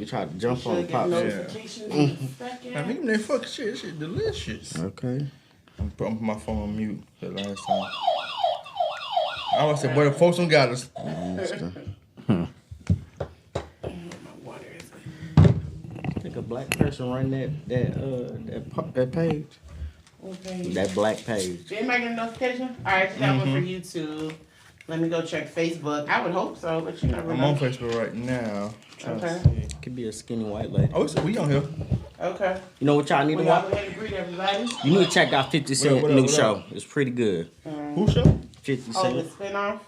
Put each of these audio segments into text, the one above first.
nigga try to jump on the pop. Notifications in a second. I mean, that fucking shit. That shit delicious. Okay. I'm putting my phone on mute the last time. I always said, boy, the folks don't got us. My water is. I think a black person run that page. Okay. That black page. Did anybody get a notification? All right, that one for YouTube. Let me go check Facebook. I would hope so, but you never know. I'm on Facebook right now. Okay. Could be a skinny white lady. Oh, we on here. Okay. You know what y'all need to watch? Go ahead and greet everybody. You need to check out 50 Cent new show. It's pretty good. Who show? 50 Oh, the Cent. spinoff?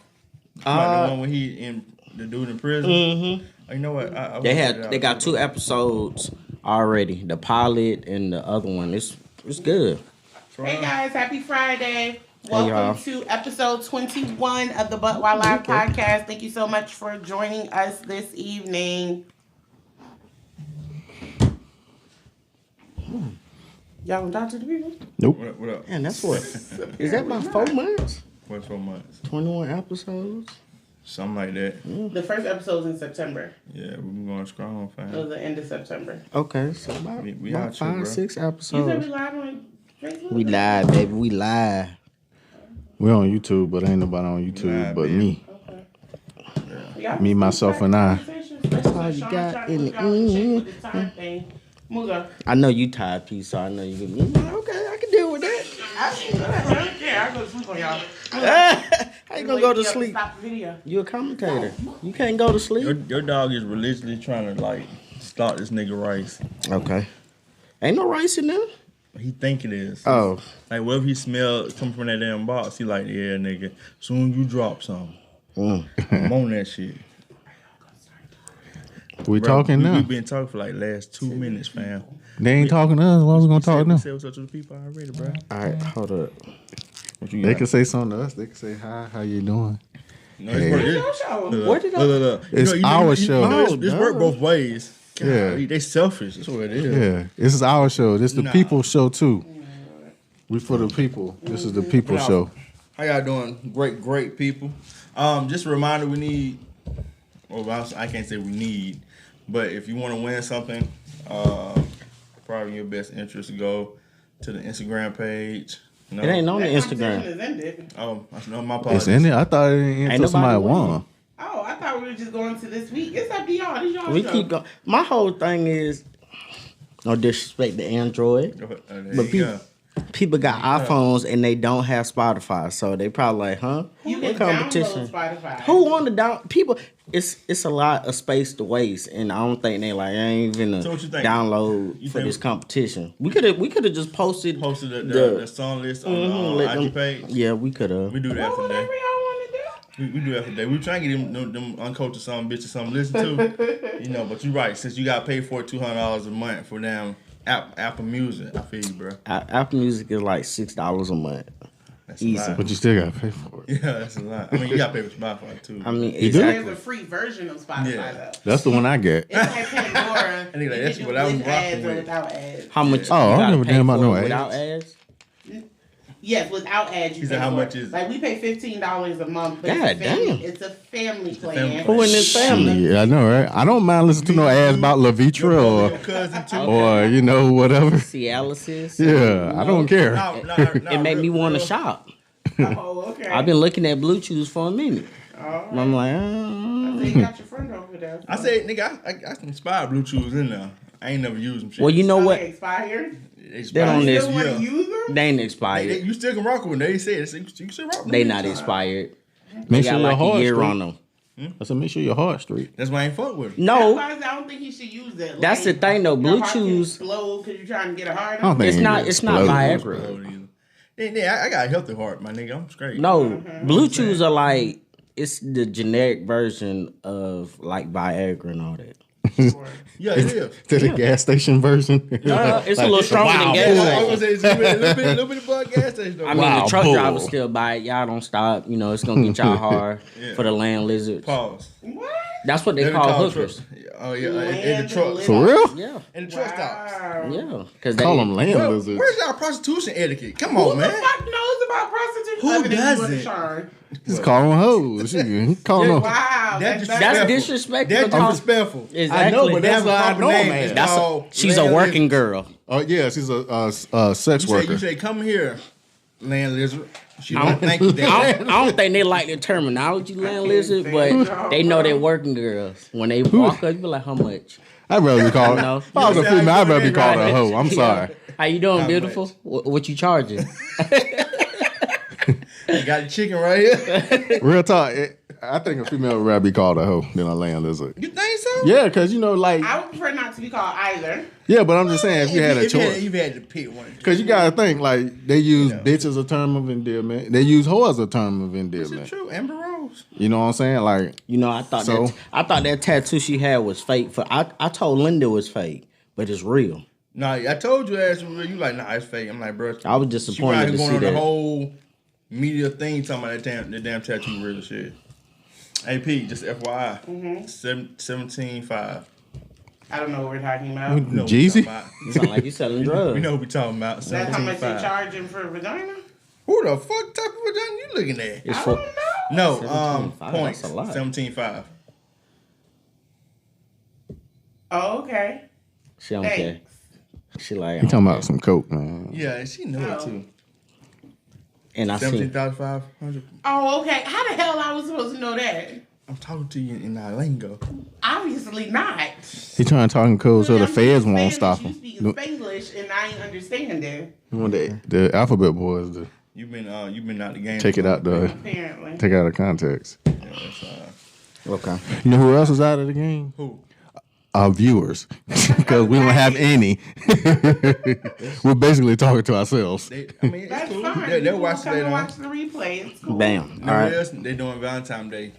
The one where he in the dude in prison. Mm-hmm. Oh, you know what? They got 2 episodes already. The pilot and the other one. It's good. Hey guys, happy Friday. Welcome to episode 21 of the But Why Live podcast. Thank you so much for joining us this evening. Y'all gonna talk to the people? Nope. What up? Man, that's what. Is that about 4 months? What's 4 months? 21 episodes? Something like that. The first episode's in September. Yeah, we've been going strong, fam. It was the end of September. Okay, so about, We about out here, 5, bro. 6 You said episodes. we live on Facebook? We live, baby. We live. We're on YouTube, but ain't nobody on YouTube Nah, but baby. me. Okay. Me, myself, and I. That's all you got in the I I know you tired, P, so I know you can be like, okay, I can deal with that. I go to sleep on y'all. How you gonna go to sleep? Stop the video. You a commentator. You can't go to sleep. Your dog is religiously trying to like start this nigga rice. Okay. Ain't no rice in there. He think it is. Oh. Like whatever he smell coming from that damn box, he like, yeah, nigga. Soon you drop some. I'm on that shit. We Bro, talking now. We've been talking for like last 2 minutes, fam. They ain't talking to us. Why was we gonna talk to We them? said what's up to the people already, bro. All right, hold up. What you They got? can say something to us. They can say hi. How you doing? No, Hey. it's Your work. show. What did I? Look. It's our show. It's work both ways. God, Yeah. They selfish. That's what it is. Yeah, this is our show. This is the Nah. people show too. We for the people. This is the people show. How y'all doing? Great people. Just a reminder, we need. Well, I can't say we need, but if you want to win something, probably in your best interest to go to the Instagram page. No. It ain't on the That competition Instagram. is ended. Oh, I know my It's apologies. in it. I thought it ain't Ain't until somebody nobody won. won. Oh, I thought we were just going to this week. It's up to y'all. This y'all We show. keep going. My whole thing is no disrespect to Android, There but you go. people got iPhones and they don't have Spotify, so they probably like, huh? You What can competition? download Spotify. Who want to down people? It's a lot of space to waste, and I don't think they like. I ain't even So what you think? download You for think- this competition. We could have just posted The song list on let the them- IG page. Yeah, we could have. We do that for Whatever day. y'all want to do. We do that for day. We try and get them uncultured some bitches something to listen to. You know, but you're right. Since you got to pay for $200 a month for damn Apple Music, I feel you, bro. Apple Music is like $6 a month. That's Easy. a lot. But you still gotta pay for it. Yeah, that's a lot. I mean, you got to pay for Spotify too. I mean, do? exactly. There's a free version of Spotify Yeah. though. That's the one I get. It's like Pandora. I think like You that's can what do I was with ads rocking or with. without ads. How much? Oh, I you don't gotta give a pay damn about for no it ads. without ads. Yes, without ads. You He pay said how for much it. is- Like we pay $15 a month. But God it's a family, damn. It's a family plan. family Who in this family? Yeah, I know, right? I don't mind listening to no ads about Lavitra Your cousin too. or you know whatever. Cialis. Yeah, I don't care. It made me want to shop. Oh, okay. I've been looking at Bluetooth for a minute. All right. I'm like, So you got your friend over there. I say, nigga, I can spy Bluetooths in there. I ain't never used them. Shit. well, you know Are what? they expired? They on You this- still want Yeah. to use them? They ain't They, expired. you still can rock with them. They say you can still rock with They them. not expired. They Make got sure your like a heart year straight. on them. I said, make sure your heart straight. That's why I ain't fuck with them. That's No, why I don't think you should use that. that's the thing though. Your heart can Bluetooth. explode because you're trying to get a hard I don't on. think It's it not. ain't It's not explode. Viagra. I got a healthy heart, my nigga. I'm straight. No, Bluetooths are like it's the generic version of like Viagra and all that. Yeah, it is. To the gas station version. It's a little stronger than I gas. was gonna say it's a little bit above gas station. Though. I mean, Wow, the truck bull. drivers still buy it. Y'all don't stop. You know, it's gonna get y'all hard Yeah. for the land lizards. Pause. What? That's what they call hookers. Oh yeah, in the truck. For real? Yeah. In the truck stops. Yeah. Because Call them land lizards. Where's our prostitution etiquette? Come Who on, the man. fuck knows about prostitution? Who other than you and doesn't? Sean? Just call them hoes. He calling them. Wow, That's disrespectful. That's disrespectful. Exactly. I know, but that's why I know, name. man. She's a working girl. Oh yeah, she's a sex worker. You say, come here, land lizard. She don't think that. I don't think they like the terminology land lizard, but they know they're working girls. When they walk up, you be like, how much? I'd rather be called. If I was a female, I'd rather be called a hoe. I'm sorry. How you doing, beautiful? What you charging? You got a chicken right here. Real talk. I think a female would rather be called a hoe than a land lizard. You think so? Yeah, because like. I would prefer not to be called either. Yeah, but I'm just saying if you had a choice. You had to pick one. Because you gotta think they use bitch as a term of endearment. They use hoe as a term of endearment. Is it true? Amber Rose. You know what I'm saying? I thought that tattoo she had was fake. I told Linda it was fake, but it's real. Nah, I told you that's real. You like, nah, it's fake. I'm like, bro. I was disappointed to see going on that. the whole media thing talking about the damn tattoo real shit. AP, just FYI, 17.5. I don't know what we're talking about. Jeezy? You sound like you selling drugs. We know what we talking about. That's how much they 17.5. charging for a vagina? Who the fuck type of vagina you looking at? It's I for don't know. No, 17.5, points. that's a lot. 17.5. Oh, okay. she don't care. Thanks. She like You talking about some coke, man. Yeah, and she knew it too. and I seen 17,500. Oh, okay. How the hell I was supposed to know that? I'm talking to you in our lingo. Obviously not. He trying to talk in code so the I'm feds speaking won't Spanish, stop you him. speaking Spanglish and I ain't understanding. The alphabet boys You've been out the game. take it out Apparently. take it out of context. Yeah, that's, okay. You know who else is out of the game? who? Our viewers, because we don't have any. We're basically talking to ourselves. It's That's cool. fine. They'll watch come it and later on. watch the replay. It's cool. Bam. You All know right. what else? They doing Valentine's Day.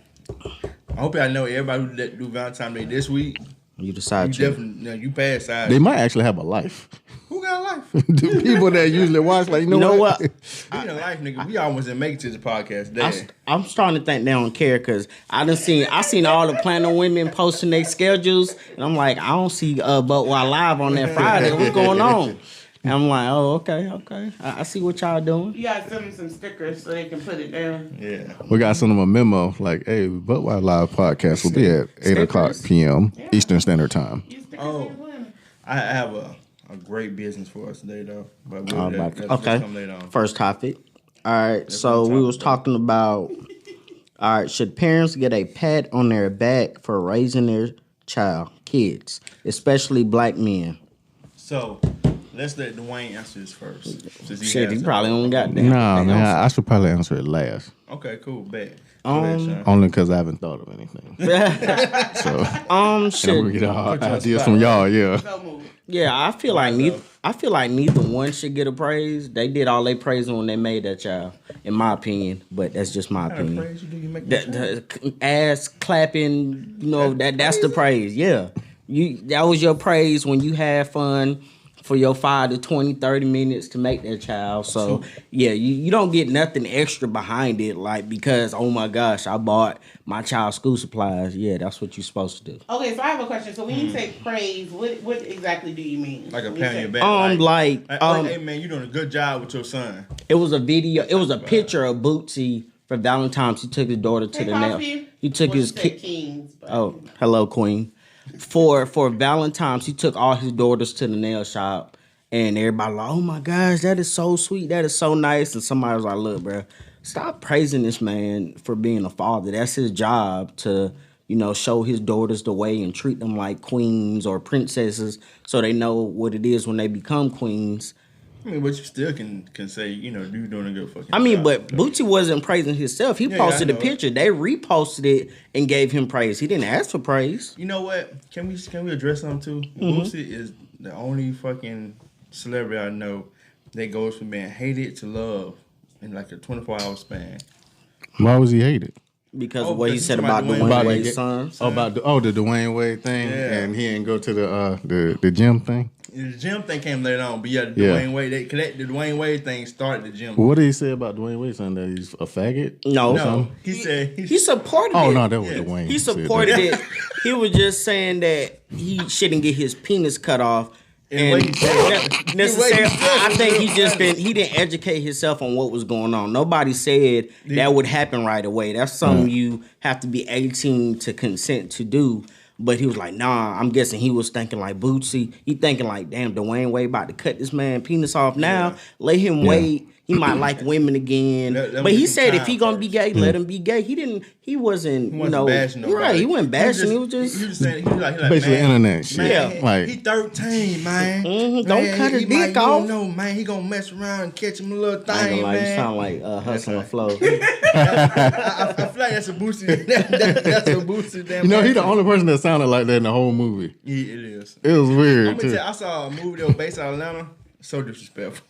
I hope y'all know everybody who do Valentine's Day this week. You You decide to. definitely you pass size. They might actually have a life. Who got a life? The people that usually watch, like, you know what? We in a life, nigga. We almost didn't make it to the podcast. I'm starting to think they don't care because I seen all the planner women posting their schedules and I'm like, I don't see But While Live on that Friday. What's going on? And I'm like, oh, okay. I see what y'all doing. You gotta send them some stickers so they can put it down. Yeah. We got to send them a memo like, hey, But Why Live podcast will be at 8 o'clock p.m. Eastern Standard Time. You stickers Oh. in your planner. I have a great business for us today, though. But Okay. come later on. First topic. All right. So we was talking about. All right. Should parents get a pat on their back for raising their kids, especially black men? So let's let Dwayne answer this first. Since Shit, he has probably it. only got that. Nah, man, I should probably answer it last. Okay, cool. Bet. Go ahead, Sean. Only because I haven't thought of anything. So, and I'm gonna Shit. get all ideas from y'all, yeah. So move. Yeah, I feel like neither one should get a praise. They did all they praising when they made that child, in my opinion. But that's just my What kind of opinion. praise you do you make The ass clapping, that's the praise. Yeah, that was your praise when you had fun for your 5 to 20, 30 minutes to make that child. So yeah, you don't get nothing extra behind it, like because oh my gosh, I bought my child school supplies. Yeah, that's what you're supposed to do. Okay, so I have a question. So when you say praise, what exactly do you mean? Like a When pat on you your say- back. Hey man, you doing a good job with your son. It was a video. It was a picture of Bootsy for Valentine's. He took his daughter to the nail. Coffee? He took Well, his she said kid. Kings, but Oh, hello, Queen. For Valentine's, he took all his daughters to the nail shop, and everybody like, "Oh my gosh, that is so sweet. That is so nice." And somebody was like, "Look, bro, stop praising this man for being a father. That's his job to, show his daughters the way and treat them like queens or princesses, so they know what it is when they become queens." I mean, but you still can say, you're doing a good fucking I mean, job. but Bootsy wasn't praising himself. He Yeah, posted I a know. picture. They reposted it and gave him praise. He didn't ask for praise. You know what? Can we address something too? Boosie is the only fucking celebrity I know that goes from being hated to love in like a 24-hour span. Why was he hated? Because Oh, of what he because said he's about talking Dwayne about Wade's Dwayne son. Oh, about the Dwayne Wade thing, Yeah. and he didn't go to the gym thing. the gym thing came later on, but yeah, the Dwayne Wade, the Dwayne Wade thing started the gym. What did he say about Dwayne Wade? Saying that he's a faggot? No, he said he supported it. Oh no, that was Dwayne. He supported it. He was just saying that he shouldn't get his penis cut off. And necessarily, I think he didn't educate himself on what was going on. Nobody said that would happen right away. That's something you have to be 18 to consent to do. But he was like, nah, I'm guessing he was thinking like Bootsy. He thinking like, damn, Dwayne Wade about to cut this man penis off now. Let him wait. He might like women again. But he said if he gonna be gay, let him be gay. He wasn't bashing nobody. Right, he wasn't bashing. He was saying, he was like basically man, internet shit. Man, like he 13, man. Don't cut his dick off. No, man, he gonna mess around and catch him a little thing, I ain't gonna lie, man. you sound like Hustling Flow. I feel like that's a Boosie. That's a Boosie. Damn, he the only person that sounded like that in the whole movie. Yeah, it is. It was weird I'm gonna too. tell you, I saw a movie that was based out of Atlanta. So disrespectful.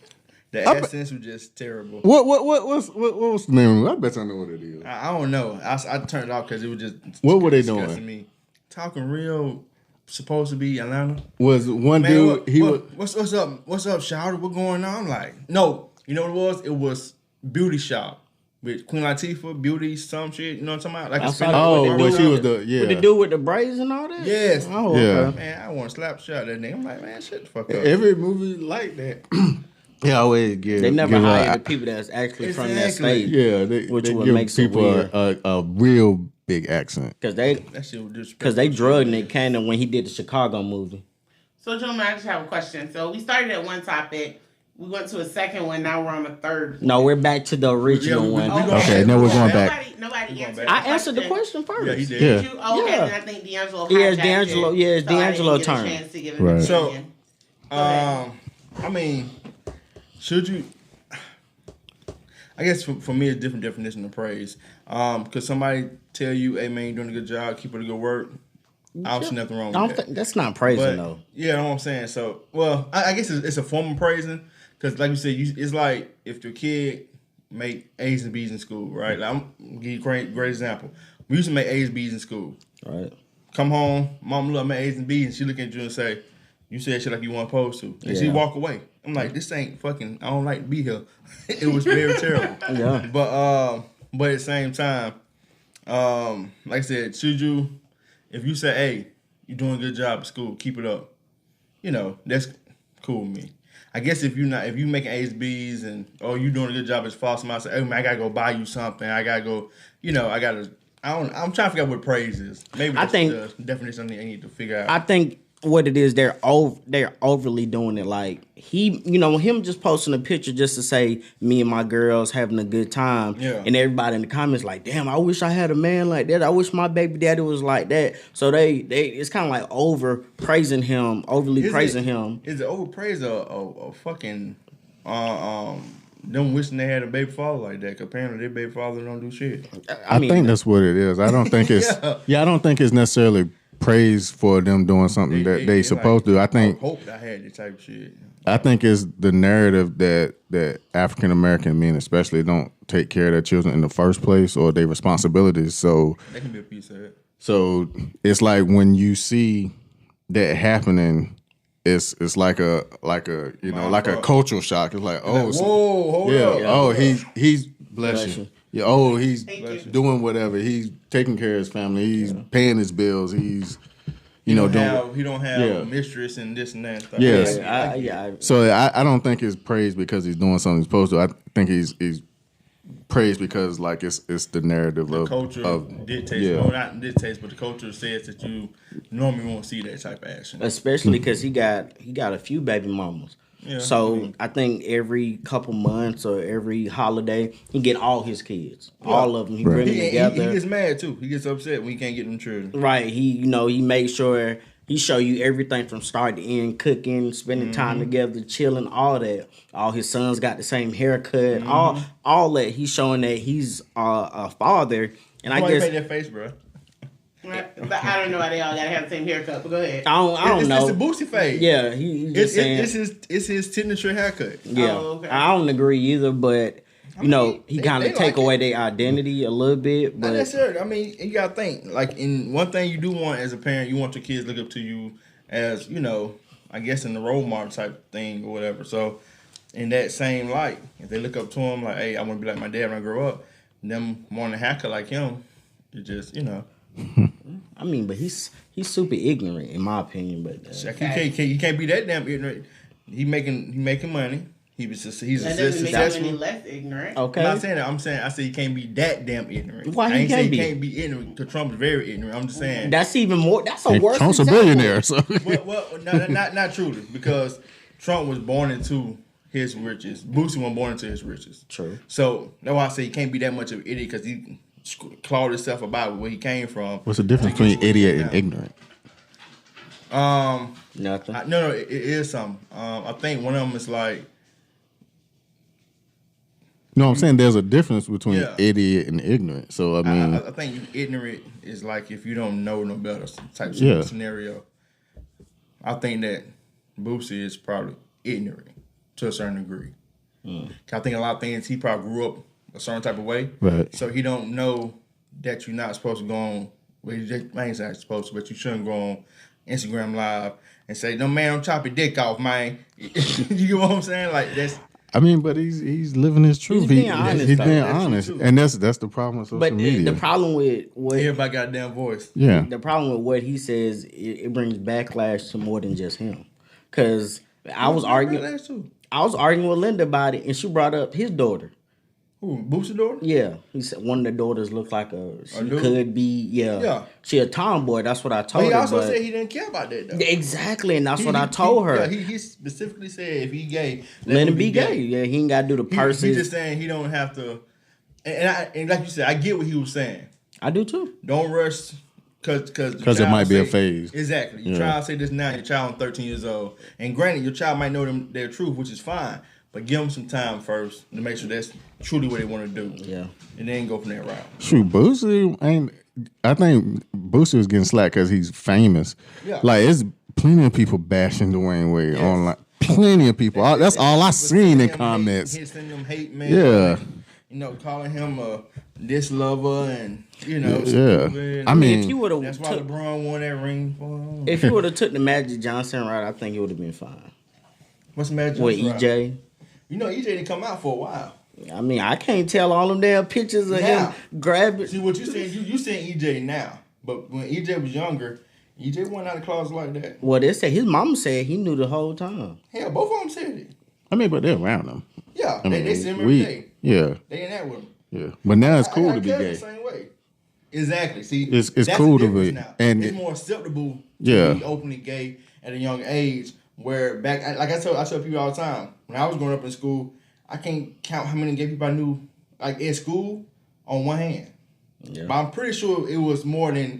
The accents were just terrible. What was the name of it? I bet I know what it is. I don't know. I turned it off because it was just. What were they doing? Me. Talking real, supposed to be Atlanta. Was one dude? What's up? What's up, Shawty? What going on? I'm like, no. You know what it was? It was Beauty Shop with Queen Latifah, Beauty, some shit. You know what I'm talking about? Like when she was With the dude with the braids and all that? Yes. Oh, yeah. okay. Man, I want to slap shot that nigga. I'm like, man, shut the fuck up. Every movie like that. They always give. They never hire the people that's actually from that state. Yeah, which they would give make people a real big accent. Because they drugged Nick Cannon when he did the Chicago movie. So, gentlemen, I just have a question. So we started at one topic. We went to a second one. Now we're on the third. No, we're back to the original one. Okay, now we're going back. Nobody answered. I answered the question first. Yeah, he did. Did you? Okay, then I think D'Angelo. It's D'Angelo. Yeah, it's D'Angelo's turn. Right. So, I mean, should you? I guess for me, it's a different definition of praise. Because somebody tell you, "Hey man, you're doing a good job, keep up the good work." I don't see nothing wrong with that. That's not praising though. Yeah, you know what I'm saying. So, well, I guess it's a form of praising. Because like you said, it's like if your kid make A's and B's in school, right? Like, I'm gonna give you a great example. We used to make A's and B's in school. Right. Come home, mom look, I made A's and B's, and she look at you and say, "You said shit like you weren't supposed to," and she walk away. I'm like, this ain't fucking. I don't like to be here. It was very terrible. Yeah. But at the same time, like I said, should you? If you say, "Hey, you're doing a good job at school, keep it up," that's cool with me. I guess if you making A's, B's, and you doing a good job as false, I say, "Hey man, I gotta go buy you something. I gotta go. I'm trying to figure out what praise is. Maybe that's the definition I need to figure out. I think what it is, they're overly doing it. Like him just posting a picture just to say me and my girls having a good time. Yeah. And everybody in the comments like, damn, I wish I had a man like that. I wish my baby daddy was like that. So they it's kind of like overly praising him. Is it overpraise or fucking them wishing they had a baby father like that? Cause apparently their baby father don't do shit. I think that's what it is. I don't think it's I don't think it's necessarily praise for them doing something that they supposed to. I hope I had this type of shit. I think it's the narrative that African American men especially don't take care of their children in the first place or their responsibilities. So that can be a piece of it. So it's like when you see that happening, it's like a cultural shock. It's like, oh, whoa, hold up. Oh, he's bless you. Yeah, oh, he's doing whatever. He's taking care of his family. He's paying his bills. He's, he don't have a mistress and this and that stuff. Yes. So I don't think it's praised because he's doing something he's supposed to. I think he's praised because like it's the narrative the of culture dictates. Yeah. No, not dictates, but the culture says that you normally won't see that type of action. Especially because he got a few baby mamas. Yeah, so I think every couple months or every holiday he get all his kids, all of them. He bring them together. He gets mad too. He gets upset when he can't get them children. Right. He makes sure he show you everything from start to end, cooking, spending time together, chilling, all that. All his sons got the same haircut. All that. He's showing that he's a father. And I guess made that face, bro. But I don't know why they all gotta have the same haircut. But go ahead. I don't know. It's a Boosie fade. Yeah, he's just saying it's his signature haircut. Yeah, okay. I don't agree either, but he kind of take away their identity a little bit. But not necessarily. I mean, you gotta think. Like, in one thing you do want as a parent, you want your kids to look up to you as I guess in the role model type thing or whatever. So in that same light, if they look up to him like, hey, I want to be like my dad when I grow up, them wanting to hacker like him, it just, I mean, but he's super ignorant in my opinion. But you can't be that damn ignorant. He making money. He's successful. Any less ignorant. Okay. I'm not saying that. I say he can't be that damn ignorant. Why he can't be? He can't be ignorant because Trump is very ignorant. I'm just saying. That's even more. That's a worse. Trump's a billionaire. So. well, not truly, because Trump was born into his riches. Boosie wasn't born into his riches. True. So that's why I say he can't be that much of an idiot because he clawed himself about where he came from. What's the difference between idiot and ignorant? Nothing. No, it is something. I think one of them is like. No, I'm saying there's a difference between idiot and ignorant. So I mean, I think ignorant is like if you don't know no better type of scenario. I think that Boosie is probably ignorant to a certain degree. I think a lot of things he probably grew up a certain type of way, right? So he don't know that you're not supposed to go on. Well, I ain't not supposed to, but you shouldn't go on Instagram Live and say, "No man, I'm chopping dick off, man." You know what I'm saying? Like that's. I mean, but he's living his truth. He's being honest. He's being honest, and that's the problem with social media. The problem with what everybody got a damn voice. Yeah. The problem with what he says, it brings backlash to more than just him. Because I was arguing with Linda about it, and she brought up his daughter. Who, Boosie's daughter? Yeah. He said one of the daughters looked like could be, she a tomboy. That's what I told her. He also said he didn't care about that, though. Exactly, and that's what I told her. Yeah, he specifically said if he gay, let him be gay. Yeah, he ain't got to do the purses. He's just saying he don't have to. And like you said, I get what he was saying. I do too. Don't rush. Because it might be a phase. Exactly. You try to say this now, your child is 13 years old. And granted, your child might know their truth, which is fine. But give them some time first to make sure that's truly what they want to do. Yeah. And then go from that route. Shoot, Boosie ain't... I think Boosie was getting slack because he's famous. Yeah. Like, there's plenty of people bashing Dwayne Wade online. Plenty of people. That's all I seen in comments. He's sending them hate mail. Yeah. And, calling him a this lover and, Yeah. I mean, if you would have... That's why LeBron won that ring for him. If you would have took the Magic Johnson route, I think it would have been fine. What's the Magic Johnson with EJ? EJ didn't come out for a while. I mean, I can't tell all them damn pictures of him grabbing. See what you saying? You saying EJ now, but when EJ was younger, EJ wasn't out of the closet like that. Well, they say his mom said he knew the whole time. Hell, both of them said it. I mean, but they're around him. Yeah, they see him every day. Yeah, they in that with him. Yeah, but now it's cool to be gay. The same way. Exactly. See, it's cool to be, now. And it's more acceptable to be openly gay at a young age. Where back, like I tell people all the time, when I was growing up in school, I can't count how many gay people I knew, like in school, on one hand. Yeah. But I'm pretty sure it was more than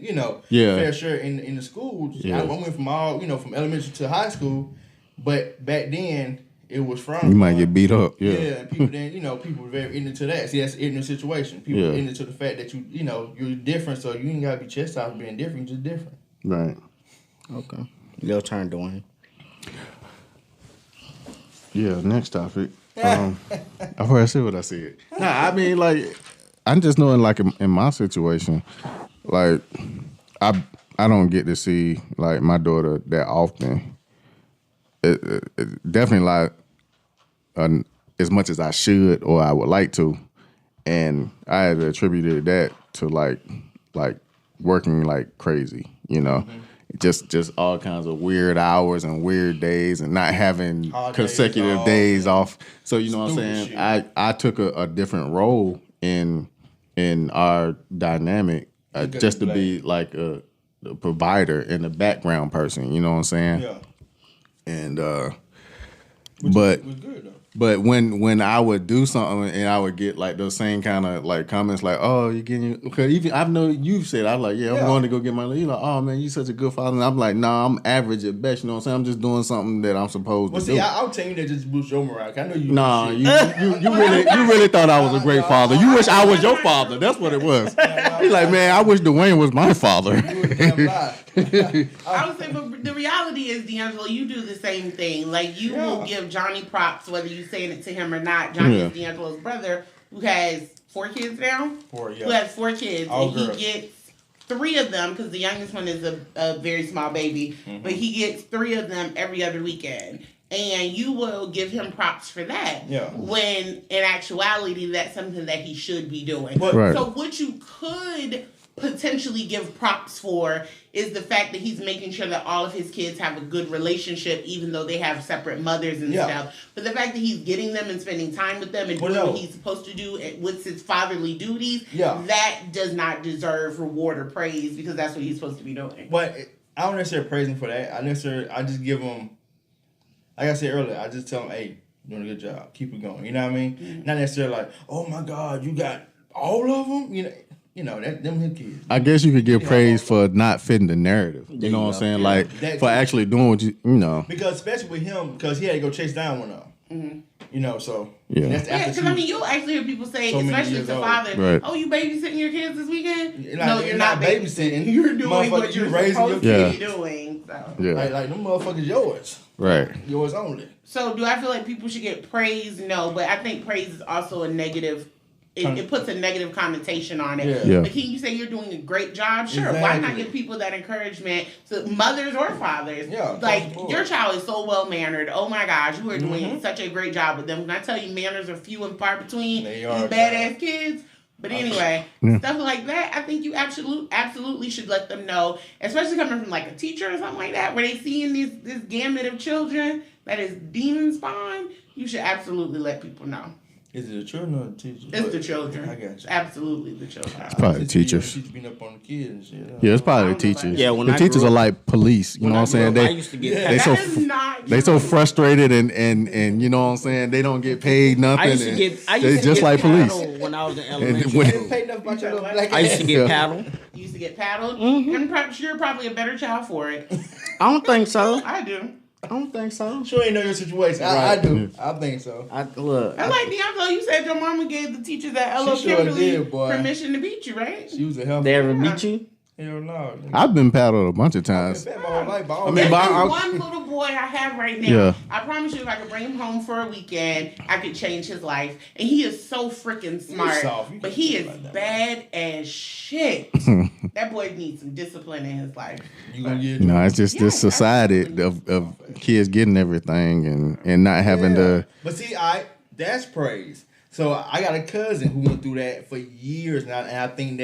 fair share in the schools. Yeah. I went from from elementary to high school, but back then it was from you might get beat up. Yeah, and people then people were very ignorant to that. See, that's an ignorant situation. People are ignorant to the fact that you're different, so you ain't gotta be chastised for being different. You're just different. Right. Okay. Your turn, Dwayne. Yeah, next topic. I already said what I said. Nah, I mean, like, I'm just knowing, like, in my situation, like, I don't get to see, like, my daughter that often. It definitely, like, as much as I should or I would like to. And I had attributed that to, like working like crazy, Mm-hmm. Just all kinds of weird hours and weird days and not having consecutive days off. So you know what I'm saying? Shit. I took a different role in our dynamic just to be like a provider and a background person. You know what I'm saying? Yeah. And but it was good though. But when I would do something and I would get like those same kind of like comments like, oh, you're getting, because even I know you've said, I'm like, I'm going to go get my, you're like, oh man, you such a good father. And I'm like, nah, I'm average at best. You know what I'm saying? I'm just doing something that I'm supposed to do. Well, see, I'll tell you that just boost your morale. I know you. Nah, you really thought I was a great father. You wish I was your father. That's what it was. He's like, man, I wish Dwayne was my father. You was damn lie. I would say, but the reality is, D'Angelo, you do the same thing. Like, you will give Johnny props, whether you're saying it to him or not. Johnny is D'Angelo's brother, who has 4 kids now. 4, yeah. Who has 4 kids. All and girls. He gets 3 of them, because the youngest one is a very small baby, but he gets 3 of them every other weekend. And you will give him props for that. Yeah. When in actuality, that's something that he should be doing. Right. So what you could potentially give props for is the fact that he's making sure that all of his kids have a good relationship, even though they have separate mothers and stuff. But the fact that he's getting them and spending time with them and doing what he's supposed to do with his fatherly duties, that does not deserve reward or praise, because that's what he's supposed to be doing. But I don't necessarily praise him for that. I just give him, like I said earlier, I just tell him, hey, you're doing a good job. Keep it going. You know what I mean? Mm-hmm. Not necessarily like, oh my God, you got all of them? You know, them his kids. I guess you could give praise for not fitting the narrative. You know what I'm saying? Like, for actually doing what you know. Because especially with him, because he had to go chase down one of them. Mm-hmm. You know, so. Yeah. Because, I mean, you'll actually hear people say, especially to father, oh, you babysitting your kids this weekend? No, you're not babysitting. You're doing what you're supposed to be doing. So. Yeah. Like, them motherfuckers yours. Right. Yours only. So, do I feel like people should get praise? No, but I think praise is also a negative. It puts a negative connotation on it. Yeah. But can you say you're doing a great job? Sure. Exactly. Why not give people that encouragement to mothers or fathers? Yeah. Like, your child is so well mannered. Oh my gosh, you are doing such a great job with them. When I tell you, manners are few and far between. They are these badass kids. But anyway, stuff like that, I think you absolutely should let them know, especially coming from like a teacher or something like that, where they seeing this gamut of children that is demon spawn. You should absolutely let people know. Is it the children or the teachers? It's the children. I got you. It's absolutely the children. It's probably the teachers. Teachers being up on the kids and shit. Yeah, it's probably the teachers. Yeah, the teachers are like police. You know what I'm saying? I used to get they so frustrated and you know what I'm saying? They don't get paid nothing. I used to get just like police. When I was in elementary school. I used to get paddled. You used to get paddled? And you're probably a better child for it. I don't think so. I do. I don't think so. Sure ain't know your situation. I do. I think so. I like D'Angelo. You said your mama gave the teachers at L.O. Kimberly permission to beat you, right? She was a helper. They ever beat you? Hell no. I've been paddled a bunch of times. One little boy I have right now. Yeah. I promise you, if I could bring him home for a weekend, I could change his life. And he is so freaking smart. But he is bad as shit. That boy needs some discipline in his life. It's just this society of kids getting everything and not having to. But see, that's praise. So I got a cousin who went through that for years now, and I think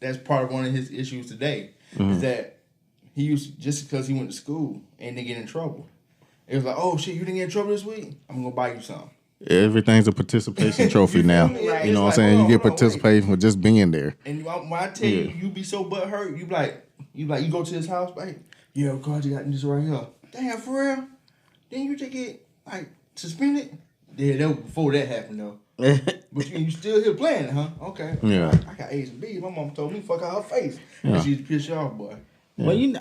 that's part of one of his issues today, is that he used, just because he went to school and didn't get in trouble. It was like, oh shit, you didn't get in trouble this week? I'm going to buy you something. Everything's a participation trophy now. Right. You know what I'm saying? You get participation for just being there. And when I tell you be so butthurt, you go to his house, like, yeah, God, you got this right here. Damn, for real? Then you just get, suspended? Yeah, that was before that happened, though. But you still here playing, huh? Okay. Yeah. I got A's and B's. My mom told me fuck out her face. And she used to piss you off, boy. Yeah. Well,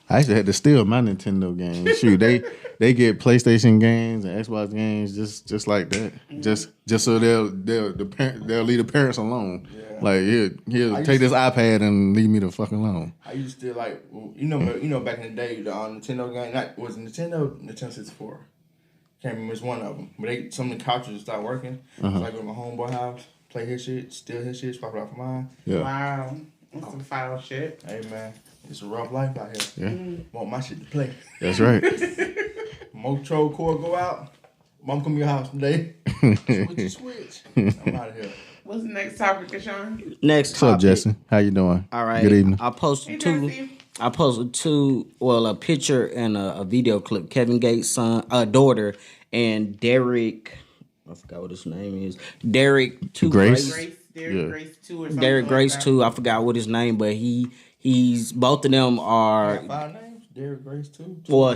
I actually had to steal my Nintendo games. Shoot, they get PlayStation games and Xbox games just like that. Just so they'll leave the parents alone. Yeah. Like here, take this iPad and leave me the fuck alone. I used to back in the day the Nintendo game was Nintendo 64. Can't remember, it's one of them. But some of the cartridges stopped working. So I go to my homeboy house, play his shit, steal his shit, swap it out for mine. Yeah. Wow. That's some foul shit. Hey, man. It's a rough life out here. Yeah. Want my shit to play. That's right. Motorola cord go out. Mom come to your house today. Switch. I'm out of here. What's the next topic, Kashawn? Next topic. What's up, Jesse? How you doing? All right. Good evening. I posted two, a picture and a video clip. Kevin Gates' daughter, and Derek, I forgot what his name is. Derek Grace. Grace 2 or something. Derek Grace 2. I forgot what his name, but he's both of them are. Got 5 names. Derek Grace 2. Well, I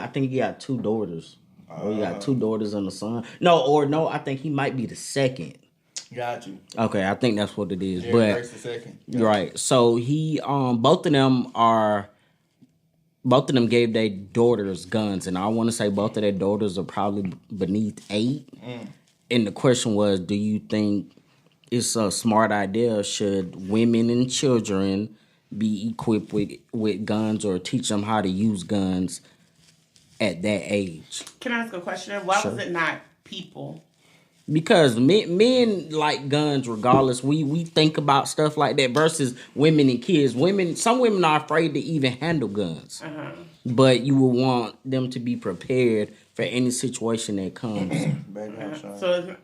think he got 2 daughters. Or he got 2 daughters and a son. No, I think he might be the second. Got you. Okay, I think that's what it is. Derek Grace the second. Right. So he both of them gave their daughters guns, and I want to say both of their daughters are probably beneath 8. And the question was, do you think it's a smart idea? Should women and children be equipped with guns, or teach them how to use guns at that age? Can I ask a question? Why was it not people? Because men like guns regardless. We think about stuff like that versus women and kids. Some women are afraid to even handle guns. But you will want them to be prepared for any situation that comes. So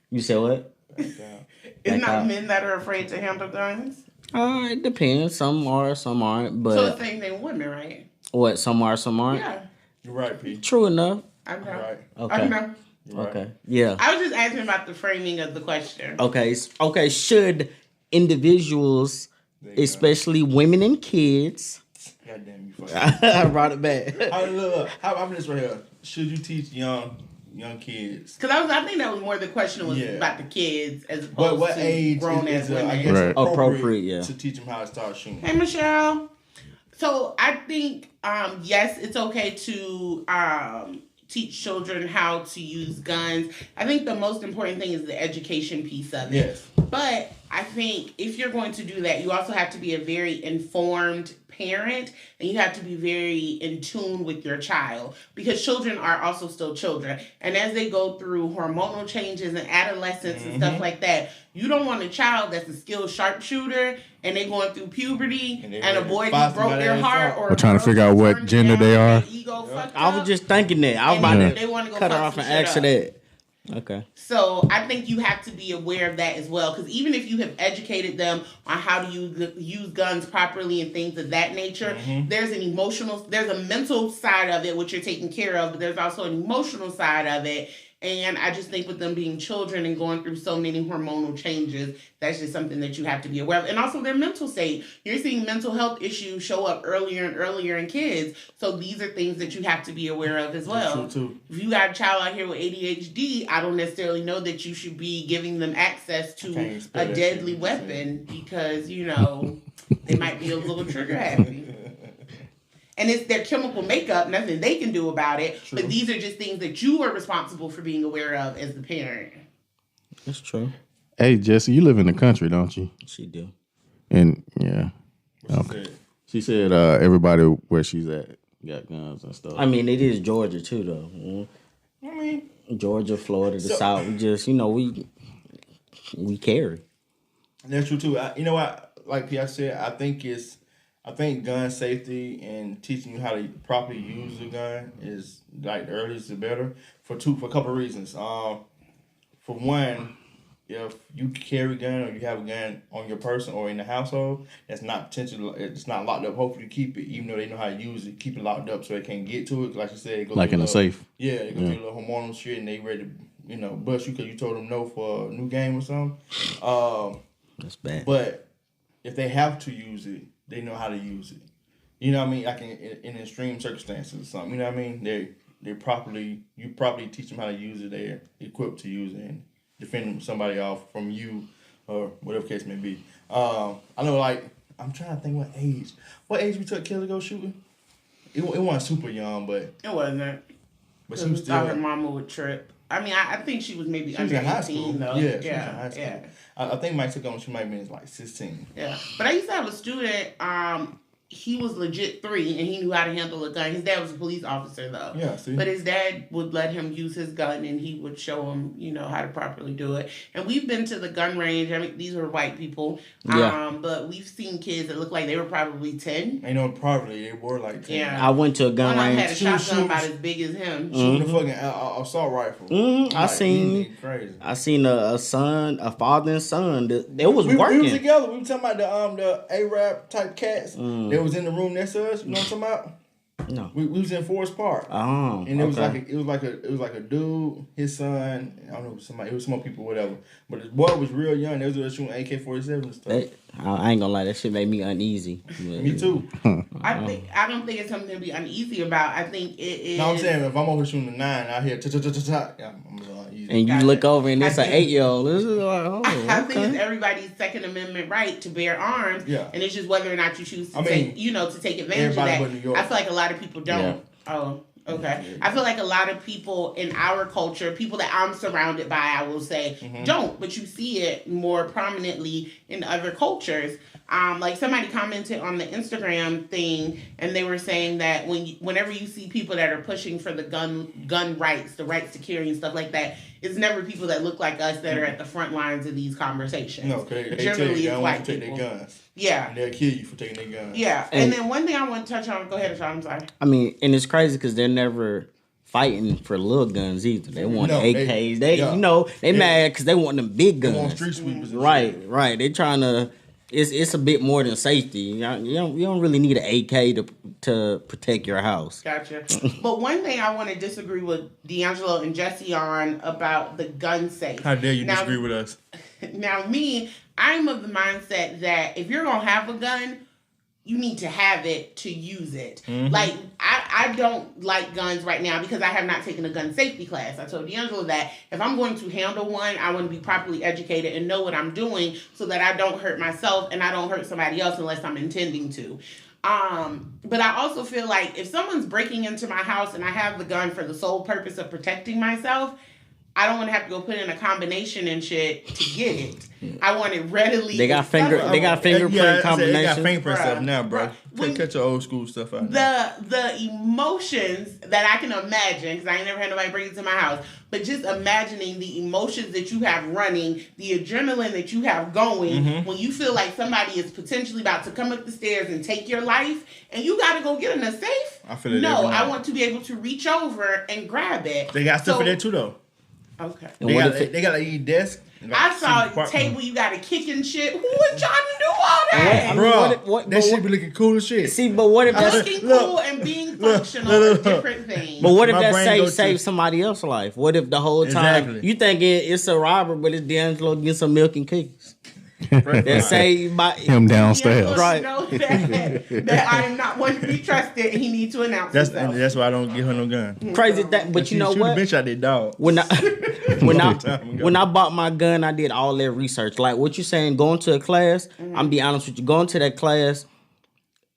you said what? It's not men that are afraid to handle guns? It depends. Some are, some aren't. But so it's the same thing with women, right? What? Some are, some aren't? Yeah. You're right, P. True enough. I know. Right. Okay. I know. Okay. Yeah. I was just asking about the framing of the question. Okay. Okay. Should individuals, especially women and kids... God damn you, fucking. I brought it back. I'm this right here. Should you teach young kids? Because I think that was more the question was about the kids as opposed But what to age grown is as women. I guess appropriate to teach them how to start shooting? Hey, Michelle. So I think yes, it's okay to teach children how to use guns. I think the most important thing is the education piece of it. Yes. But I think if you're going to do that, you also have to be a very informed parent, and you have to be very in tune with your child, because children are also still children, and as they go through hormonal changes and adolescence and stuff like that, you don't want a child that's a skilled sharpshooter and they're going through puberty and a boy just broke their heart or trying to figure out what gender they are. I was just thinking that. I was about to cut her off and ask her that. Okay. So I think you have to be aware of that as well, because even if you have educated them on how to use guns properly and things of that nature, there's a mental side of it which you're taking care of, but there's also an emotional side of it. And I just think with them being children and going through so many hormonal changes, that's just something that you have to be aware of. And also their mental state. You're seeing mental health issues show up earlier and earlier in kids. So these are things that you have to be aware of as well. That's true too. If you got a child out here with ADHD, I don't necessarily know that you should be giving them access to a deadly weapon because, they might be a little trigger happy. And it's their chemical makeup, nothing they can do about it. True. But these are just things that you are responsible for being aware of as the parent. That's true. Hey, Jesse, you live in the country, don't you? She do. And, yeah. Okay. She said everybody where she's at got guns and stuff. I mean, it is Georgia, too, though. I mean, Georgia, Florida, the South. We just, we carry. That's true, too. You know what? Like P.I. said, I think gun safety and teaching you how to properly use a gun is like the earliest the better for a couple of reasons. For one, if you carry a gun or you have a gun on your person or in the household, it's not locked up. Hopefully you keep it, even though they know how to use it, keep it locked up so they can't get to it. Like you said, like in a safe. Yeah, they go through a little hormonal shit and they ready to, bust you because you told them no for a new game or something. That's bad. But if they have to use it, they know how to use it. You know what I mean? Like in extreme circumstances or something. You know what I mean? You properly teach them how to use it. They're equipped to use it and defend somebody off from you or whatever case may be. I know, like, I'm trying to think what age we took Kelly to go shooting? It wasn't super young, but... It wasn't. But she was still... thought her mama would trip. I mean, I think she was maybe under 18, though. Yeah, she was in high school. Yeah. I think Mike took on, she might have been like 16. Yeah. But I used to have a student, he was legit 3, and he knew how to handle a gun. His dad was a police officer, though. Yeah, see? But his dad would let him use his gun, and he would show him, how to properly do it. And we've been to the gun range. I mean, these were white people. Yeah. But we've seen kids that looked like they were probably 10. Probably. They were like 10. Yeah. I went to a gun range. One had a shotgun about as big as him. Shooting a fucking assault rifle. I seen a father and son. It was working. We were together. We were talking about the Arab type cats that was in the room next to us. You know what I'm talking about? No. We was in Forest Park. Oh. And it was like a dude, his son, I don't know, somebody, it was some more people, whatever. But the boy was real young. They was shooting AK-47 and stuff. I ain't gonna lie, that shit made me uneasy. Me too. I don't think it's something to be uneasy about. I think it is. No, I'm saying if I'm over shooting a 9 out here, I'm uneasy. And you look over and it's an 8-year-old. This is like, I think it's everybody's Second Amendment right to bear arms. Yeah. And it's just whether or not you choose to take advantage of that. I feel like a lot of people don't. Yeah. Oh. Okay. I feel like a lot of people in our culture, people that I'm surrounded by, I will say, don't. But you see it more prominently in other cultures. Like somebody commented on the Instagram thing, and they were saying that whenever you see people that are pushing for the gun rights, the rights to carry and stuff like that, it's never people that look like us that are at the front lines of these conversations. No, because they tell you they don't want to take their guns. Yeah. And they'll kill you for taking their guns. Yeah. And then one thing I want to touch on, go ahead, Sean, I'm sorry. I mean, and it's crazy because they're never fighting for little guns either. They want AKs. They mad because they want them big guns. They want street sweepers. Right. They trying to. It's a bit more than safety. You don't really need an AK to protect your house. Gotcha. But one thing I want to disagree with D'Angelo and Jesse on about the gun safe. How dare you disagree with us? Now, I'm of the mindset that if you're gonna have a gun, you need to have it to use it. Mm-hmm. Like, I don't like guns right now because I have not taken a gun safety class. I told D'Angelo that if I'm going to handle one, I want to be properly educated and know what I'm doing so that I don't hurt myself and I don't hurt somebody else unless I'm intending to. But I also feel like if someone's breaking into my house and I have the gun for the sole purpose of protecting myself, I don't want to have to go put in a combination and shit to get it. I want it readily. They got fingerprint combination. They got fingerprint stuff now, bro. Cut your old school stuff out. The emotions that I can imagine, because I ain't never had nobody bring it to my house, but just imagining the emotions that you have running, the adrenaline that you have going, when you feel like somebody is potentially about to come up the stairs and take your life, and you got to go get in a safe. I feel it. No, I want to be able to reach over and grab it. They got stuff for that too, though. Okay. They got a desk. I saw a table you got a kick and shit. Who was trying to do all that? Bro, that shit be looking cool as shit. See, but what if that's looking cool and being functional are different things? But what if that save somebody else's life? What if the whole time you think it's a robber, but it's D'Angelo getting some milk and cookies? That saved by him downstairs. Right. Know that I am not one to be trusted, and he needs to announce himself. That's why I don't give her no gun. Crazy that, but you know what? Bitch, I did dog. When I bought my gun, I did all that research. Like what you saying, going to a class. I'm be honest with you, going to that class.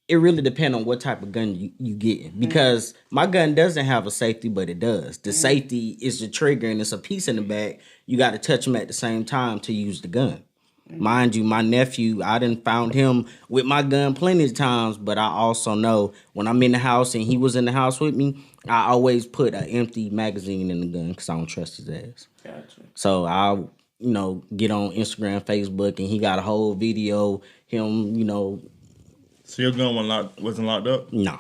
It really depends on what type of gun you get. Because my gun doesn't have a safety, but it does. The safety is the trigger, and it's a piece in the back. You got to touch them at the same time to use the gun. Mind you, my nephew, I done found him with my gun plenty of times, but I also know when I'm in the house and he was in the house with me, I always put an empty magazine in the gun because I don't trust his ass. Gotcha. So I'll, get on Instagram, Facebook, and he got a whole video, him, So your gun wasn't locked up? No.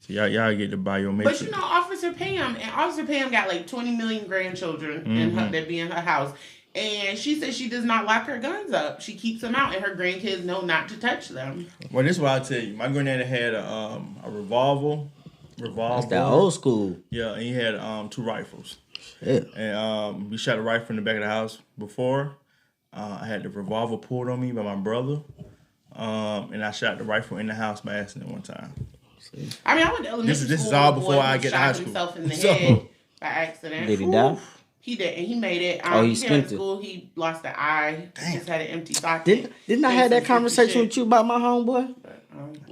So y'all get to buy your matrix. But Officer Pam got like 20 million grandchildren that be in her house. And she says she does not lock her guns up. She keeps them out, and her grandkids know not to touch them. Well, this is what I'll tell you. My granddaddy had a revolver. That's that old school. Yeah, and he had 2 rifles. Shit. And we shot a rifle in the back of the house before. I had the revolver pulled on me by my brother. And I shot the rifle in the house by accident one time. I mean, I went to elementary school. This is all before I get to high school. Himself in the head by accident. Did he die? He did, and he made it. He skipped it. School, he lost an eye. Damn. He just had an empty socket. Didn't I have that conversation with you about my homeboy?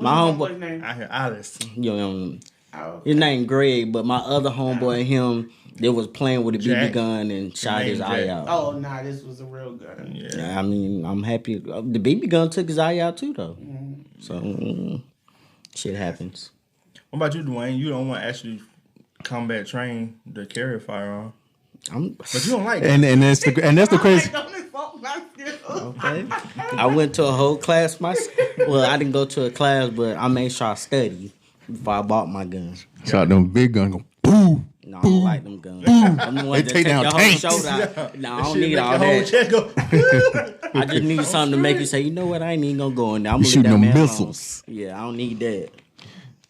My homeboy's name? I hear Alice. His name Greg, but my other homeboy and him, they was playing with a BB gun and shot his eye out. Oh, nah, this was a real gun. Yeah, I mean, I'm happy. The BB gun took his eye out too, though. So, shit happens. What about you, Dwayne? You don't want to actually combat train to carry a firearm. But you don't like it. And that's the crazy. Okay. I went to a whole class myself. Well, I didn't go to a class, but I made sure I studied before I bought my guns. Shot them big guns, go boom. No, I don't like them guns. I'm the one they take down tanks. No, I don't need all that. I just need something to make you say, you know what? I ain't even gonna go in there. I'm gonna shooting them missiles. Yeah, I don't need that.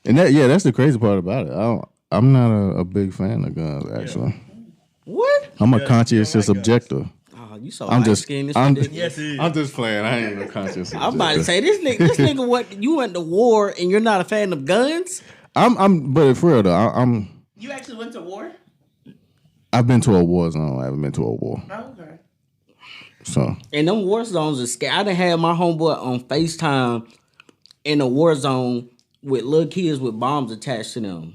And that's the crazy part about it. I'm not a big fan of guns, actually. Yeah. What? I'm a conscientious objector. Oh, you so I'm just playing. I ain't even a conscious objector. I'm about to say this nigga. What? You went to war and you're not a fan of guns? But for real though, You actually went to war? I've been to a war zone. I haven't been to a war. Oh, okay. So. And them war zones are scary. I done had my homeboy on FaceTime in a war zone with little kids with bombs attached to them.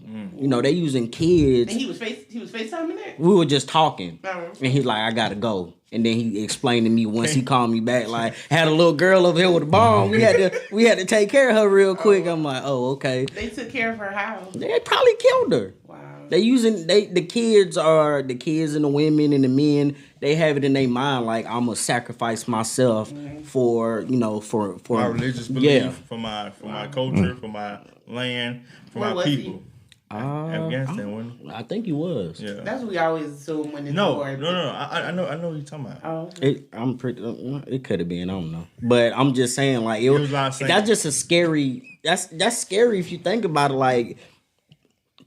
They using kids. And he was FaceTiming that? We were just talking. Oh. And he's like, I gotta go. And then he explained to me once he called me back, like, had a little girl over here with a bomb. We had to take care of her real quick. I'm like, oh, okay. They took care of her how? They probably killed her. Wow. The kids and the women and the men, they have it in their mind like I'm gonna sacrifice myself for my religious belief, for my culture, for my land, for my people. Afghanistan, wasn't he? I think he was. Yeah, that's what we always assume when it's war. No. I know what you're talking about. Oh, it could have been. I don't know, but I'm just saying, like, that's just a scary. That's scary if you think about it. Like,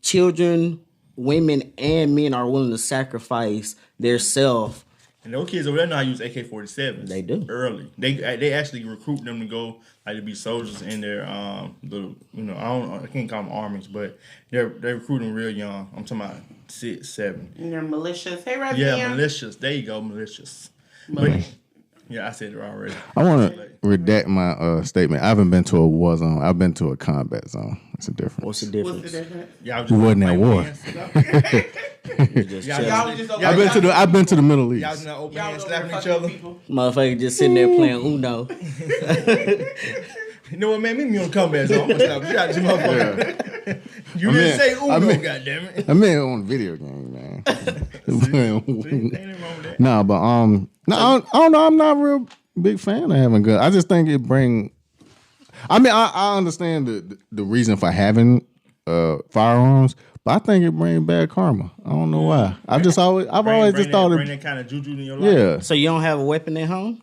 children, women, and men are willing to sacrifice their self. And those kids over there know how to use AK-47s. They do early. They actually recruit them to go to be soldiers in their little, I can't call them armies, but they recruit them real young. I'm talking about 6, 7. And they're malicious. Hey, Razian. Yeah, malicious. There you go, malicious. Yeah, I said it already. I want to redact my statement. I haven't been to a war zone. I've been to a combat zone. It's a difference. What's the difference? Who wasn't at war? I've been to the Middle East. Y'all was not open hands slapping each other. Motherfucker just sitting there playing Uno. You know what, man? Meet me on combat zone. I'm gonna slap you motherfucker. You didn't say Uno, goddammit. I meant on video game, man. Nah, but I don't know. I'm not a real big fan of having guns. I just think it bring. I mean, I understand the reason for having firearms, but I think it brings bad karma. I don't know why. I've always just thought it bring that kind of juju in your life. Yeah. So you don't have a weapon at home?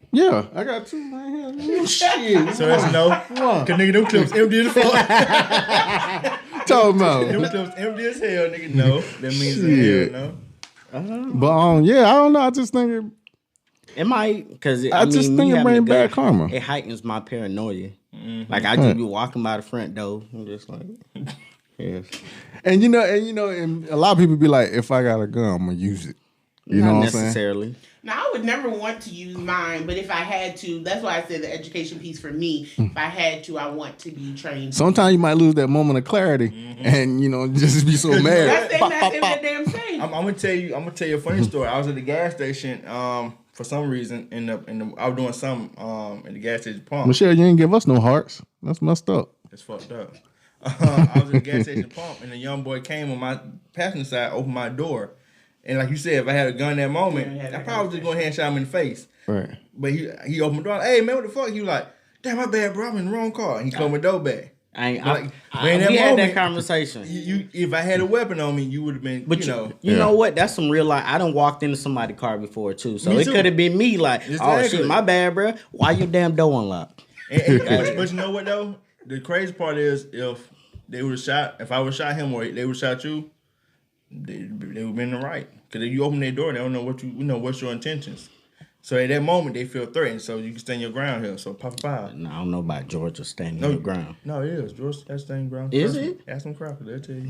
Yeah, I got 2 right here. Shit. So that's no. Cause nigga, them clips empty as fuck. Talking about them clips empty as hell, nigga. No, that means hell no. But I don't know. I just think it might, because I just think it brings bad karma. It heightens my paranoia. Mm-hmm. Like, I just be walking by the front door. I'm just like, yes. And and a lot of people be like, if I got a gun, I'm gonna use it. You know what I'm saying? Not necessarily. Now, I would never want to use mine, but if I had to, that's why I said the education piece for me. If I had to, I want to be trained. Sometimes you might lose that moment of clarity, and just be so mad. That's that damn thing. I'm gonna tell you a funny story. I was at the gas station for some reason, I was doing something in the gas station pump. Michelle, you didn't give us no hearts. That's messed up. It's fucked up. I was at the gas station pump, and a young boy came on my passenger side, opened my door. And like you said, if I had a gun that moment, I probably just go ahead and shot him in the face. Right. But he opened the door. Hey, man, what the fuck? He was like, damn, my bad, bro. I'm in the wrong car. And he closed my door back. We had that conversation. If I had a weapon on me, you would have been, but you know what? That's some real life. I done walked into somebody's car before, too. So it could have been me like, oh, shit, my bad, bro. Why your damn door unlocked? But you know what, though? The crazy part is if I would have shot him or they would have shot you, they would have been in the right. Because if you open their door, they don't know what's your intentions. So at that moment, they feel threatened. So you can stand your ground here. So pop. No, I don't know about Georgia standing your ground. No, it is. Georgia that's standing ground. Is it? Ask them crackers. They'll tell you.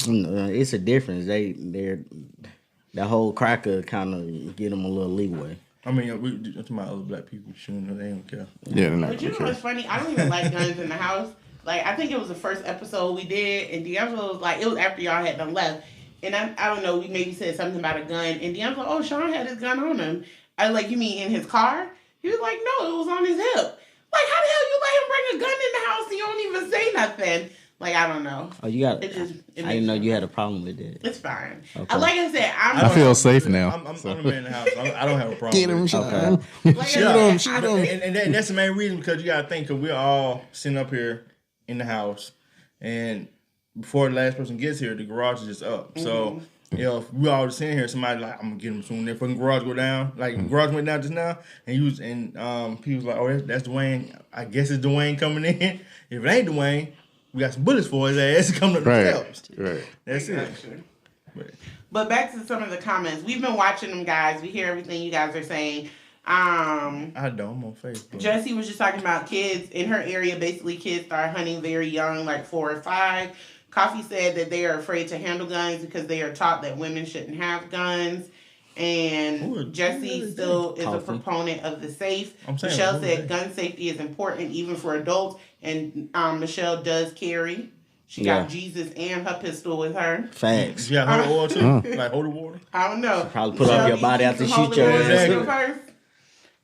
It's a difference. That whole cracker kind of get them a little leeway. I mean, we're talking about other black people shooting. They don't care. Yeah, they're not. But you know what's funny? I don't even like guns in the house. Like, I think it was the first episode we did, and D'Angelo was like, it was after y'all had done left. And I don't know, we maybe said something about a gun. And D'Angelo, oh, Sean had his gun on him. I was like, you mean in his car? He was like, no, it was on his hip. Like, how the hell you let him bring a gun in the house and you don't even say nothing? Like, I don't know. Oh, you got it. I didn't know you had a problem with that. It's fine. Okay. Like I said, I feel safe now. I'm the man in the house. I don't have a problem. Get him, shoot him. And that's the main reason, because you got to think, because we're all sitting up here in the house, and before the last person gets here, the garage is just up. Mm-hmm. So, if we all just sitting here, somebody like, I'm gonna get him soon. Their fucking garage go down. Like, the garage went down just now, and people was like, oh, that's Dwayne. I guess it's Dwayne coming in. If it ain't Dwayne, we got some bullets for his ass coming up the steps. Right. That's it. But back to some of the comments. We've been watching them, guys. We hear everything you guys are saying. I don't. I'm on Facebook. Jessie was just talking about kids in her area. Basically, kids start hunting very young, like 4 or 5. Coffee said that they are afraid to handle guns because they are taught that women shouldn't have guns. And Jessie still is a proponent of the safe. Michelle said gun safety is important even for adults. And Michelle does carry. She got Jesus and her pistol with her. Facts. She got holy oil too? Like holy water? I don't know. Probably put on your body after shoot your ass.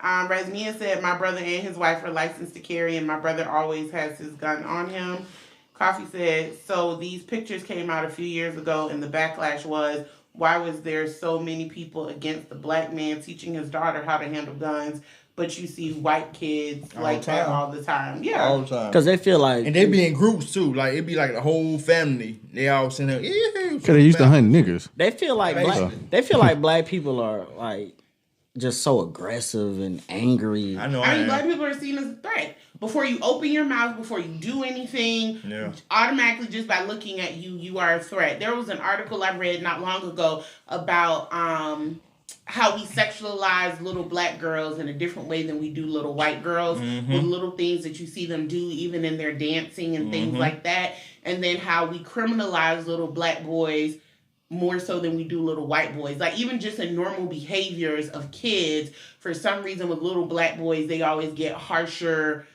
Razmia said, my brother and his wife are licensed to carry, and my brother always has his gun on him. Coffee said, so these pictures came out a few years ago, and the backlash was, why was there so many people against the black man teaching his daughter how to handle guns, but you see white kids like that all the time? Yeah. All the time. Because they feel like... And they be in groups, too. Like, it be like the whole family. They all sitting there, because they used to hunt niggas. They feel like black people are, like, just so aggressive and angry. I mean, black people are seen as a threat. Before you open your mouth, before you do anything, automatically just by looking at you, you are a threat. There was an article I read not long ago about how we sexualize little black girls in a different way than we do little white girls, with little things that you see them do even in their dancing and things like that. And then how we criminalize little black boys more so than we do little white boys. Like, even just in normal behaviors of kids, for some reason with little black boys, they always get harsher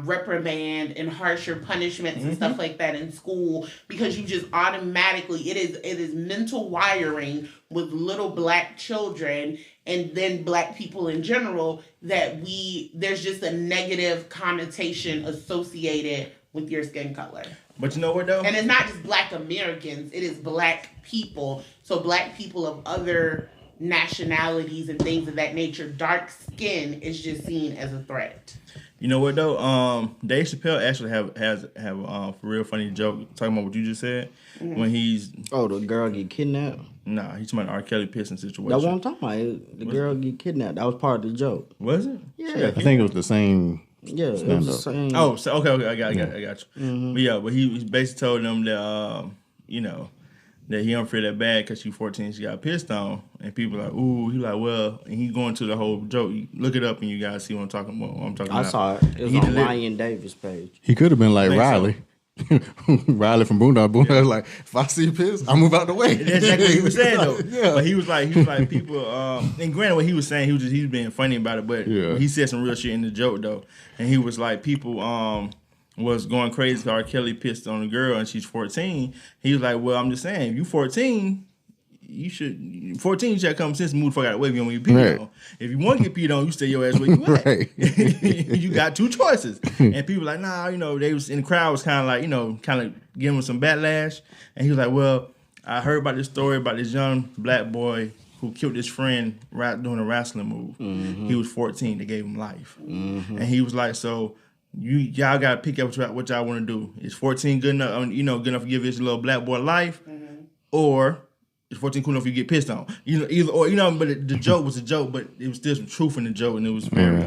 reprimand and harsher punishments and stuff like that in school, because you just automatically, it is mental wiring with little black children and then black people in general, that there's just a negative connotation associated with your skin color. But you know what though? And it's not just black Americans, it is black people. So black people of other nationalities and things of that nature, dark skin is just seen as a threat. You know what though? Dave Chappelle actually has a real funny joke talking about what you just said when he's the girl get kidnapped. Nah, he's talking about R. Kelly pissing situation. That's what I'm talking about. The girl get kidnapped. That was part of the joke. Was it? Yeah, I think it was the same. Yeah, it was the same. Oh, so, okay, I got you. But he basically told them that that he don't feel that bad because she's 14, she got pissed on, and people are like, ooh, he like, well, and he going to the whole joke. You look it up and you guys see what I'm talking about. I saw it. It was on Ryan Davis' page. He could have been like Riley. So. Riley from Boondock. Boondock was like, if I see piss, I move out the way. That's exactly what he was saying though. Yeah. But he was like people. And granted, what he was saying, he was being funny about it. But he said some real shit in the joke though, and he was like, people was going crazy because R. Kelly pissed on a girl and she's 14. He was like, well, I'm just saying, if you 14, you should come sense and move the fuck out of the way if you don't want to get peed on. If you want to get peed on, you stay your ass where you at. Right. You got two choices. And people like, nah, they was in the crowd was kind of like, kind of giving him some backlash. And he was like, well, I heard about this story about this young black boy who killed his friend doing a wrestling move. He was 14. They gave him life. And he was like, so y'all gotta pick up what y'all want to do. Is 14 good enough? Good enough to give this little black boy life, or is 14 cool enough if you get pissed on? Either or. But the joke was a joke, but it was still some truth in the joke, and it was very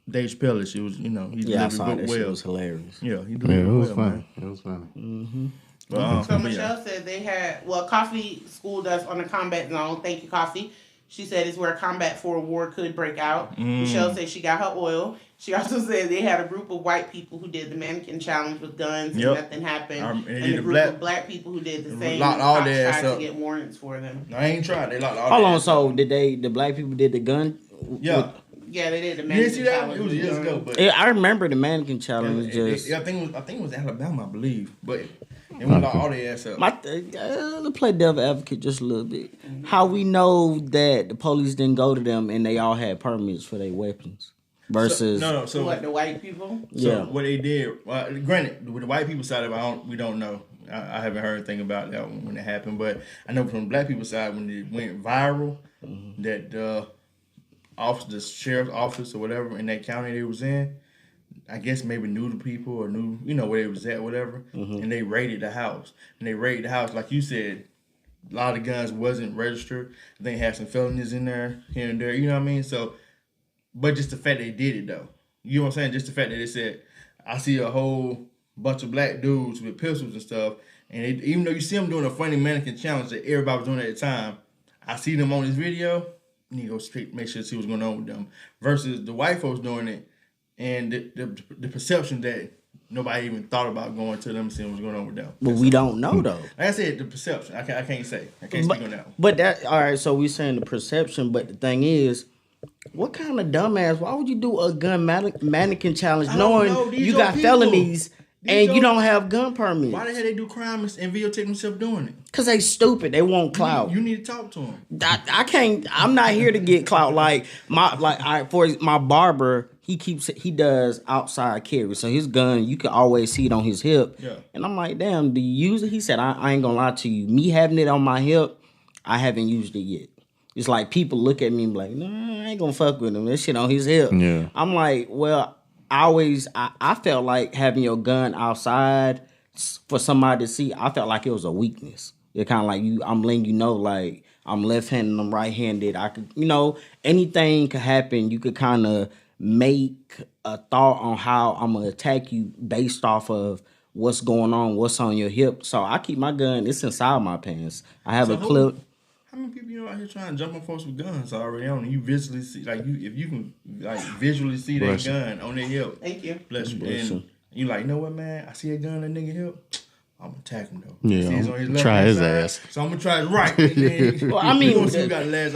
Dave Chappelle-ish. It was he I saw that. It was hilarious. Yeah, he did it was funny. It was funny. So Michelle said they had Coffee schooled us on the combat zone. Thank you, Coffee. She said it's where combat for a war could break out. Michelle said she got her oil. She also said they had a group of white people who did the mannequin challenge with guns and nothing happened. And a group of black people who did the same. Locked all their ass tried up. to get warrants for them. I ain't tried. They locked all. Hold on. So did the black people did the gun? Yeah. Yeah, they did the mannequin challenge. It was years ago, but I remember the mannequin challenge. I think it was Alabama, I believe, but they went all their ass up. Let's play devil advocate just a little bit. How we know that the police didn't go to them and they all had permits for their weapons versus so what, the white people? So what they did, granted, with the white people side of it, we don't know. I haven't heard anything about that when it happened, but I know from the black people side when it went viral that the sheriff's office or whatever in that county they was in, I guess maybe knew the people or knew, where they was at, whatever, and they raided the house. And they raided the house, like you said, a lot of the guns wasn't registered. They had some felonies in there, here and there, you know what I mean? So, but just the fact they did it, though. You know what I'm saying? Just the fact that they said, I see a whole bunch of black dudes with pistols and stuff, and even though you see them doing a funny mannequin challenge that everybody was doing at the time, I see them on this video, and you go straight, make sure to see what's going on with them. Versus the white folks doing it, and the perception that nobody even thought about going to them and seeing what's going on with them. But we don't know though. Like I said, the perception. I can't say. I can't speak on that one. But that all right. So we saying the perception, but the thing is, what kind of dumbass? Why would you do a gun mannequin challenge knowing you got felonies And you don't have gun permits. Why the hell they do crimes and videotape themselves doing it? Cause they stupid. They want clout. You need to talk to them. I can't. I'm not here to get clout. Like my barber, he does outside carry. So his gun, you can always see it on his hip. Yeah. And I'm like, damn, do you use it? He said, I ain't gonna lie to you. Me having it on my hip, I haven't used it yet. It's like people look at me and be like, no, I ain't gonna fuck with him. That shit on his hip. Yeah. I'm like, well. I felt like having your gun outside for somebody to see, I felt like it was a weakness. It's kind of like I'm letting you know, like, I'm left-handed, I'm right-handed. I could, anything could happen. You could kind of make a thought on how I'm going to attack you based off of what's going on, what's on your hip. So I keep my gun, it's inside my pants. I have a clip. How many people out here trying to jump on folks with guns already on? You visually see, if you can visually see that gun on their hip. Thank you. Bless you. And you like, you know what, man? I see a gun on that nigga hip. I'm gonna attack him though. Yeah, I'm gonna try his ass. So I'm gonna try his right. Then, well, I mean,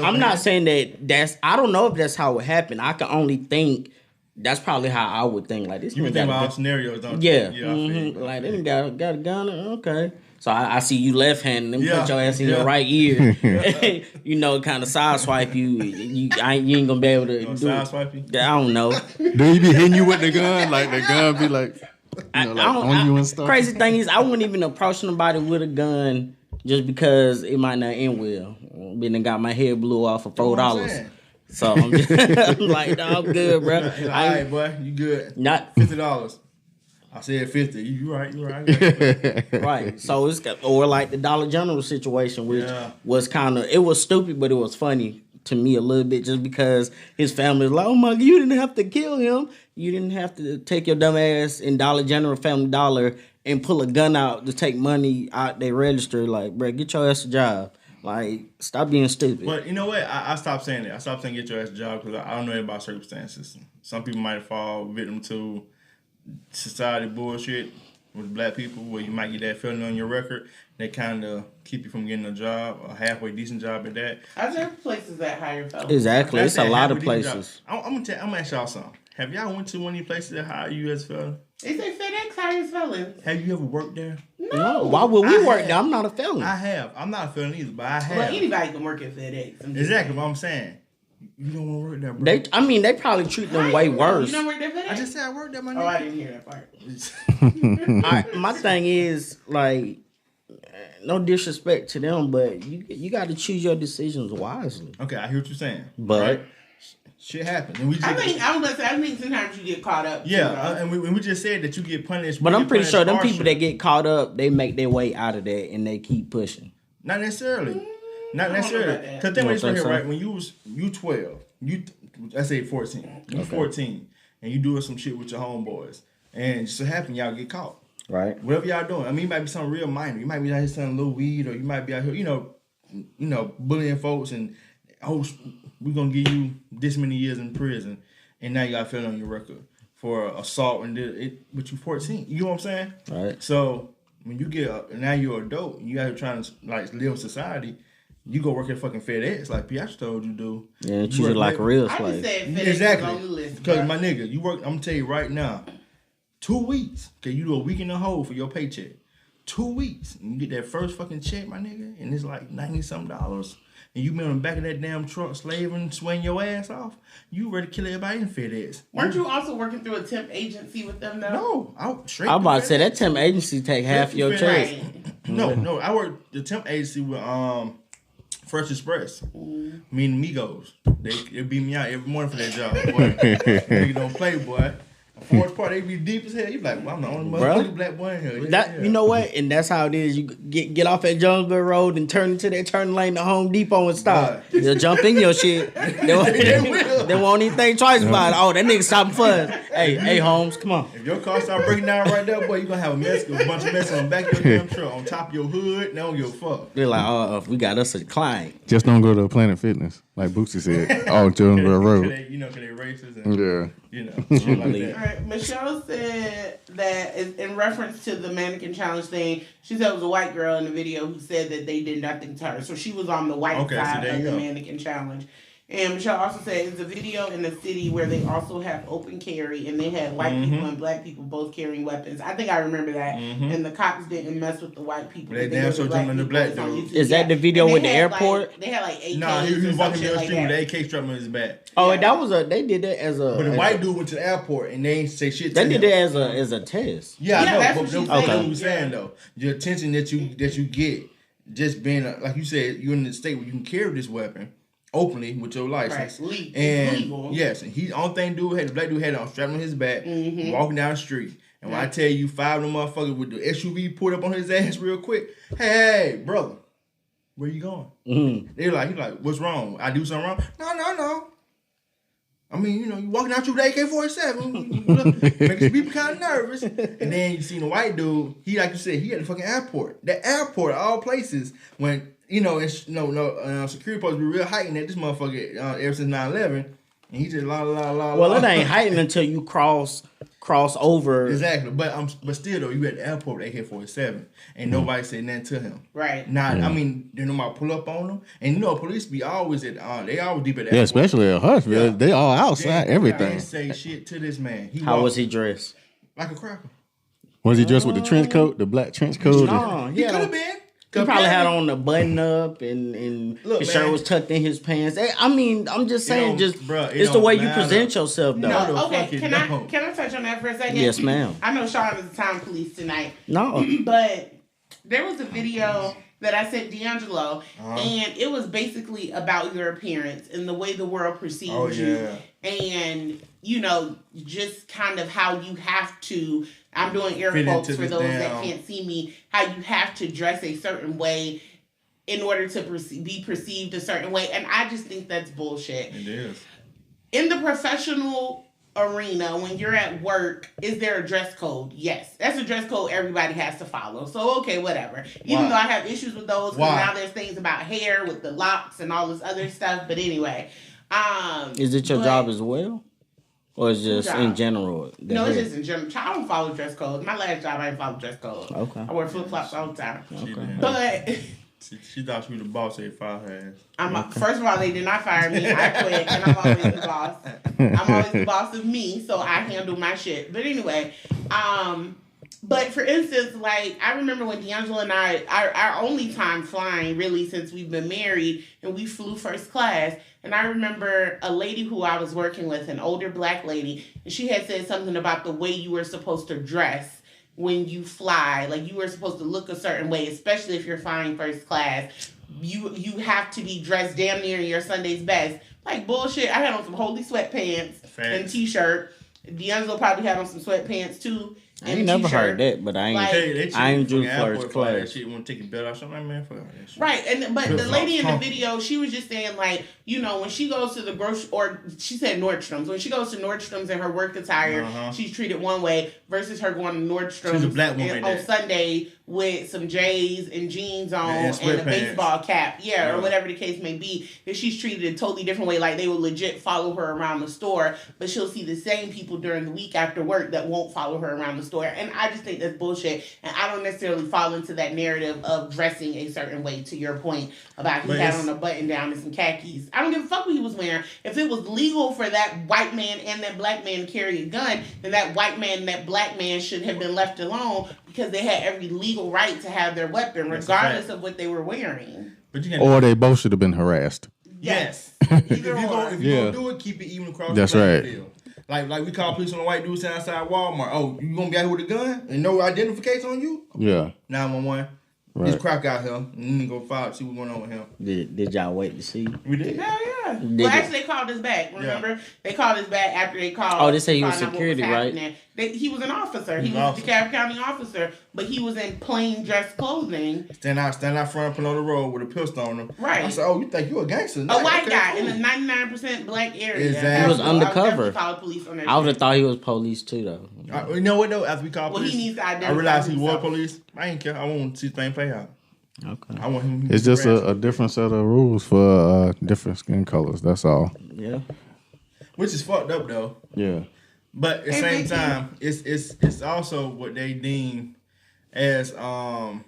I'm not saying that I don't know if that's how it happened. I can only think that's probably how I would think. Like this. You think about all scenarios, don't you? Yeah. Mm-hmm. Like they got a gun. Okay. So I see you left-handed and put your ass in your right ear. Kind of side swipe you. You ain't gonna be able to do side swipe you? I don't know. Do he be hitting you with the gun? Like the gun be like, on you and stuff? Crazy thing is, I wouldn't even approach somebody with a gun just because it might not end well. Then got my head blew off for $4. So I'm just I'm like, no, I'm good, bro. All right, boy, you good? Not $50. I said 50. You right. Right. So it's or like the Dollar General situation, which was it was stupid, but it was funny to me a little bit, just because his family was like, oh my God, you didn't have to kill him. You didn't have to take your dumb ass in Dollar General, Family Dollar, and pull a gun out to take money out they register. Like, bro, get your ass a job. Like, stop being stupid. But you know what? I stopped saying that. I stopped saying get your ass a job because I don't know about circumstances. Some people might fall victim to society bullshit with black people where you might get that feeling on your record. They kind of keep you from getting a job, a halfway decent job at that. Are there places that hire fellas? Exactly. It's a lot of places. I'm gonna ask y'all something. Have y'all went to one of these places that hire you as a fella? They say FedEx hires fellas. Have you ever worked there? No. Why would we work there? I'm not a felon. I have. I'm not a felon either, but I have. Well, anybody can work at FedEx. Exactly what I'm saying. You don't want to work there, bro. They probably treat them way worse. You don't work there FedEx? I just said I worked there, my nigga. Oh, I didn't hear that part. My thing is, like, no disrespect to them, but you got to choose your decisions wisely. Okay, I hear what you're saying. But right? Shit happens. And I think sometimes you get caught up. Yeah, and we just said that you get punished. But I'm pretty sure them people that get caught up, they make their way out of that and they keep pushing. Not necessarily. Not necessarily. Because think about this right here, right? When you 12, let's say 14. You 14, and you doing some shit with your homeboys, and just so happen y'all get caught. Right. Whatever y'all doing. I mean, it might be something real minor. You might be out here selling a little weed, or you might be out here, bullying folks, and we're gonna give you this many years in prison, and now you got a felony on your record for assault, but you 14. You know what I'm saying? Right. So when you get now you're an adult, you out here trying to live in society. You go work at fucking FedEx like Piatra told you do. Yeah, treat you like a real slave. I just said FedEx exactly. on the list. Because my nigga, you work. I'm gonna tell you right now, 2 weeks. Okay, you do a week in the hole for your paycheck. 2 weeks, and you get that first fucking check, my nigga, and it's like $90-something. And you been on the back of that damn truck slaving, swaying your ass off. You ready to kill everybody in FedEx. Weren't you also working through a temp agency with them though? No, I'm about to say that temp agency take half your check. No, I worked the temp agency with Fresh Express. Me and Migos. They beat me out every morning for that job, boy. Nigga don't play, boy. Fourth part, they be deep as hell. You like, well, I'm the only motherfucking black boy in here. Yeah. You know what? And that's how it is. You get off at Jonesboro Road and turn into that turn lane to Home Depot and stop. They'll jump in your shit. They won't even think twice about it. Oh, that nigga stopping for us. Hey, Holmes, come on. If your car start breaking down right there, boy, you gonna have a bunch of mess on the back of your damn truck, on top of your hood. They don't give a fuck. They're like, we got us a client. Just don't go to Planet Fitness, like Bootsy said. On Jonesboro Road. Cause they racist and shit like that. All right, Michelle said that in reference to the mannequin challenge thing, she said it was a white girl in the video who said that they did nothing to her. So she was on the white side of the mannequin challenge. And Michelle also said it's a video in the city where they also have open carry, and they had white people and black people both carrying weapons. I think I remember that. And the cops didn't mess with the white people. They damn sure jumping the black dude. Is that the video with the airport? They had like AKs. Nah, he was walking down the street with an AK strapped on his back. Oh, they did that as a. But the white dude went to the airport and they ain't say shit. They did that as a test. Yeah, I know. That's But what what was saying though, the attention that you get just being like you said, you're in the state where you can carry this weapon openly with your license. Right. And legal. yes, and the black dude had on strapped on his back, walking down the street. And when I tell you 5 of them motherfuckers with the SUV pulled up on his ass real quick, hey, brother, where you going? He's like, what's wrong? I do something wrong? No. I mean, you walking out with the AK-47, makes people kind of nervous. And then you see the white dude, he, like you said, he at the fucking airport. The airport, of all places, when, security posts be real heightened at this motherfucker ever since 9/11. And he just Well, it ain't heightened until you cross over. Exactly. But still, though, you at the airport with AK-47, and nobody said nothing to him. Right. I mean, did nobody pull up on him? And police be always they always deep at the airport. Yeah, especially at Hushville. Yeah. They all outside, everything. They didn't say shit to this man. How was he dressed? Like a cracker. Was he dressed with the trench coat, the black trench coat? No, he could have been. He probably had on the button up and his shirt was tucked in his pants. I mean, I'm just saying, it's the way you present yourself, though. No, okay, can I touch on that for a second? Yes, ma'am. I know Sean is the town police tonight. No. But there was a video that I sent D'Angelo, and it was basically about your appearance and the way the world perceives you. And, just kind of how you have to, I'm doing air quotes for those that can't see me, how you have to dress a certain way in order to be perceived a certain way. And I just think that's bullshit. It is. In the professional arena, when you're at work, is there a dress code? Yes. That's a dress code everybody has to follow. So, okay, whatever. Even though I have issues with those, because now there's things about hair with the locks and all this other stuff. But anyway. Is it your job as well? Or is it just in general? No, it's just in general. I don't follow dress codes. My last job, I didn't follow dress code. Okay. I wear flip-flops all the time. Okay. But she thought she was the boss. They fired her ass. First of all, they did not fire me. I quit, and I'm always the boss. I'm always the boss of me, so I handle my shit. But anyway, but for instance, like, I remember when D'Angelo and I, our only time flying, really, since we've been married, and we flew first class. And I remember a lady who I was working with, an older black lady, and she had said something about the way you were supposed to dress when you fly. Like, you were supposed to look a certain way, especially if you're flying first class. You have to be dressed damn near your Sunday's best. Like, bullshit. I had on some holy sweatpants and t-shirt. D'Angelo probably had on some sweatpants, too. I ain't never heard that, but I ain't drew first class. She want to take your belt off. Something like, man, fuck that shit. Right, but the lady in the video, she was just saying, like, when she goes to the grocery, or she said Nordstrom's. When she goes to Nordstrom's in her work attire, she's treated one way versus her going to Nordstrom's on Sunday with some J's and jeans on and a baseball cap, or whatever the case may be. That she's treated a totally different way. Like, they will legit follow her around the store, but she'll see the same people during the week after work that won't follow her around the store. And I just think that's bullshit. And I don't necessarily fall into that narrative of dressing a certain way, to your point about he had on a button down and some khakis. I don't give a fuck what he was wearing. If it was legal for that white man and that black man to carry a gun, then that white man and that black man should have been left alone, because they had every legal right to have their weapon, regardless of what they were wearing. Or they both should have been harassed. Yes. If you're going to do it, keep it even across the field. Like we call police on a white dude standing outside Walmart. Oh, you gonna be out here with a gun and no identification on you? Yeah. 911. Right. This crack out here. And then go follow, see what's going on with him. Did y'all wait to see? We did. Hell yeah. Well, actually, they called us back. Remember? Yeah. They called us back after they called. Oh, they say he was security, right? He was an officer. He was a DeKalb County officer, but he was in plain dress clothing. Stand out front, put on the road with a pistol on him. Right. I said, oh, you think you a gangster? A white guy in a 99% black area. Exactly. He was undercover. I would have thought he was police too, though. You know what though? After we called police, he needs to identify I realized himself. he was police. I ain't care. I want to see the thing play out. Okay. I want him. It's just a different set of rules for different skin colors. That's all. Yeah. Which is fucked up though. Yeah. But at the same time, it's also what they deem as I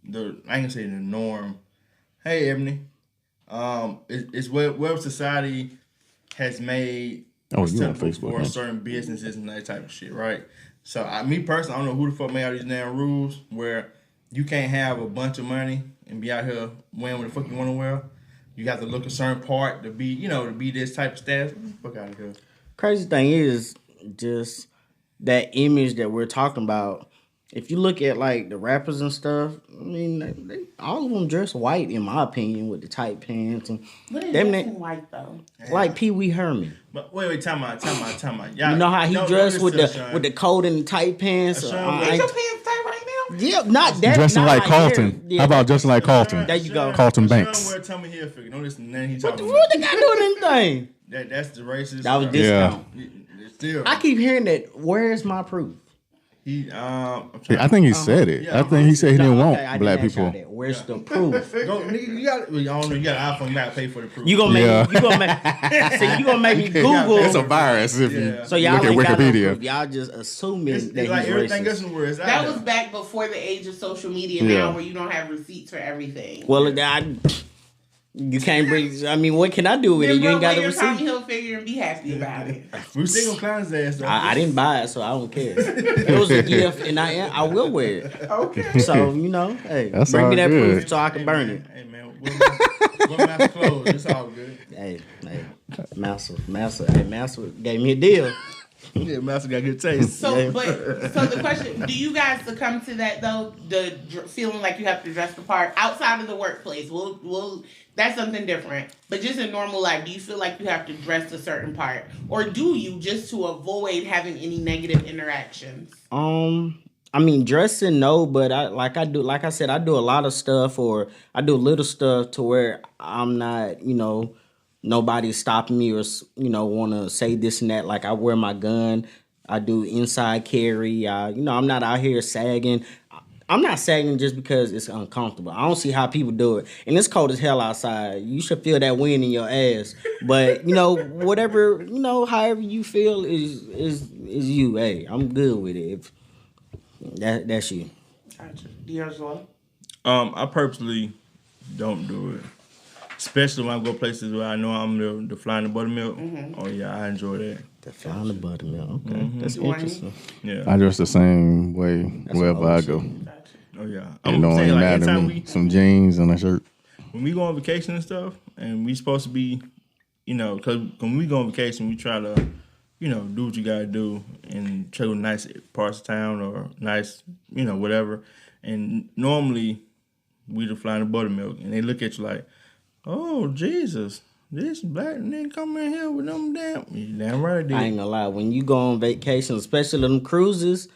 ain't gonna say the norm. Hey Ebony, It's where society has made for certain businesses and that type of shit, right? So, me personally, I don't know who the fuck made all these damn rules where you can't have a bunch of money and be out here wearing what the fuck you want to wear. You have to look a certain part to be, to be this type of status. Get the fuck out of here. Crazy thing is just that image that we're talking about. If you look at like the rappers and stuff, I mean, they all of them dress white in my opinion with the tight pants and. What is dressing white though? Like Pee Wee Herman. But wait, time out. Y'all, you know how he dressed with the coat and the tight pants. Is your pants tight right now? Yeah, not that. Dressing not like Carlton. Yeah. How about dressing like Carlton? There you go. Carlton Banks. Sean wear Tommy Hilfiger. Don't listen to nothing he talking What they got doing anything? That's the racist. That was discount. Still, I keep hearing that. Where's my proof? I think he said it. I think he said he didn't want black people. Where's the proof? You got an iPhone. You got to pay for the proof. You gonna make me Google. It's a virus if you so y'all look at Wikipedia. Y'all just assuming it's that like he's everything racist. else in the world. That was back before the age of social media now, where you don't have receipts for everything. Well, you can't bring. I mean, what can I do with it? You ain't got a receipt. Tommy Hilfiger and be happy about it. We still gonna clown his ass. I didn't buy it, so I don't care. It was a gift, and I will wear it. Okay. So hey, that's bring me that good. proof so I can burn it. Hey man, we're master clothes. It's all good. Hey, Master gave me a deal. Yeah, Master got good taste. So the question: do you guys succumb to that though? The feeling like you have to dress the part outside of the workplace. We'll that's something different. But just in normal life, do you feel like you have to dress a certain part, or do you just to avoid having any negative interactions? I mean, dressing no, but like I said, I do a lot of stuff, or I do little stuff to where I'm not, nobody's stopping me or want to say this and that. Like I wear my gun, I do inside carry. I'm not out here sagging. I'm not sagging just because it's uncomfortable. I don't see how people do it. And it's cold as hell outside. You should feel that wind in your ass. But whatever, however you feel is you. Hey, I'm good with it. If that's you. Gotcha. D'Angelo? I purposely don't do it. Especially when I go places where I know I'm the fly in the buttermilk. Mm-hmm. Oh yeah, I enjoy that. The fly in the buttermilk. Okay, that's interesting. Yeah, I dress the same way wherever I go. Oh yeah, It don't even matter to me. Some jeans and a shirt. When we go on vacation and stuff, and we supposed to be, because when we go on vacation, we try to, do what you gotta do and check out nice parts of town or nice, whatever. And normally, we the fly in the buttermilk, and they look at you like, oh, Jesus, this black nigga come in here with them damn right I did. I ain't gonna lie, when you go on vacation, especially them cruises,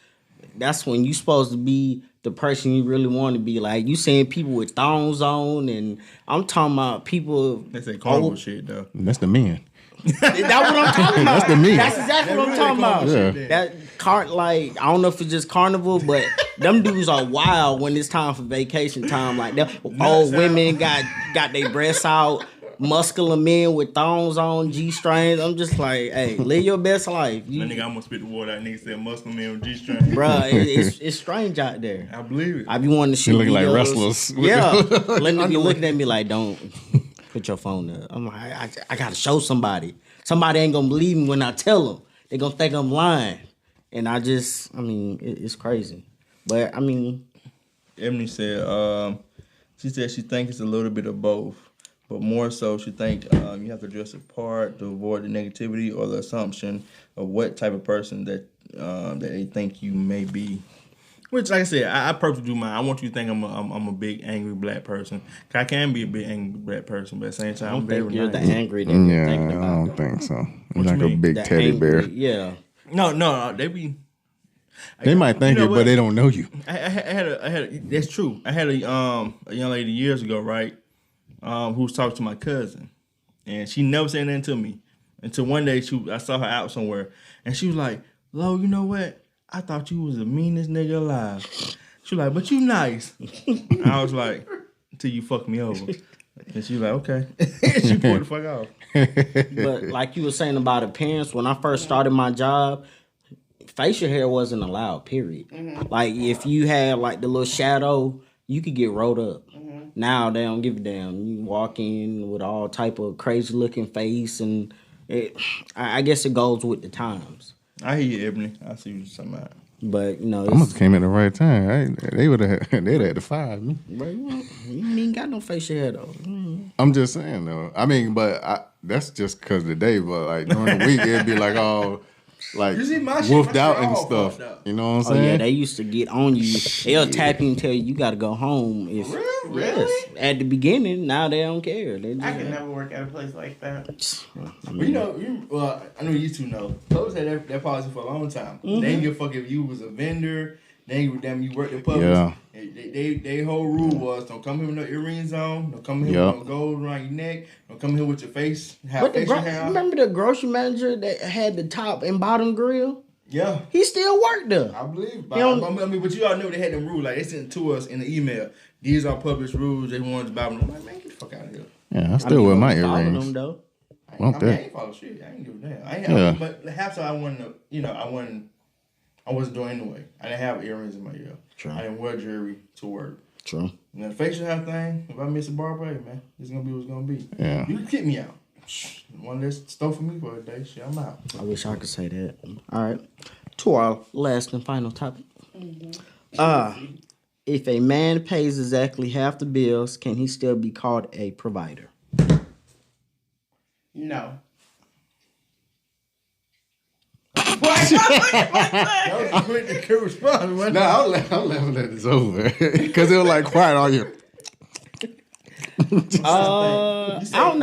that's when you supposed to be the person you really want to be. Like, you seeing people with thongs on, and I'm talking about people... They say carnival shit, though. That's the men. That's what I'm talking about. That's the men. That's exactly what I'm talking about. Yeah. I don't know if it's just carnival, but them dudes are wild when it's time for vacation time. Like, old women got their breasts out, muscular men with thongs on, G-strings. I'm just like, hey, live your best life. That nigga almost spit the water out. Nigga said muscular men with G-strings. Bruh, it's strange out there. I believe it. I be wanting to shoot looking like videos. wrestlers. Yeah. Let me be looking at me like, don't put your phone up. I'm like, I gotta show somebody. Somebody ain't gonna believe me when I tell them. They gonna think I'm lying. And it's crazy. But, Emily said, she said she thinks it's a little bit of both. But more so, she think you have to dress a part to avoid the negativity or the assumption of what type of person that they think you may be. Which, like I said, I purposely do mine. I want you to think I'm a big angry black person. I can be a big angry black person, but at the same time, I'm very you're nice. the angry that you're thinking about. I don't think so. You're What like you a mean? big The teddy angry, bear. Yeah. No, they be. They might think it, but they don't know you. I had. That's true. I had a young lady years ago, right? Who was talking to my cousin, and she never said anything to me until one day I saw her out somewhere, and she was like, "Lo, you know what? I thought you was the meanest nigga alive." She was like, "But you nice." I was like, "Until you fuck me over." And she was like, "Okay." She pulled the fuck off. But like you were saying about appearance, when I first started my job, facial hair wasn't allowed, period. Mm-hmm. Like if you had like the little shadow, you could get rolled up. Mm-hmm. Now they don't give a damn. You walk in with all type of crazy looking face, and I guess it goes with the times. I hear you, Ebony. I see what you're talking about. But, you know, I must have came at the right time. Right? They'd have had to fire me. Bro, you ain't even got no facial hair, though. I'm just saying, though. I mean, but that's just because of the day. But, like, during the week, it'd be like all, like, wolfed out and stuff. You know what I'm saying? Oh, yeah, they used to get on you. They'll tap you and tell you got to go home. Really? Yes. At the beginning, now they don't care. They just, I could never work at a place like that. I mean, I know you two know. Those had that policy for a long time. They didn't give a fuck if you was a vendor. They ain't give a damn you worked in Publix. Yeah. They whole rule was don't come here with no earrings on. Don't come here with no gold around your neck. Don't come here with your face. Remember the grocery manager that had the top and bottom grill? Yeah. He still worked there. I believe. But you all know they had them rules. Like, they sent it to us in the email. These are published rules. They wanted to buy them. I'm like, man, get the fuck out of here. Yeah, I still wear my earrings. Them, though. I ain't follow shit. I ain't give a damn. But half the time I wasn't doing anyway. I didn't have earrings in my ear. True. I didn't wear jewelry to work. True. And the facial hair thing, if I miss a barber, hey, man, it's going to be what's going to be. Yeah. You can kick me out. One less stole for me for a day. Shit, I'm out. I wish I could say that. All right. To our last and final topic. If a man pays exactly half the bills, can he still be called a provider? No. That was a quick response. No, I'm laughing at this over. Because it was like quiet all year. You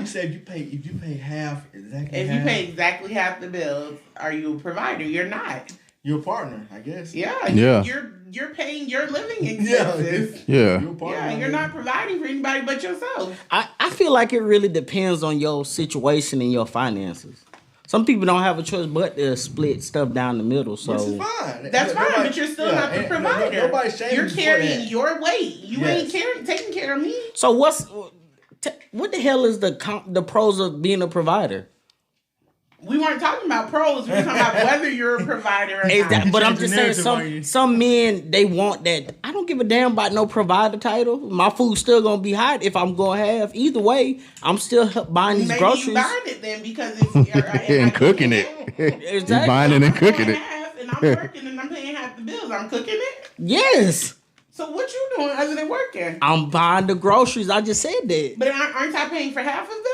said if you pay half, If you pay exactly half the bills, are you a provider? You're not. You're a partner, I guess. Yeah. You're paying your living expenses. Yeah. You're not providing for anybody but yourself. I feel like it really depends on your situation and your finances. Some people don't have a choice but to split stuff down the middle. So which is fine. That's fine, but you're still not the provider. Nobody's shaming you're carrying your weight. You ain't taking care of me. So what the hell is the pros of being a provider? We weren't talking about pros. We were talking about whether you're a provider or not. But I'm just saying, some men, they want that. I don't give a damn about no provider title. My food's still going to be hot if I'm going to have. Either way, I'm still buying these groceries. Maybe you buying it then because it's... and cooking it. Exactly. You're buying it and cooking it. And I'm working and I'm paying half the bills. I'm cooking it? Yes. So what you doing other than working? I'm buying the groceries. I just said that. But aren't I paying for half of them?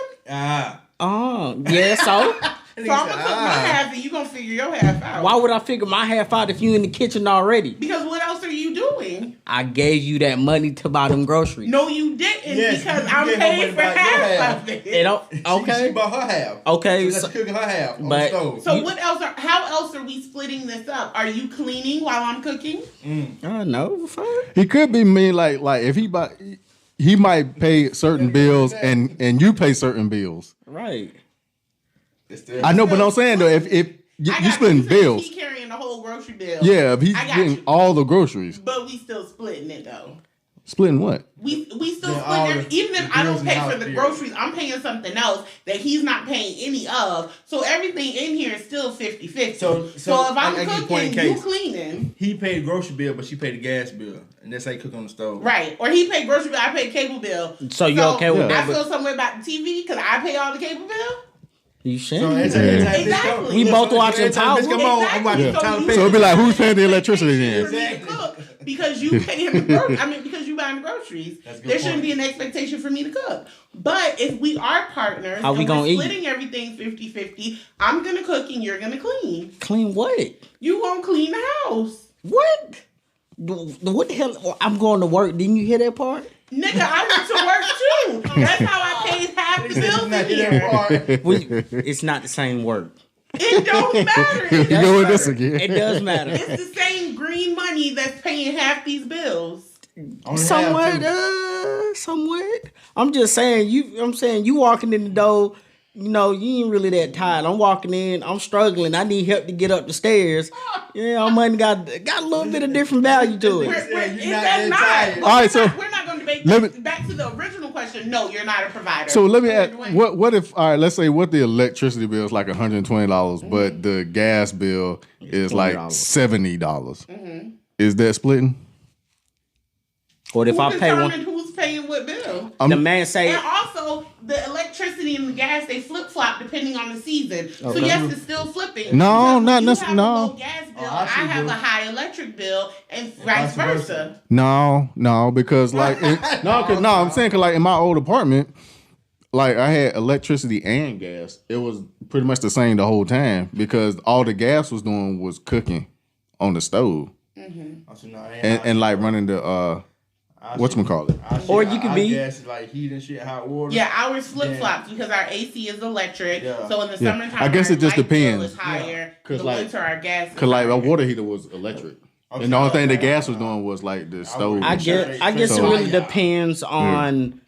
Yeah, so... So I'm going to cook my half and you going to figure your half out. Why would I figure my half out if you in the kitchen already? Because what else are you doing? I gave you that money to buy them groceries. No, you didn't because I'm paying for half of it. Okay. She bought her half. Okay. So that's cooking her half on the stove. So how else are we splitting this up? Are you cleaning while I'm cooking? No, fine. He could be mean like if he might pay certain bills and you pay certain bills. Right. I know, but I'm saying though, if you splitting bills, he carrying the whole grocery bill. Yeah, he's getting all the groceries. But we still splitting it though. Splitting what? We still splitting it. Even if I don't pay for the groceries, I'm paying something else that he's not paying any of. So everything in here is still 50-50. So if I'm cooking, you cleaning. He paid the grocery bill, but she paid the gas bill. And that's how you cook on the stove. Right. Or he paid grocery bill, I paid cable bill. So you okay with that? I feel some way about the TV because I pay all the cable bill. You should. So exactly. We both watching Power. Come on, I'm watching Tyler Perry. So it'd be like, who's paying the electricity then? Exactly. Because you paying the groceries. Because you buying the groceries. There shouldn't be an expectation for me to cook. But if we are partners how we gonna splitting everything 50-50, I'm gonna cook and you're gonna clean. Clean what? You gonna clean the house. What? What the hell? I'm going to work. Didn't you hear that part? Nigga, I went to work too. That's how I paid half the bills in here. It's not the same work. It don't matter. You go with this again. It does matter. It's the same green money that's paying half these bills. Somewhat. I'm just saying. You walking in the door. You know, you ain't really that tired. I'm walking in. I'm struggling. I need help to get up the stairs. Yeah, our money got a little bit of different value to it. That's not. All right, so we're not going to debate this. Back to the original question. No, you're not a provider. So let me ask, what if, all right, let's say what the electricity bill is like $120, but the gas bill is like $70. Is that splitting? Or if I pay one, who's paying what bill? the man say, and also the electricity and the gas, they flip flop depending on the season. So yes, it's still flipping. No, not necessarily. No. A low gas bill, I have a high electric bill, and vice versa. No, because like I'm saying, cause like in my old apartment, like I had electricity and gas. It was pretty much the same the whole time because all the gas was doing was cooking on the stove, and like running the whatchamacallit. Or you could be gas like heat and shit, hot water. Yeah, ours flip flops because our AC is electric. Yeah. So in the summertime, I guess it just depends. Is higher. Cause the like, winter, our gas. Cause like our water heater was electric. Okay. And the only thing the gas was doing was like the stove. I guess it really depends on.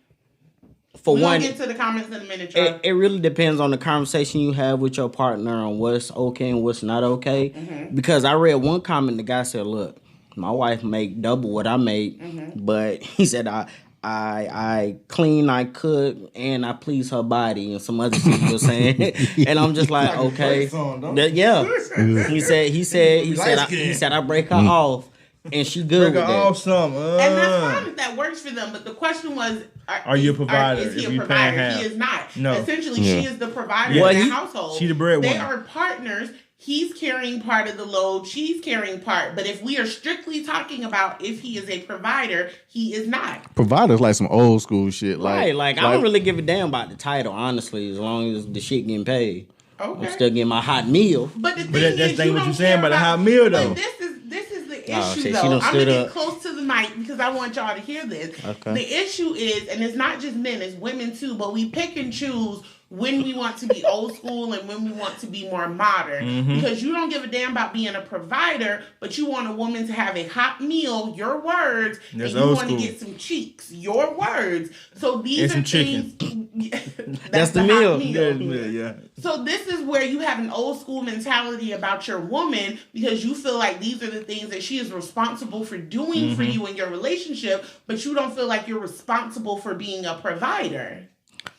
For we'll get to the comments in a minute. It really depends on the conversation you have with your partner on what's okay and what's not okay. Mm-hmm. Because I read one comment, the guy said, "Look, my wife make double what I make, but he said I clean, I cook, and I please her body," and some other shit he was saying. And I'm just like, okay, yeah. He said I break her off. And she good with that. And that's fine if that works for them. But the question was, are you a provider? Is he a provider? He is not. No. Essentially, she is the provider in the household. She the breadwinner. They are partners. He's carrying part of the load. She's carrying part. But if we are strictly talking about if he is a provider, he is not. Provider's like some old school shit. Like I don't really give a damn about the title, honestly, as long as the shit getting paid. Okay. I'm still getting my hot meal. But the thing is, that's what you're saying about the hot meal, though. This is the issue, though. I'm going to get close to the mic because I want y'all to hear this. Okay. The issue is, and it's not just men, it's women too, but we pick and choose when we want to be old school and when we want to be more modern. Because you don't give a damn about being a provider, but you want a woman to have a hot meal, your words, and you want to get some cheeks, your words. So these are things... That's the meal. Yeah. So this is where you have an old school mentality about your woman because you feel like these are the things that she is responsible for doing for you in your relationship, but you don't feel like you're responsible for being a provider.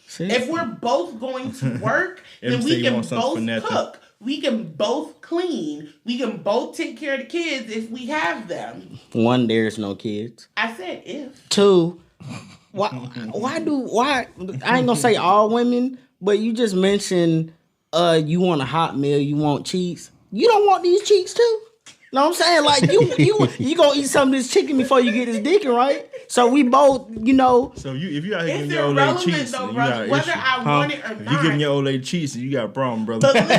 See? If we're both going to work, then we can both cook. We can both clean. We can both take care of the kids if we have them. One, there's no kids. I said if. Two, why I ain't gonna say all women, but you just mentioned you want a hot meal, you want cheeks. You don't want these cheeks too? Know what I'm saying? Like you gonna eat some of this chicken before you get this dick, right? So we both, So if you out here giving your old lady cheeks, though, brother, whether I want it or not. If you giving your old lady cheeks, you got a problem, brother. Whether I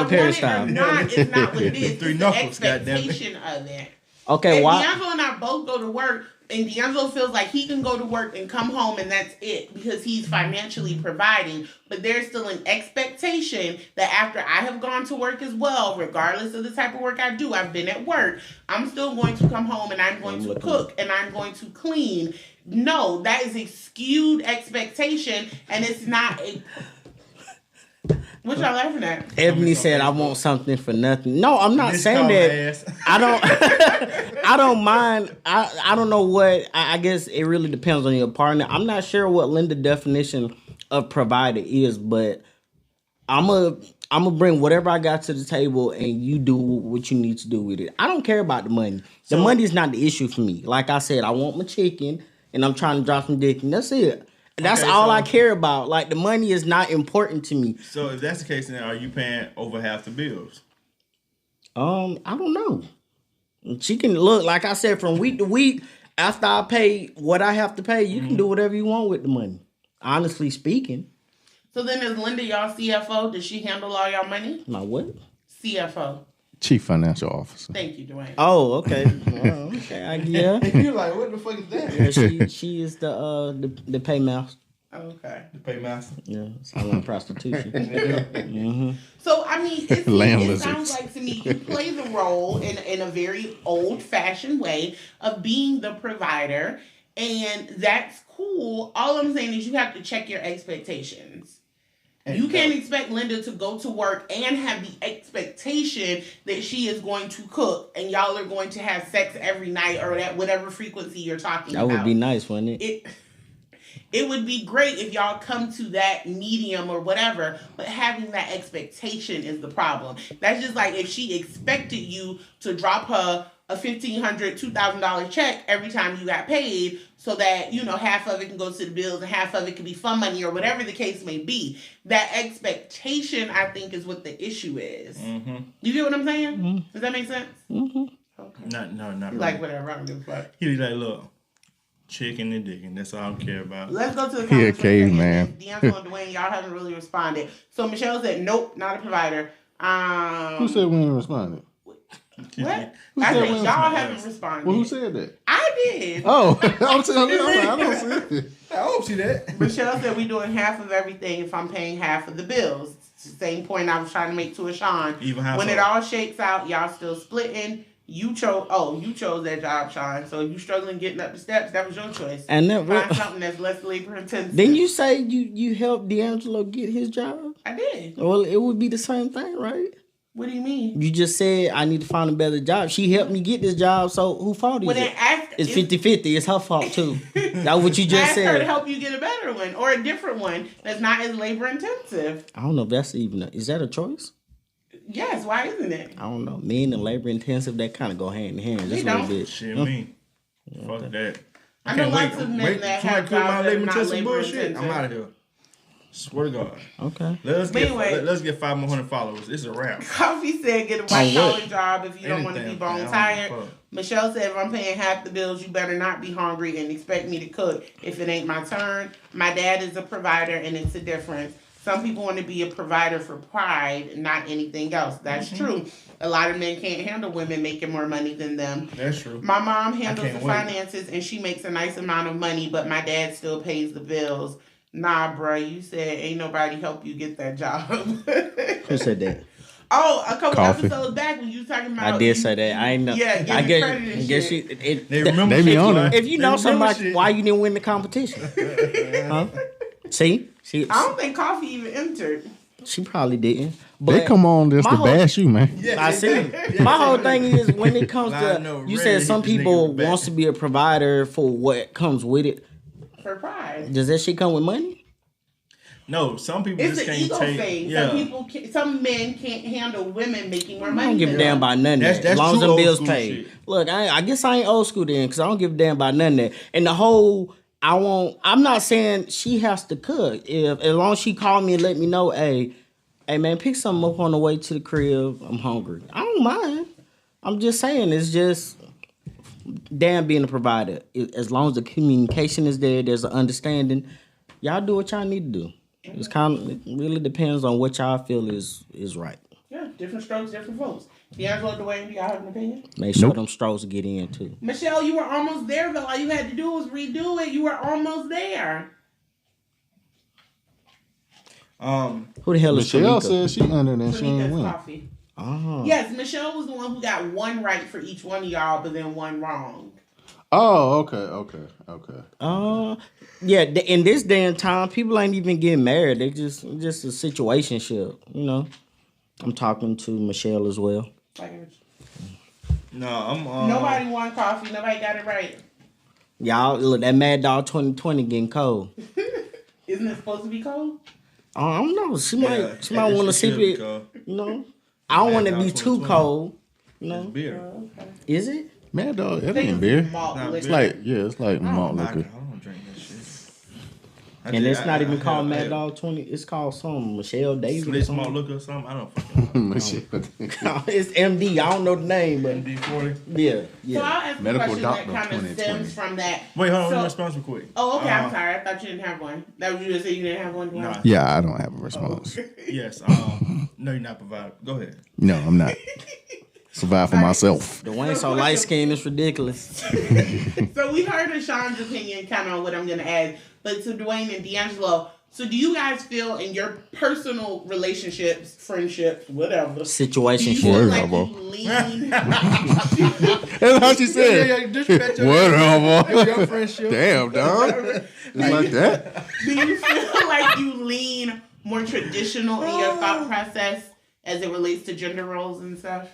want it or not is not what it is. It's the expectation of it. Okay, why? D'Angelo and I both go to work. And D'Angelo feels like he can go to work and come home and that's it because he's financially providing. But there's still an expectation that after I have gone to work as well, regardless of the type of work I do, I've been at work, I'm still going to come home and I'm going to cook and I'm going to clean. No, that is a skewed expectation and it's not a... What y'all laughing at? Ebony said, "I want something for nothing." No, I'm not saying that. I don't. I don't mind. I don't know what. I guess it really depends on your partner. I'm not sure what Linda's definition of provider is, but I'm a bring whatever I got to the table, and you do what you need to do with it. I don't care about the money. The money is not the issue for me. Like I said, I want my chicken, and I'm trying to drop some dick, and that's it. That's all I care about. Like, the money is not important to me. So, if that's the case, then are you paying over half the bills? I don't know. She can look, like I said, from week to week, after I pay what I have to pay, you can do whatever you want with the money. Honestly speaking. So, then is Linda y'all CFO? Does she handle all y'all money? My what? CFO. Chief Financial Officer. Thank you, Dwayne. Oh, okay. Okay. Yeah. You're like, what the fuck is that? Yeah, she is the paymaster. Okay. The paymaster. Yeah, silent prostitution. So I mean, it sounds like to me you play the role in a very old-fashioned way of being the provider, and that's cool. All I'm saying is you have to check your expectations. You can't expect Linda to go to work and have the expectation that she is going to cook and y'all are going to have sex every night or at whatever frequency you're talking about. That would be nice, wouldn't it? It would be great if y'all come to that medium or whatever, but having that expectation is the problem. That's just like if she expected you to drop her a $1,500, $2,000 check every time you got paid, so that, you know, half of it can go to the bills and half of it can be fun money or whatever the case may be. That expectation, I think, is what the issue is. Mm-hmm. You get what I'm saying? Mm-hmm. Does that make sense? Mm-hmm. Okay. Not really. Like whatever, I don't give a fuck. He like, look, chicken and digging. That's all I don't care about. Let's go to the comments. He a caveman. D'Angelo and Dwayne, y'all haven't really responded. So Michelle said, nope, not a provider. Who said we ain't responded? What? I said y'all haven't responded. Well, who said that? I did. Oh, I'm telling you, I don't see it. I don't see that. Michelle said we doing half of everything if I'm paying half of the bills. It's the same point I was trying to make to Ashawn. When it all shakes out, y'all still splitting. You chose that job, Sean. So you struggling getting up the steps, that was your choice. And then find something that's less labor intensive. Didn't you say you helped D'Angelo get his job? I did. Well, it would be the same thing, right? What do you mean? You just said I need to find a better job. She helped me get this job, so who fault is it? It's 50-50. It's her fault too. That's what you just said. Ask her to help you get a better one or a different one that's not as labor intensive. I don't know if that's is that a choice? Yes, why isn't it? I don't know. Men and labor intensive, that kind of go hand in hand. Just a little bit. Shit, me. Fuck that. I know lots of men that have jobs that are not labor intensive. I'm out of here. Swear to God. Okay. Let's get 500 followers. It's a wrap. Coffee said get a white collar job if you don't want to be bone tired. Michelle said if I'm paying half the bills, you better not be hungry and expect me to cook if it ain't my turn. My dad is a provider and it's a difference. Some people want to be a provider for pride, not anything else. That's true. A lot of men can't handle women making more money than them. That's true. My mom handles the finances and she makes a nice amount of money, but my dad still pays the bills. Nah, bro, you said ain't nobody help you get that job. Who said that? Oh, a couple episodes back when you was talking about. I did say that. I ain't know. Yeah, I guess they remember. They be on it. If you know somebody, why you didn't win the competition? Huh? See, I don't think Coffee even entered. She probably didn't. But they come on just to bash you, man. Yeah. I see. My whole thing is when it comes to you said some people wants to be a provider for what comes with it. For pride. Does that shit come with money? No, some people it's just an can't ego take. Thing. Yeah. Some men can't handle women making more money. I don't give a damn about none of that. As long as the bills paid. Shit. Look, I guess I ain't old school then because I don't give a damn about none of that. And the whole I'm not saying she has to cook. As long as she call me and let me know, hey man, pick something up on the way to the crib. I'm hungry. I don't mind. I'm just saying it's just damn being a provider. As long as the communication is there's an understanding. Y'all do what y'all need to do. It really depends on what y'all feel is right. Yeah, different strokes, different folks. D'Angelo, Dwayne, do y'all have an opinion? Make sure them strokes get in too. Michelle, you were almost there though. All you had to do was redo it. You were almost there. Who the hell is Michelle? Said she under and she ain't win. Coffee. Oh. Yes, Michelle was the one who got one right for each one of y'all, but then one wrong. Oh, okay. Yeah. In this day and time, people ain't even getting married. They just a situationship. You know. I'm talking to Michelle as well. No, I'm. Nobody won Coffee. Nobody got it right. Y'all look that Mad Dog 2020 getting cold. Isn't it supposed to be cold? I don't know. She might want to sip it. You know. I don't want to be too cold. You know. It's beer. Oh, okay. Is it? Mad Dog, it ain't beer. It's like malt liquor. I don't drink that shit. And it's not even called Mad Dog 20. It's called some Michelle Davis. It's malt liquor or something. I don't fucking know. It's MD. I don't know the name, but MD-40. Yeah. So I'll ask Medical a question that kind of stems from that. Wait, hold on. Let me respond real quick. Oh, okay. I'm sorry. I thought you didn't have one. That was you that said you didn't have one. Nah. Yeah, I don't have a response. Yes. No, you're not provided. Go ahead. No, I'm not. Survive for myself. Dwayne so light skin is ridiculous. So we heard of Sean's opinion, kind of what I'm going to add. But to Dwayne and D'Angelo, so do you guys feel in your personal relationships, friendships, whatever, situationship, do you feel like you lean? That's how she said. Whatever. Your friendship. Damn, dog. Like that. Do you feel like you lean more traditional in your thought process as it relates to gender roles and stuff?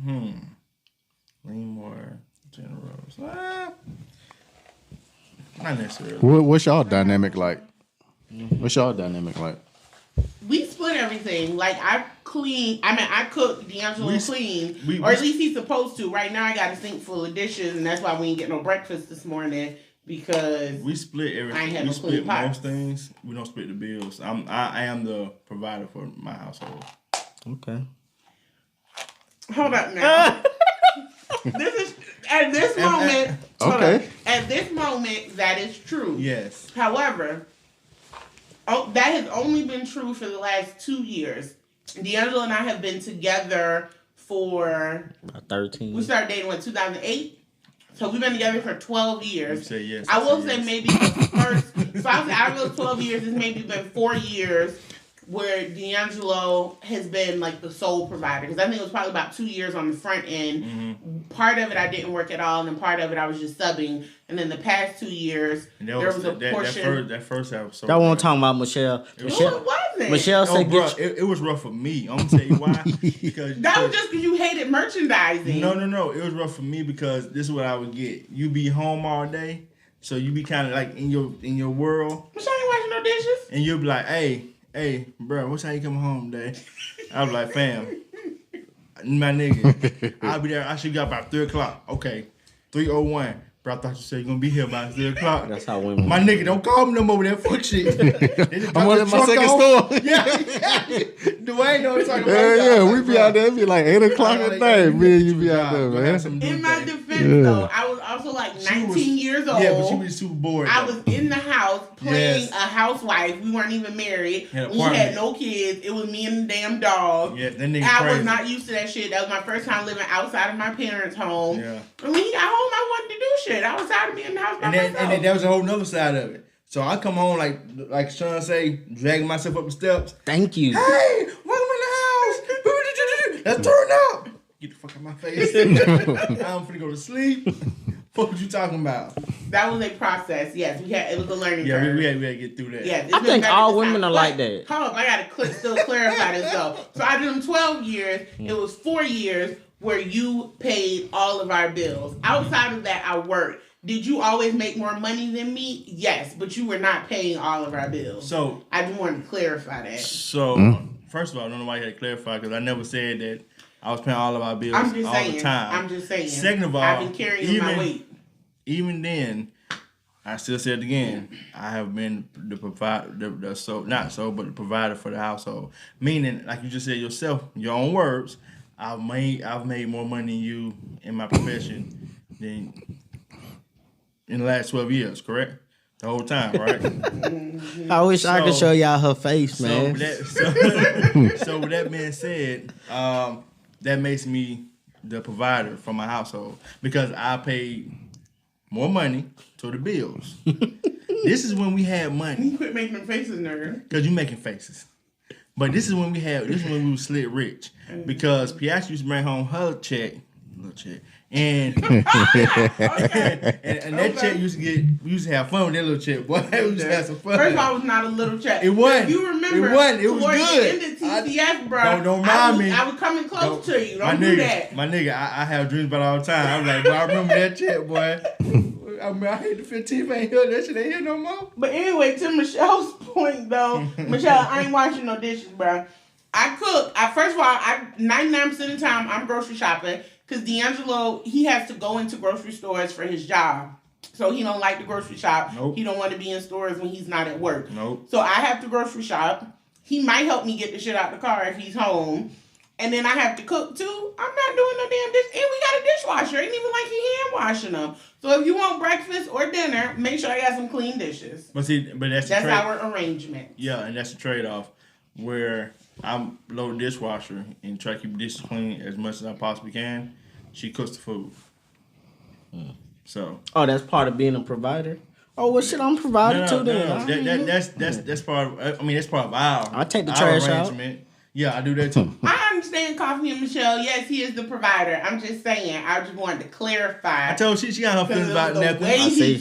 Lean more gender roles. Not necessarily. What's y'all dynamic like? What's y'all dynamic like? We split everything. Like, I clean. I cook. D'Angelo clean, or at least he's supposed to. Right now, I got a sink full of dishes, and that's why we ain't get no breakfast this morning because we split everything. We split most things. We don't split the bills. I am the provider for my household. Okay. Hold up now. This is at this moment. Okay. At this moment, that is true. Yes. However, that has only been true for the last 2 years. D'Angelo and I have been together for 13. We started dating in 2008. So we've been together for 12 years. You say yes. I will say maybe the first. So I would say out of those 12 years, it's maybe been 4 years where D'Angelo has been like the sole provider. Because I think it was probably about 2 years on the front end. Mm-hmm. Part of it I didn't work at all, and then part of it I was just subbing. And then the past 2 years, there was a portion. That first episode. Y'all want to talk about Michelle? It wasn't. Michelle said, it was rough for me. I'm gonna tell you why. Because that was just because you hated merchandising. No. It was rough for me because this is what I would get. You be home all day, so you be kind of like in your world. Michelle ain't washing no dishes. And you'll be like, hey, bro, what time you coming home today? I was like, fam, my nigga, I'll be there. I should get about 3 o'clock. Okay, 3:01. Bro, I thought you said you're gonna be here by 3 o'clock. That's how women. My nigga, don't call me no more with that fuck shit. I'm on my second store. Yeah. Dwayne knows talking about Yeah, we be out there. It be like 8 o'clock at night. Me and you be out there, man. In my defense, though, I was also like 19 years old. Yeah, but she was super bored. I was in the house playing a housewife. We weren't even married. We had no kids. It was me and the damn dog. Yeah, that nigga I crazy. was not used to that shit. That was my first time living outside of my parents' home. Yeah. When he got home, I wanted to do shit. I was tired of being in the house by myself. And then that was a whole nother side of it. So I come home like Sean say, dragging myself up the steps. Thank you. Hey, welcome in the house. Let's turn up. Get the fuck out of my face. I'm finna go to sleep. What was you talking about? That was a process. Yes, it was a learning curve. Yeah, we had to get through that. Yeah, I think all women are like that. Hold up, I gotta still clarify this though. So I did them 12 years. It was 4 years where you paid all of our bills. Outside of that, I worked. Did you always make more money than me? Yes, but you were not paying all of our bills. So I just wanted to clarify that. So first of all, I don't know why you had to clarify because I never said that I was paying all of our bills all the time. I'm just saying. Second of all, I've been carrying my weight. Even then, I still said it again. I have been the provider, the provider for the household. Meaning, like you just said yourself, your own words. I've made more money than you in my profession than in the last 12 years. Correct? The whole time, right? I wish I could show y'all her face, man. So with that being said, that makes me the provider for my household because I paid more money to the bills. This is when we had money. You quit making them faces, nerd. Because you making faces. But this is when we were slit rich. Because Piastri used to bring home her little check. And and that check we used to have fun with that little check, boy. We used to have some fun. First of all, it was not a little check. It wasn't. If you remember, it was good. The end of TCS, bro. Don't mind me. I was coming close to you. Don't do that. My nigga, I have dreams about it all the time. I'm like, boy, I remember that check, boy. I hate the 15th ain't here. That shit ain't here no more. But anyway, to Michelle's point, though, Michelle, I ain't washing no dishes, bro. I cook. First of all, 99% of the time, I'm grocery shopping. Because D'Angelo, he has to go into grocery stores for his job. So he don't like to grocery shop. Nope. He don't want to be in stores when he's not at work. Nope. So I have to grocery shop. He might help me get the shit out the car if he's home. And then I have to cook too. I'm not doing no damn dish. And we got a dishwasher. Ain't even like he hand washing them. So if you want breakfast or dinner, make sure I got some clean dishes. But that's our arrangement. Yeah, and that's the trade-off where I'm load dishwasher and try to keep dishes clean as much as I possibly can. She cooks the food. So. Oh, that's part of being a provider. Oh well, shit, I'm providing too. Then that's part of. I mean, that's part of our. I take the trash arrangement. Out. Yeah, I do that too. I understand Coffee and Michelle. Yes, he is the provider. I'm just saying. I just wanted to clarify. I told she got her feelings about nothing. I see.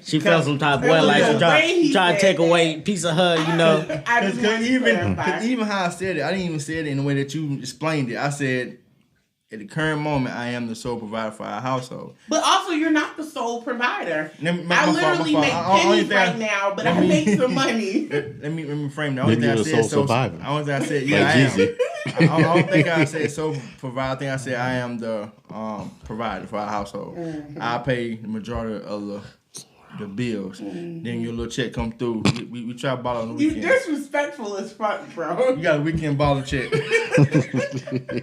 She felt some type of way like she trying to take away a piece of her, you know. Because even how I said it, I didn't even say it in the way that you explained it. I said, at the current moment, I am the sole provider for our household. But also, you're not the sole provider. I literally make pennies right now, but I make some money. Let me frame that. Only thing I said, I said, yeah, I am. I don't think I said so provider. I think I said I am the provider for our household. Mm-hmm. I pay the majority of the bills. Mm-hmm. Then your little check come through. We try to ball on the weekend. You disrespectful as fuck, bro. You got a weekend baller check.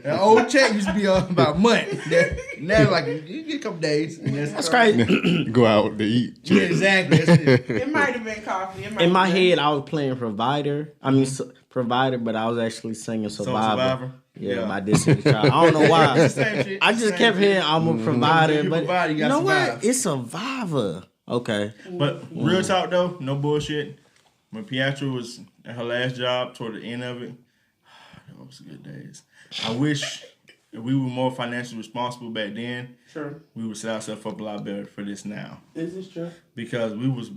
An old check used to be about a month. Now like you get a couple days. That's crazy. Go out to eat. Yeah, exactly. It might have been coffee. In my head, I was playing provider. Provider, but I was actually singing Survivor. Yeah, by Destiny Child. I don't know why. I just kept hearing I'm a provider, but you know what? It's Survivor. Okay. But real talk though, no bullshit. When Pietro was at her last job toward the end of it, those were good days. I wish if we were more financially responsible back then, sure, we would set ourselves up a lot better for this now. Is this true? Because we was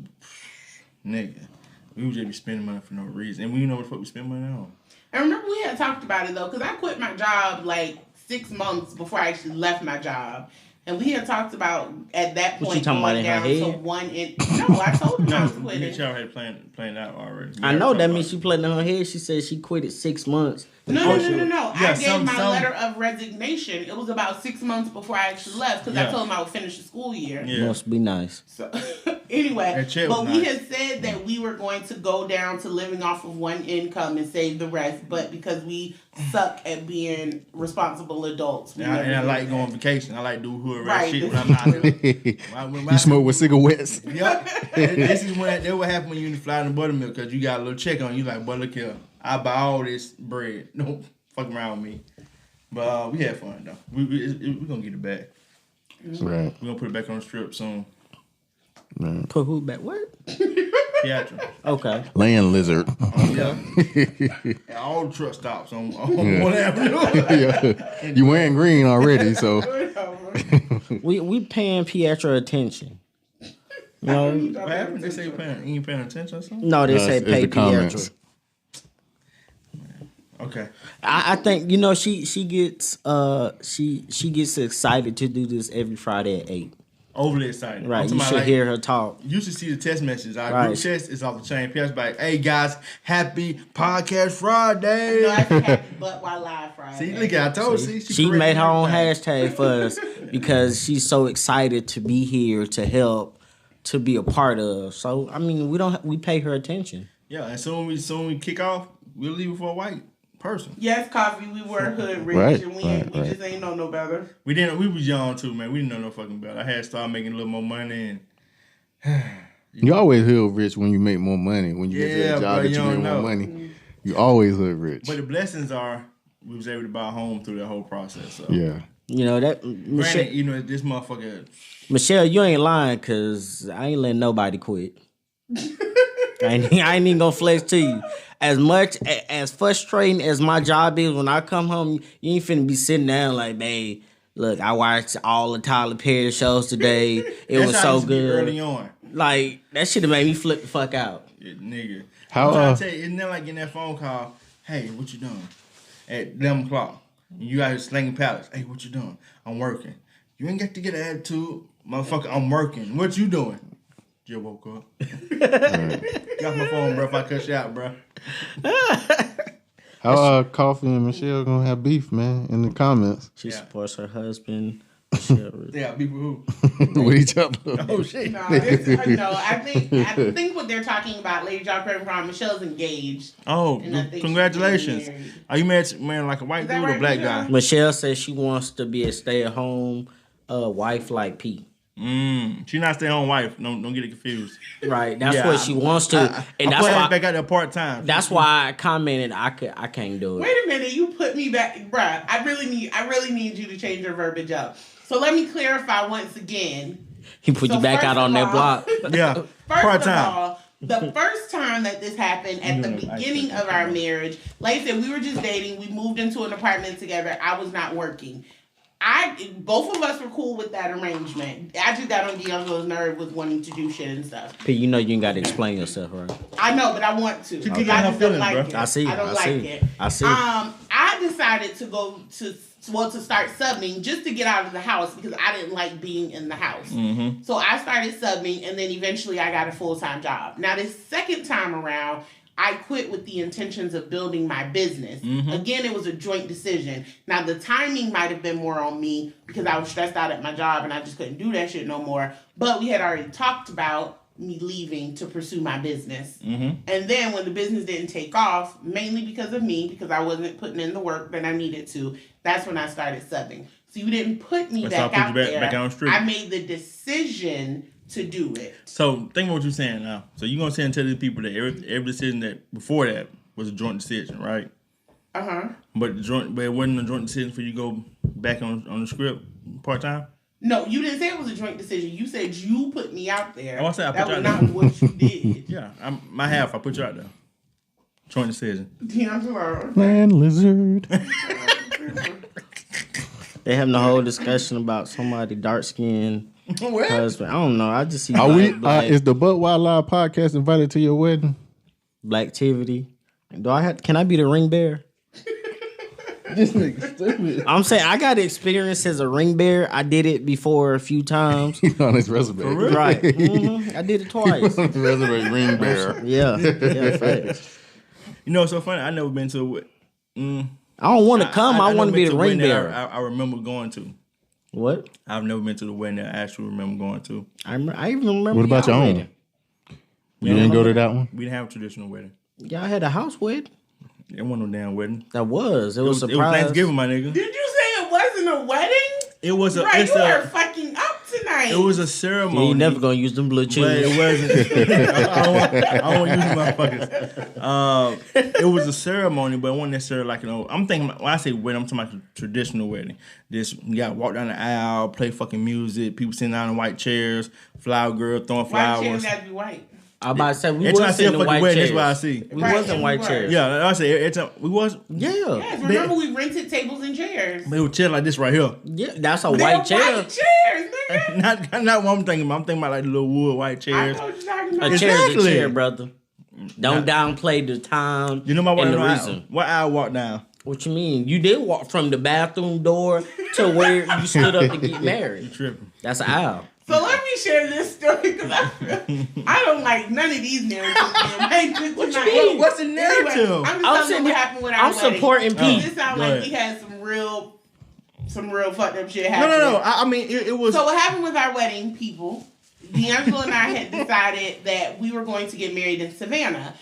we would just be spending money for no reason. And we know what the fuck we spend money on. I remember we had talked about it though, because I quit my job like 6 months before I actually left my job. And we had talked about at that point going down to one in. No, I told him I was quitting. Bitch already planned out already. I know that means she played in her head. She said she quit at 6 months. No. Yeah, I gave my letter of resignation. It was about 6 months before I actually left because I told him I would finish the school year. Yeah. Must be nice. So anyway, but we had said that we were going to go down to living off of one income and save the rest. But because we suck at being responsible adults, and I like going on vacation. I like do hood shit when I'm out there. You smoke with cigarettes. Yep. This is what happens when you fly in the buttermilk because you got a little check on you. Like, boy, look here. I buy all this bread. Don't fuck around with me. But we had fun though. We're gonna get it back. Right. We're gonna put it back on the strip soon. Man. Put who back? What? Pietro. Okay. Land lizard. Yeah. All the truck stops on one avenue. You wearing green already, so we paying Pietro attention. You know, what happened? They say you ain't paying attention or something? No, they say pay Pietro. Okay. I think she gets excited to do this every Friday at 8. Overly excited. Right. You should hear her talk. You should see the text messages. Our group text is off the chain. P.S. like, hey guys, happy podcast Friday. No, I said happy but while live Friday. See, look at I told you. She made her own hashtag for us because she's so excited to be here to help, to be a part of. So I mean, we pay her attention. Yeah, and soon we kick off, we'll leave it for a white person. Yes, Coffee, we were hood rich and we just ain't know no better. We was young too, man. We didn't know no fucking better. I had to start making a little more money and you always hood rich when you make more money. When you get to a job that you make more money. You always hood rich. But the blessings are we was able to buy a home through that whole process. So. Yeah. You know that Michelle, granted, this motherfucker Michelle, you ain't lying because I ain't letting nobody quit. I ain't even gonna flex to you. As frustrating as my job is when I come home, you ain't finna be sitting down like, babe, look, I watched all the Tyler Perry shows today. It was so good. Early on. Like, that shit have made me flip the fuck out. Yeah, nigga. How, I'm trying to tell you, isn't that like getting that phone call, hey, what you doing? At 11 o'clock. You out here slinging pallets. Hey, what you doing? I'm working. You ain't got to get an attitude. Motherfucker, I'm working. What you doing? Just woke up. Get off my phone, bro, if I cut you out, bro. How Coffee and Michelle gonna have beef, man, in the comments? She supports her husband. Yeah, beef with who? With each other. Oh, shit. No, I think what they're talking about, ladies, y'all correct me if I'm wrong, Michelle's engaged. Oh, congratulations. Are you married like a white dude or a black guy? Michelle says she wants to be a stay-at-home wife like Pete. She's not stay-at-home wife. Don't get it confused. Right, that's what she wants to, and that's why back out there part time. That's why I commented I can't do it. Wait a minute, you put me back, bruh. I really need you to change your verbiage up. So let me clarify once again. He put you back out on that block. Yeah, first of all, the first time that this happened at the beginning of our marriage, like I said, we were just dating. We moved into an apartment together. I was not working. Both of us were cool with that arrangement. I just got on D'Angelo's nerve with wanting to do shit and stuff. Pete, you know you ain't got to explain yourself, right? I know, but I want to. I just don't like it. I see. I don't like it. I see. I decided to go to start subbing just to get out of the house because I didn't like being in the house. Mm-hmm. So I started subbing, and then eventually I got a full-time job. Now, this second time around, I quit with the intentions of building my business. Again, it was a joint decision. Now, the timing might have been more on me because I was stressed out at my job and I just couldn't do that shit no more. But we had already talked about me leaving to pursue my business. And then when the business didn't take off, mainly because of me, because I wasn't putting in the work that I needed to, that's when I started subbing. So you didn't put me back out there. Back on the street. I made the decision to do it. So think about what you're saying now. So you're gonna say and tell these people that every decision that before that was a joint decision, right? But it wasn't a joint decision for you to go back on the script part time. No, you didn't say it was a joint decision. You said you put me out there. Oh, I said I put you out there. That was not what you did. Yeah, my half. I put you out there. Joint decision. D'Angelo. Land lizard. They having a whole discussion about somebody dark skinned husband. I don't know. I just see. Is the But Why Live podcast invited to your wedding? Blacktivity. Can I be the ring bearer? This nigga stupid. I'm saying I got experience as a ring bearer. I did it before a few times. He's on his resume. Right. I did it twice. On his resume, ring bearer. Yeah. Facts. You know, it's so funny. I never been to a I don't want to come. I want to be the ring bearer. I remember going to. What? I've never been to the wedding that I actually remember going to. I even remember. What about your own? Wedding. You didn't go to that one? We didn't have a traditional wedding. Yeah, I had a house wedding. It wasn't no damn wedding. That was. It was a surprise. It was Thanksgiving, my nigga. Did you say it wasn't a wedding? It was a. Right, you are fucking up tonight. It was a ceremony. You ain't never gonna use them blue chews. But it wasn't. I don't use motherfuckers. It was a ceremony, but it wasn't necessarily like, I'm thinking, when I say wedding, I'm talking about a traditional wedding. You got to walk down the aisle, play fucking music, people sitting down in white chairs, flower girl throwing flowers. White chairs got to be white. I'm about to say we was sitting in white chairs. That's what I see. We wasn't white chairs. Yeah, I say every time we was. Yeah. Yes, remember we rented tables and chairs. They were chairs like this right here. Yeah, that's a white chair. White chairs, nigga. not what I'm thinking about. I'm thinking about like the little wood white chairs. I know what you're talking about. A chair is a chair, brother. Don't downplay the time. You know my and the reason. What aisle walk down? What you mean? You did walk from the bathroom door to where you stood up to get married. You tripping? That's an aisle. So let me share this story because I don't like none of these narratives. What you mean? What's the narrative? Anyway, I'm saying what happened with our I'm wedding. supporting Pete. This sounds like we had some real fucked up shit happen. No. I mean, it was. So what happened with our wedding, people? D'Angelo and I had decided that we were going to get married in Savannah.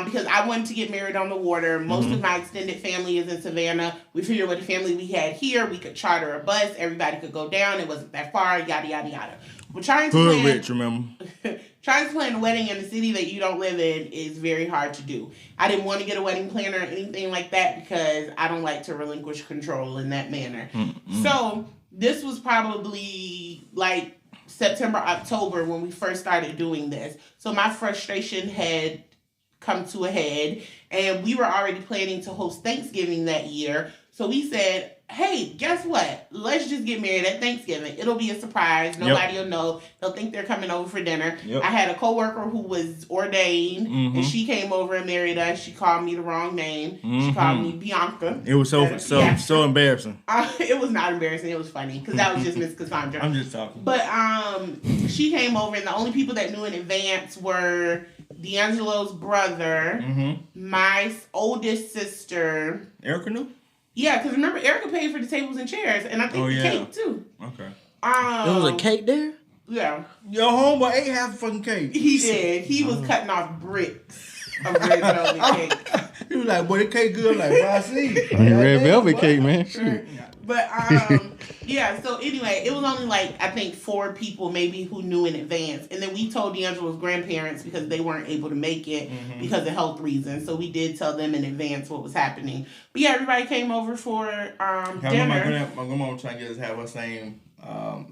Because I wanted to get married on the water. Most of my extended family is in Savannah. We figured with the family we had here, we could charter a bus. Everybody could go down. It wasn't that far, yada, yada, yada. We're trying to plan... rich, remember? Trying to plan a wedding in a city that you don't live in is very hard to do. I didn't want to get a wedding planner or anything like that because I don't like to relinquish control in that manner. So this was probably like September, October when we first started doing this. So my frustration had come to a head, and we were already planning to host Thanksgiving that year. So we said, hey, guess what? Let's just get married at Thanksgiving. It'll be a surprise. Nobody will know. They'll think they're coming over for dinner. I had a coworker who was ordained, and she came over and married us. She called me the wrong name. She called me Bianca. It was so embarrassing. It was not embarrassing. It was funny because that was just Miss Cassandra. I'm just talking. But she came over, and the only people that knew in advance were D'Angelo's brother, my oldest sister. Erica knew? Yeah, because remember, Erica paid for the tables and chairs, and I think the cake, too. Okay. There was a cake there? Yeah. Your homeboy ate half a fucking cake. He did. He was cutting off bricks of red velvet cake. He was like, boy, the cake good. I'm like, bro, I see. Red velvet cake, man. Shoot. But, yeah, so anyway, it was only like, I think 4 people maybe who knew in advance. And then we told D'Angelo's grandparents because they weren't able to make it because of health reasons. So we did tell them in advance what was happening. But yeah, everybody came over for dinner. My grandma was trying to get us to have our same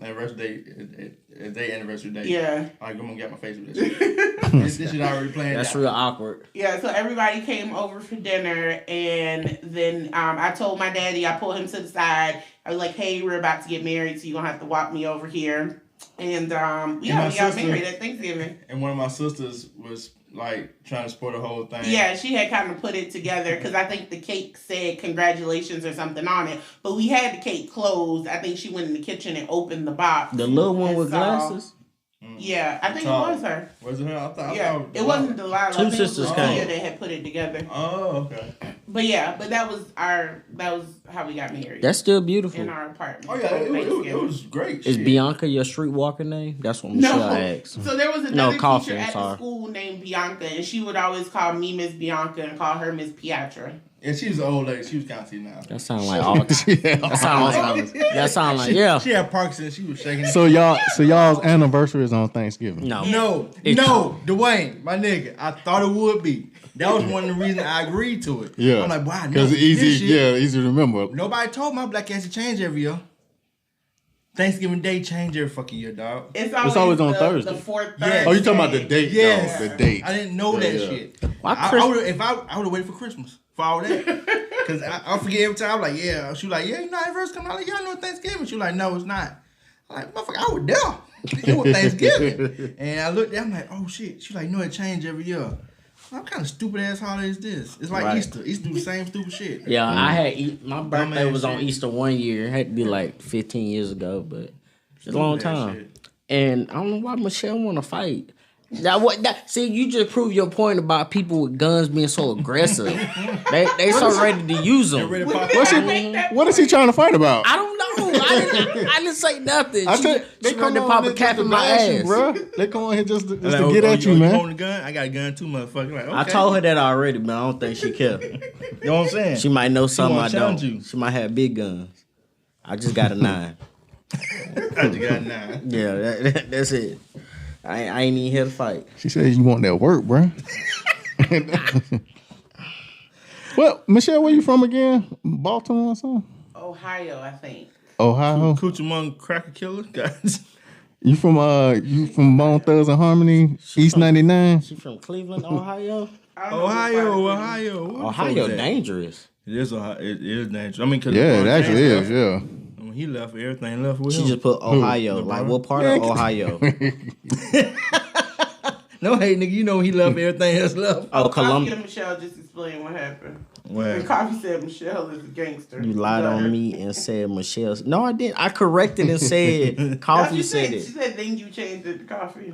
anniversary date, their anniversary date. Yeah. All right, gonna get my face with this. This shit already planned That's out. real awkward. Yeah, so everybody came over for dinner, and then I told my daddy, I pulled him to the side. I was like, hey, we're about to get married, so you're going to have to walk me over here. And, we got married at Thanksgiving. And one of my sisters was, like, trying to support the whole thing. Yeah, she had kind of put it together, because I think the cake said congratulations or something on it. But we had the cake closed. I think she went in the kitchen and opened the box. The little one with glasses? Yeah, I think it was her. Was it her? I thought it wasn't Delilah. Two sisters came. They had put it together. Oh, okay. But that was how we got married. That's still beautiful. In our apartment. Oh yeah, it was great. Is Bianca your streetwalker name? That's what Michelle asked. So there was another teacher at the school named Bianca, and she would always call me Miss Bianca and call her Miss Piatra. And she was an old lady. She was kind of now. That sounds like all. That sound like yeah. She had Parkinson's. She was shaking. So y'all's anniversary is on Thanksgiving. No, Dwayne, my nigga. I thought it would be. That was one of the reasons I agreed to it. Yeah, I'm like, wow, because it's easy. Yeah, easy to remember. Nobody told my black ass to change every year. Thanksgiving Day change every fucking year, dog. It's always on Thursday. The fourth Thursday. Yes. Oh, you talking about the date? Yes, the date. I didn't know that shit. Well, I would have waited for Christmas for all that. Because I forget every time. I'm like, yeah. She was like, yeah, you know, anniversary coming out. Like, y'all know Thanksgiving. She was like, no, it's not. I'm like, motherfucker, I was there. It was Thanksgiving. And I looked there. I'm like, oh shit. She like, no, it changed every year. What kind of stupid ass holiday is this? It's like Easter. Easter do the same stupid shit. Yeah, I had my birthday was on Easter one year. It had to be like 15 years ago, but it's a long time. And I don't know why Michelle want to fight. See, you just proved your point about people with guns being so aggressive. they so ready to use them. What is he trying to fight about? I don't know. I didn't say nothing. She ready to pop a cap in my ass, bro. They come on here just to get at you, man. You holding a gun? I got a gun too, motherfucker. Like, okay. I told her that already, but I don't think she cared. You know what I'm saying? She might know something I don't. You. She might have big guns. I just got a 9. I just got a 9. Yeah, that's it. I ain't even here to fight. She says you want that work, bro. Well, Michelle, where you from again? Baltimore or something? Ohio, I think. Ohio? Coochie Cracker Killer, guys. You from Bone Thugs and Harmony, East 99? She from Cleveland, Ohio? Ohio dangerous. It is dangerous. I mean, cause it actually is, yeah. When he left, everything left with him. She just put Ohio. Like, what part of Ohio? No, hey, nigga, you know he left, everything else left. Oh, Columbia. Michelle just explain what happened. Well, and Coffee said Michelle is a gangster. You lied on me and said Michelle. No, I didn't. I corrected and said Coffee said it. She said then you changed it to Coffee.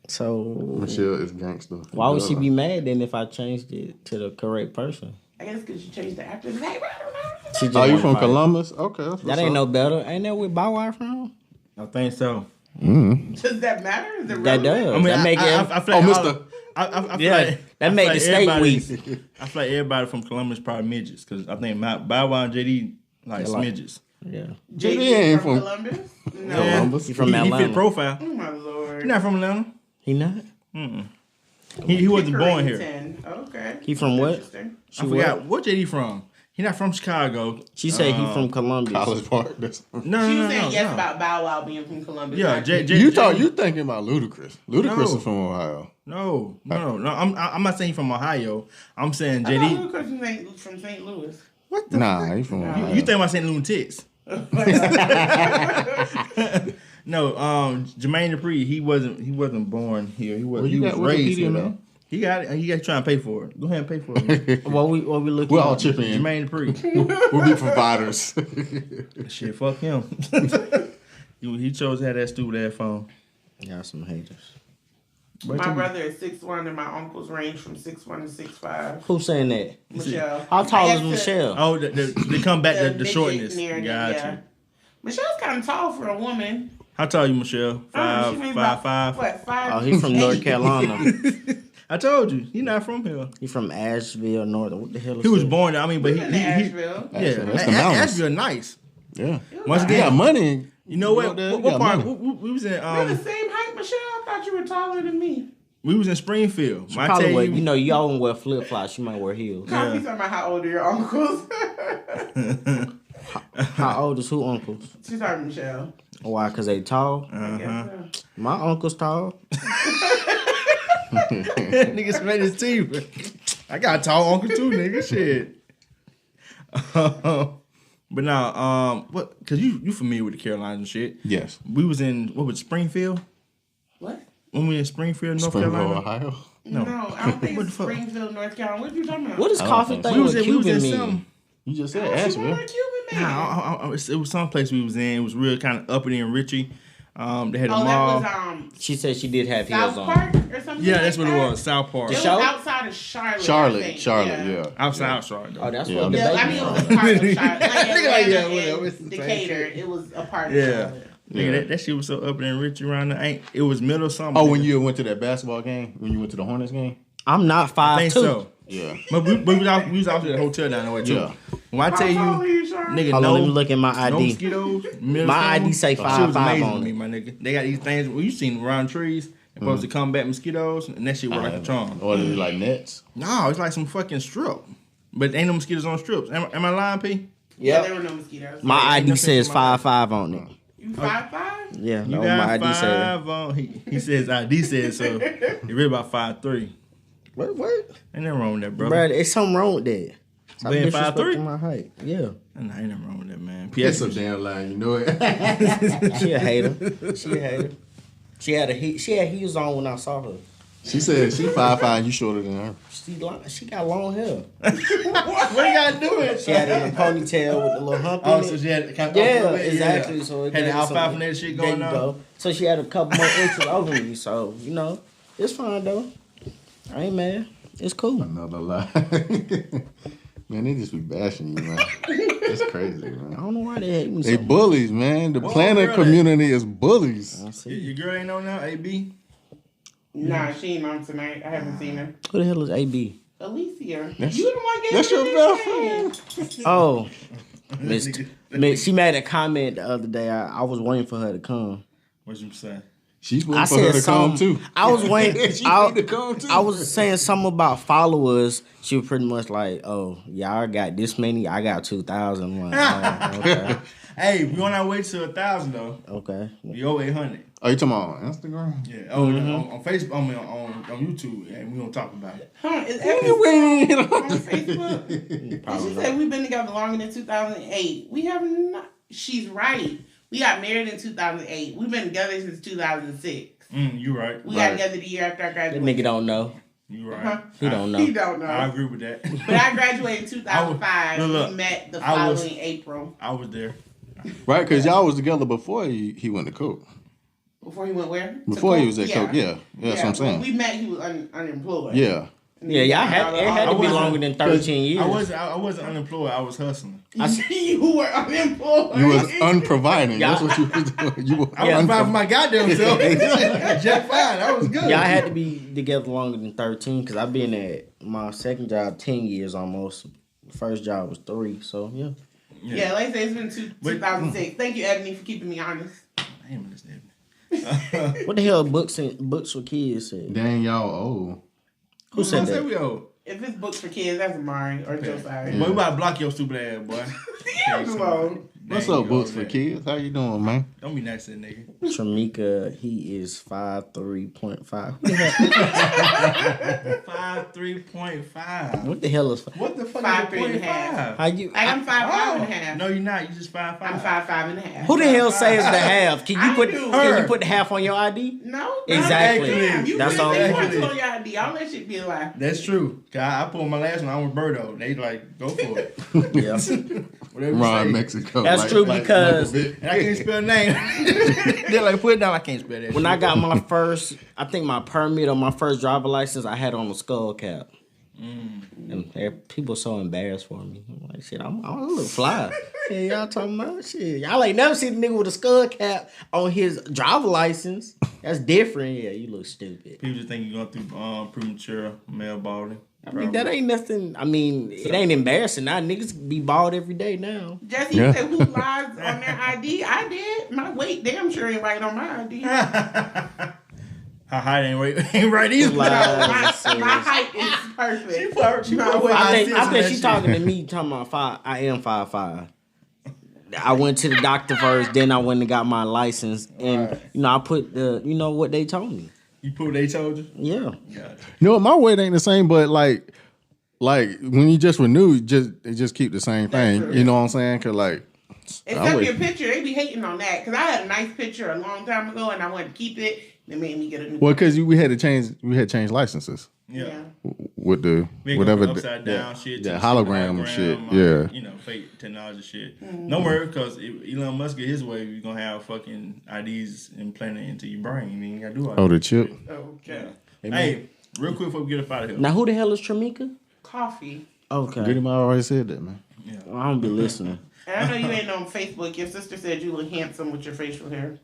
So Michelle is gangster. Why would she be mad then if I changed it to the correct person? I guess because you changed it after the name. Oh, you from Columbus? Okay. That ain't no better. Ain't that where Bow Wow from? I think so. Does that matter? Is it that does. I mean, that make I feel like I feel like that made the state weak. I feel like everybody from Columbus probably midgets because I think Bow Wow and JD like midgets. Yeah. JD ain't from Columbus. No, Columbus. He from Atlanta. He fit profile. Oh my lord. He's not from Atlanta. He not. He wasn't born here. Okay. He from what? I forgot what JD from. He not from Chicago. She said he from Columbus. College Park. She was saying yes about Bow Wow being from Columbus. Yeah, you thinking about Ludacris? Ludacris is from Ohio. No. I'm not saying from Ohio. I'm saying JD. Ludacris from St. Louis. What the? Nah, he from Ohio. You think about St. Lunatics? No, Jermaine Dupri. He wasn't born here. He was raised here though. He got it. He got trying to pay for it. Go ahead and pay for it. What we looking? We're all chipping in. Jermaine Dupri. We'll be providers. Shit, fuck him. He chose to have that stupid ass phone. Got some haters. My brother is 6'1" and my uncles range from 6'1" to 6'5". Who's saying that? Michelle. How tall is Michelle? Oh, they come back the shortness. Gotcha. Michelle's kind of tall for a woman. How tall are you, Michelle? 5'5". What, 5'? Oh, he's from North Carolina. I told you, he's not from here. He's from Asheville, North. What the hell is he was born there. I mean, but he Asheville. Asheville nice. Yeah. Once again, got money. You know what? What part? We was in. We're the same height, Michelle. I thought you were taller than me. We was in Springfield. She probably wear, you know, y'all don't wear flip flops. She might wear heels. Coffee's talking about how old are your uncles? How old is who uncles? She's talking Michelle. Why? Because they tall? So. My uncle's tall. Niggas made his teeth. I got a tall uncle too, nigga. Shit. But now, what? Because you familiar with the Carolinas and shit? Yes. We was in Springfield? What? When we were in Springfield, North Carolina? Ohio? No, I don't think it's Springfield, North Carolina. What are you talking about? What does coffee thing with Cuban mean? You just said Asheville. Cuban man. Nah, it was some place we was in. It was real kind of uppity and richy. They had a mall. That was She said she did have heels on. South Park or something. Yeah, like that's what that. it was. South Park. It was outside of Charlotte. Charlotte, yeah. Outside Charlotte. Though. Oh, that's Yeah, what the Yeah, I baby mean, it was. was a part of Charlotte. Like Atlanta whatever. and Decatur, it was a part of Yeah. Charlotte. Nigga, that shit was so up and rich around the it was middle summer. Oh, when you went to that basketball game? When you went to the Hornets game? I'm not 5'2". I think so. Yeah. But we was out to the hotel down there too. Yeah. When I tell you, nigga, Hold no, on, let me look at my no ID. mosquitoes. middle My summer, ID say shit was 5'5" amazing on to me, it. my nigga. They got these things. Well, you seen around trees. They're supposed to combat mosquitoes, and that shit work like a charm. Or is it like nets? No, it's like some fucking strip. But ain't no mosquitoes on strips. Am I lying, P? Yeah, there were no mosquitoes. My ID nothing says to my 5'5" on it. You 5'5"? Yeah, You no, got my ID says. 5 on. He says ID says so. You're really about 5'3". What? Ain't nothing wrong with that, brother. Bro, it's something wrong with that. Stop Being disrespecting 5'3"? my height. Yeah. Nah, ain't nothing wrong with that, man. That's PS a damn line, you know it. She a hater. She had heels on when I saw her. She said she 5'5" and you shorter than her. She got long hair. What you gotta do it? She had it in a ponytail with a little hump Oh, in so it. she had kind of Yeah, exactly. So it had the gave alfalfa some- and that shit there going you on. go. So she had a couple more inches over me. So it's fine though. I ain't mad. It's cool. Another lie. Man, they just be bashing you, man. It's crazy, I man. don't know why they hate me so They much. bullies, man. The planner girl, community is bullies. I see. Your girl ain't on now, AB? Nah, she ain't on tonight. I haven't seen her. Who the hell is AB? Alicia. That's- You the one gave That's her your the best nickname. friend. Oh, she made a comment the other day. I was waiting for her to come. What you say? She's I waiting for her said to come something. too. I was waiting. She need to come too. I was saying something about followers. She was pretty much like, "Oh, y'all got this many. I got 2,000." I'm like, oh, okay, Hey, we on our way to 1,000 though. okay. We owe 800. Are you talking about on Instagram? Yeah. Oh, on Facebook. I mean, on YouTube, and we gonna talk about it. Huh, is Evan Wait. on Facebook? And she said we've been together longer than 2008. We have not. She's right. We got married in 2008. We've been together since 2006. You right. We got together the year after I That graduated. nigga don't know. You right. Huh? He don't know. He don't know. I agree with that. But I graduated in 2005. Look, We met the I was- following April. I was there. Right, because y'all was together before he went to Coke. Before he went where? To Before he Coke? was at Coke, yeah. That's what I'm saying. When we met, he was unemployed. Yeah. Yeah, y'all had it had to be wasn't- longer than 13 years. I wasn't unemployed. I was hustling. You were unemployed. You was unproviding. Yeah. That's what you was doing. You were I was fine for my goddamn self. Just fine. That was good. Y'all had to be together longer than 13 because I've been at my second job 10 years almost. First job was 3, so yeah. Yeah, like I said, it's been 2006. Thank you, Ebony, for keeping me honest. I ain't listening. What the hell books for kids said? Dang, y'all old. Who said that? We owe? If it's books for kids, that's Amari or Josiah. Boy, we about to block your stupid ass, boy. Leave him alone. What's Dang, up, you books owe for that. kids? How you doing, man? Don't be nice to that nigga. Tramika, he is 5'3.5. Who the hell- 5'3.5. What the hell is? What the fuck 5'3" is and a half. 0.5? How you? I'm 5'5" and a half. No, you're not. You just 5'5". I'm 5'5" and a half. Who the hell says the half? Can you I put? do. Can you put the half on your ID? No. Exactly. Damn, you That's put all it you on do. your ID. All that shit be a lie. That's true. I pulled my last one. I'm with Birdo. They like, go for it. Yeah. Whatever you Ron, say. Mexico. That's true because And I can't spell name. They're like, put it down. I can't spell that. when shit. I got my first, I think my permit or my first driver license, I had on a skull cap. And people so embarrassed for me. I'm like, shit, I'm a little fly. Yeah, y'all talking about shit. Y'all ain't never seen a nigga with a skull cap on his driver license. That's different. Yeah, you look stupid. People just think you're going through premature male balding. I mean, that ain't nothing. I mean, it ain't embarrassing. Now niggas be bald every day now. Jesse Yeah. said who lies on their ID? I did. My weight damn sure ain't right on my ID. No, Her height ain't right either. Lies. my height is perfect. She No, probably I think she talking to me, talking about 5. I am 5'5". I went to the doctor first, then I went and got my license, and I put the, what they told me. You put what they told you? Yeah. Yeah. You know, my weight ain't the same, but like when you just renew, it just keep the same thing. You know what I'm saying? Cause like Except your picture, they be hating on that because I had a nice picture a long time ago and I wanted to keep it. They made me get a new. Well, because we had to change licenses. Yeah. With the whatever upside down shit, hologram shit, yeah. You know, fake technology shit. Don't worry, because if Elon Musk get his way, you're gonna have fucking IDs implanted into your brain. You ain't gotta do all that. Oh, the chip. Okay. Hey, real quick before we get up out of here. Now, who the hell is Tramika? Coffee. Okay. Goody Mob already said that, man. Yeah. Well, I don't be listening. And I know you ain't on Facebook. Your sister said you look handsome with your facial hair.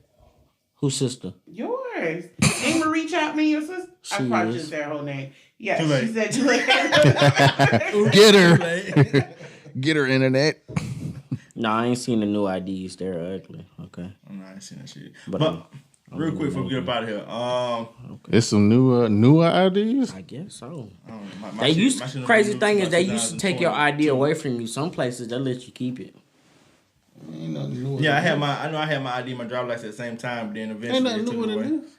Whose sister? Yours. Ain't Marie Chapman your sister? I probably just said her whole name. Yeah, she said you look handsome. Get her. Get her, internet. No, I ain't seen the new IDs. They're ugly. Okay. I ain't seen that shit. But real quick before we get up out of here. It's some newer IDs? I guess so. My crazy thing is they used to take your ID away from you. Some places they let you keep it. Ain't nothing new. Yeah, I had my ID, my driver's license at the same time, but then eventually ain't nothing they took new it away. than this.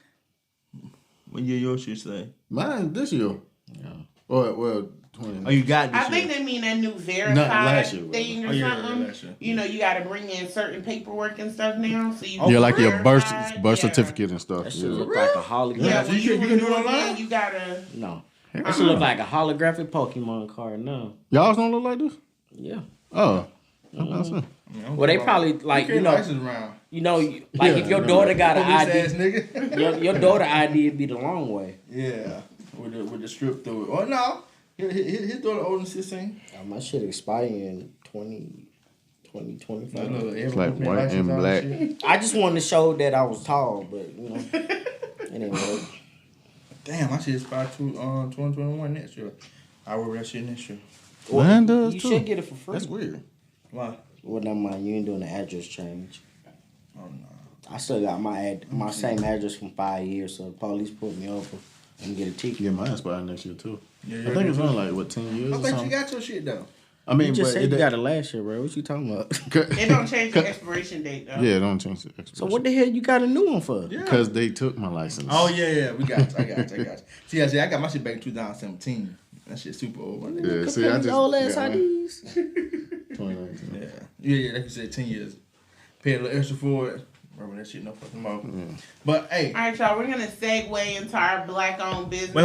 What year yours should say? Mine this year. Yeah. Well, 20. Oh, you got this I think year. they mean that new verified last year, thing or something. last year. You know, you got to bring in certain paperwork and stuff now. So you like your birth verified. certificate and stuff. That should look like a hologram. Yeah, So when you can do it online? again, you gotta. No. That should look like a holographic Pokemon card. No. Y'all's don't look like this? Yeah. Oh. Well, they probably like around. like if your daughter got an Ass ID, nigga. your daughter ID would be the long way. Yeah, with the strip through it. Oh no, his daughter older than 16. My shit expire in 2025. It's like white and black. I just wanted to show that I was tall, but it didn't work. Damn, my shit expire 2021 next year. I will wear that shit next year. Mine does You too. should get it for free. That's weird. Why? Well, never mind. You ain't doing the address change. Oh no. I still got my same address from 5 years, so the police put me over and get a ticket. Yeah, mine expired next year too. Yeah, I think it's only like 10 years. I or think something. you got your shit though. I mean, You just but said you got it last year, bro. What you talking about? It don't change the expiration date though. Yeah, don't change the expiration. So what the hell you got a new one for? Yeah. Because they took my license. Oh yeah, we got you. I got you. See, I got my shit back in 2017. That shit's super old. Yeah, see, I just old ass yeah, IDs. 2019. Yeah, like you said, 10 years. Pay a little extra for it. Remember that shit, no fucking more. But hey. All right, y'all. We're gonna segue into our black-owned business. Wait,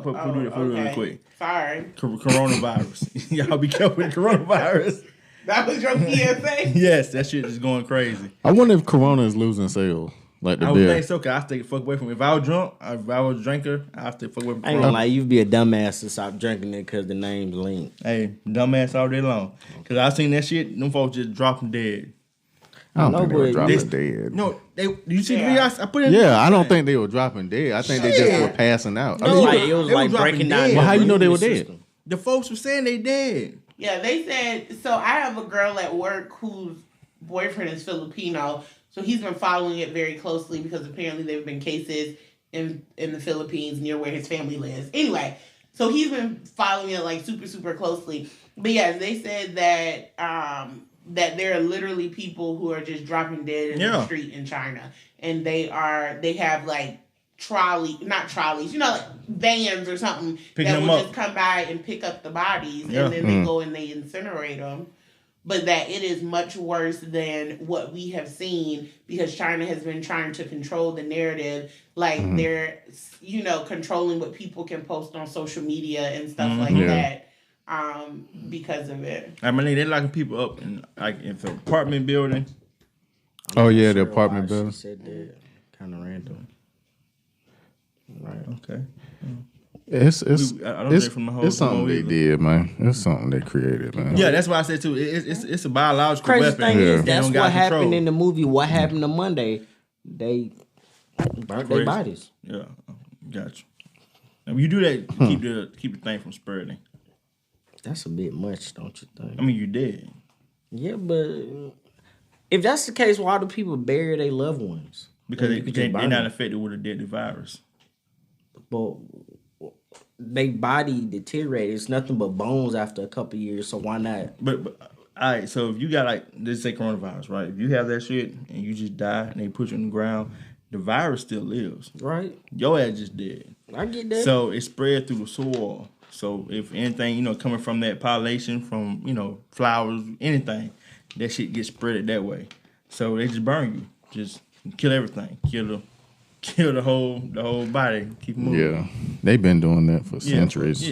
put it really quick. Sorry. Coronavirus. Y'all be careful with coronavirus. That was your PSA? Yes, that shit is going crazy. I wonder if Corona is losing sales. Like the I would beer. think so, because I stay fuck away from it. If I was drunk, if I was a drinker, I'd stay fuck away from I ain't gonna lie, you'd be a dumbass to stop drinking it because the name's linked. Hey, dumbass all day long. Because I seen that shit, them folks just dropping dead. I don't No, think they were but dropping dead. No, you see Yeah. the video I put in? Yeah, I don't think they were dropping dead. I think they just were passing out. It was like they were breaking dropping down. dead. Well, how you the know they were immune dead? system. The folks were saying they dead. Yeah, they said. So I have a girl at work whose boyfriend is Filipino. So he's been following it very closely because apparently there have been cases in the Philippines near where his family lives. Anyway, so he's been following it like super, super closely. But yes, they said that that there are literally people who are just dropping dead in the street in China. And they have like not trolleys, like vans or something that will just come by and pick up the bodies and then they go and they incinerate them. But that it is much worse than what we have seen because China has been trying to control the narrative. Like they're, controlling what people can post on social media and stuff like that because of it. I mean, they're locking people up in an apartment building. Oh, yeah, the apartment building. She said that. Kind of random. Right. Okay. It's something they did, man. It's something they created, man. Yeah, that's why I said too. It's a biological Crazy weapon. thing is, that's They don't what got happened control. in the movie. What happened to Monday? They burnt their bodies. Yeah, got you. Now, when you do that, keep the thing from spreading. That's a bit much, don't you think? I mean, you did. Yeah, but if that's the case, why do people bury their loved ones? Because they're not them. affected with a deadly virus. But they body deteriorated. It's nothing but bones after a couple years, so why not? But all right, so if you got let's say coronavirus, right? If you have that shit and you just die and they put you on the ground, the virus still lives. Right? Your ass just dead. I get that. So it spread through the soil. So if anything, coming from that pollination from, flowers, anything, that shit gets spread that way. So they just burn you, just kill everything, kill the whole body, keep moving. Yeah, they've been doing that for centuries.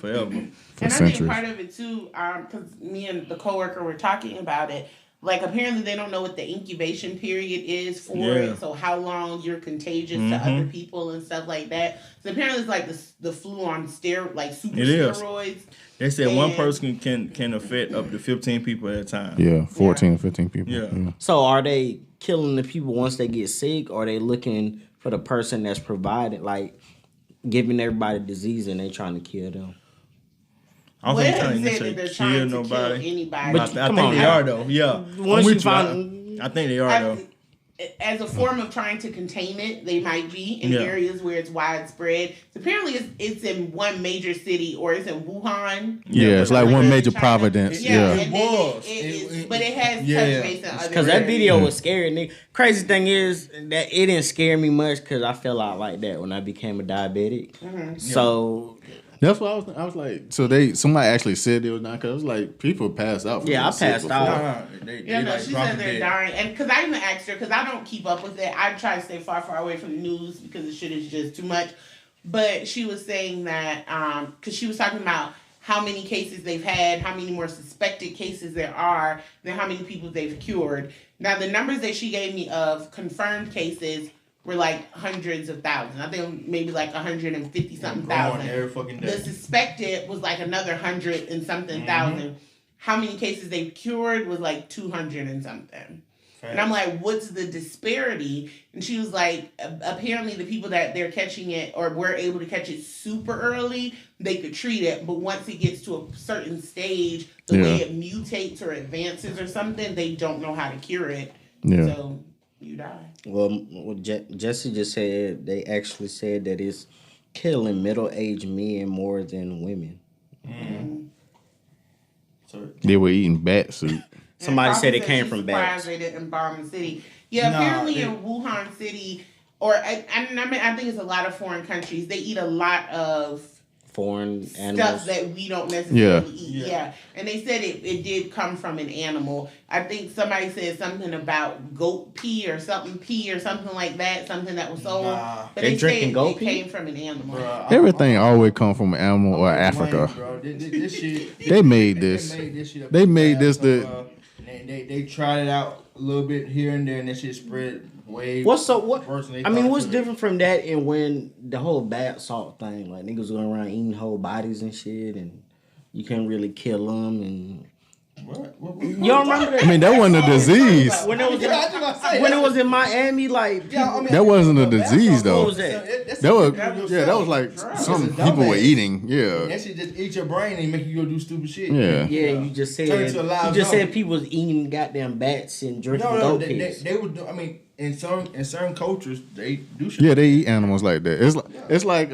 Forever. And I think part of it too, because me and the coworker were talking about it. Like, apparently they don't know what the incubation period is for it, so how long you're contagious to other people and stuff like that. So apparently it's like the flu on super steroids. They said one person can affect up to 15 people at a time. Yeah, 14 or 15 people. Yeah. So are they killing the people once they get sick, or are they looking for the person that's provided, like giving everybody disease and they trying to kill them? I don't think they're trying to kill anybody. But I think they are, though. Yeah. Once you find, I think they are, though. As a form of trying to contain it, they might be in areas where it's widespread. So apparently, it's in one major city, or it's in Wuhan. Yeah, it's like one major Providence. Yeah. But it has touch base in other because that video was scary. Nigga. Crazy thing is that it didn't scare me much because I fell out like that when I became a diabetic. So. That's what I was like. So somebody actually said it was not, because I was like, people passed out. I passed out. She said they're dying, and because I even asked her, because I don't keep up with it. I try to stay far away from the news because the shit is just too much. But she was saying that because she was talking about how many cases they've had, how many more suspected cases there are, than how many people they've cured. Now the numbers that she gave me of confirmed cases were like hundreds of thousands. I think maybe like 150 something thousand. Every fucking day. The suspected was like another 100 and something thousand. How many cases they cured was like 200 and something. And I'm like, what's the disparity? And she was like, apparently the people that they're catching it or were able to catch it super early, they could treat it. But once it gets to a certain stage, the way it mutates or advances or something, they don't know how to cure it. Yeah. So you die. Well, Jesse just said they actually said that it's killing middle-aged men more than women. So they were eating bat soup. Somebody said it came from bats. They didn't bomb the city. Yeah, apparently in Wuhan City, or I think it's a lot of foreign countries. They eat a lot of foreign animals stuff that we don't necessarily eat. Yeah. And they said it did come from an animal. I think somebody said something about goat pee or something like that, something that was sold. But they drinking goat pee? Came from an animal. Everything always come from an animal or Africa. This shit, they made this. They made this. They tried it out a little bit here and there, and that shit spread way. What's different from that and when the whole bath salt thing, like niggas going around eating whole bodies and shit, and you can't really kill them and. What? You don't remember that? I mean, that wasn't a disease. When it was in Miami, like that wasn't a disease though. What was that? That was like some people were eating. Yeah. That shit just eat your brain and make you go do stupid shit. Yeah. You just said people was eating goddamn bats and drinking goat piss. They would. I mean, in certain cultures, they do shit. Yeah, they eat animals like that. It's like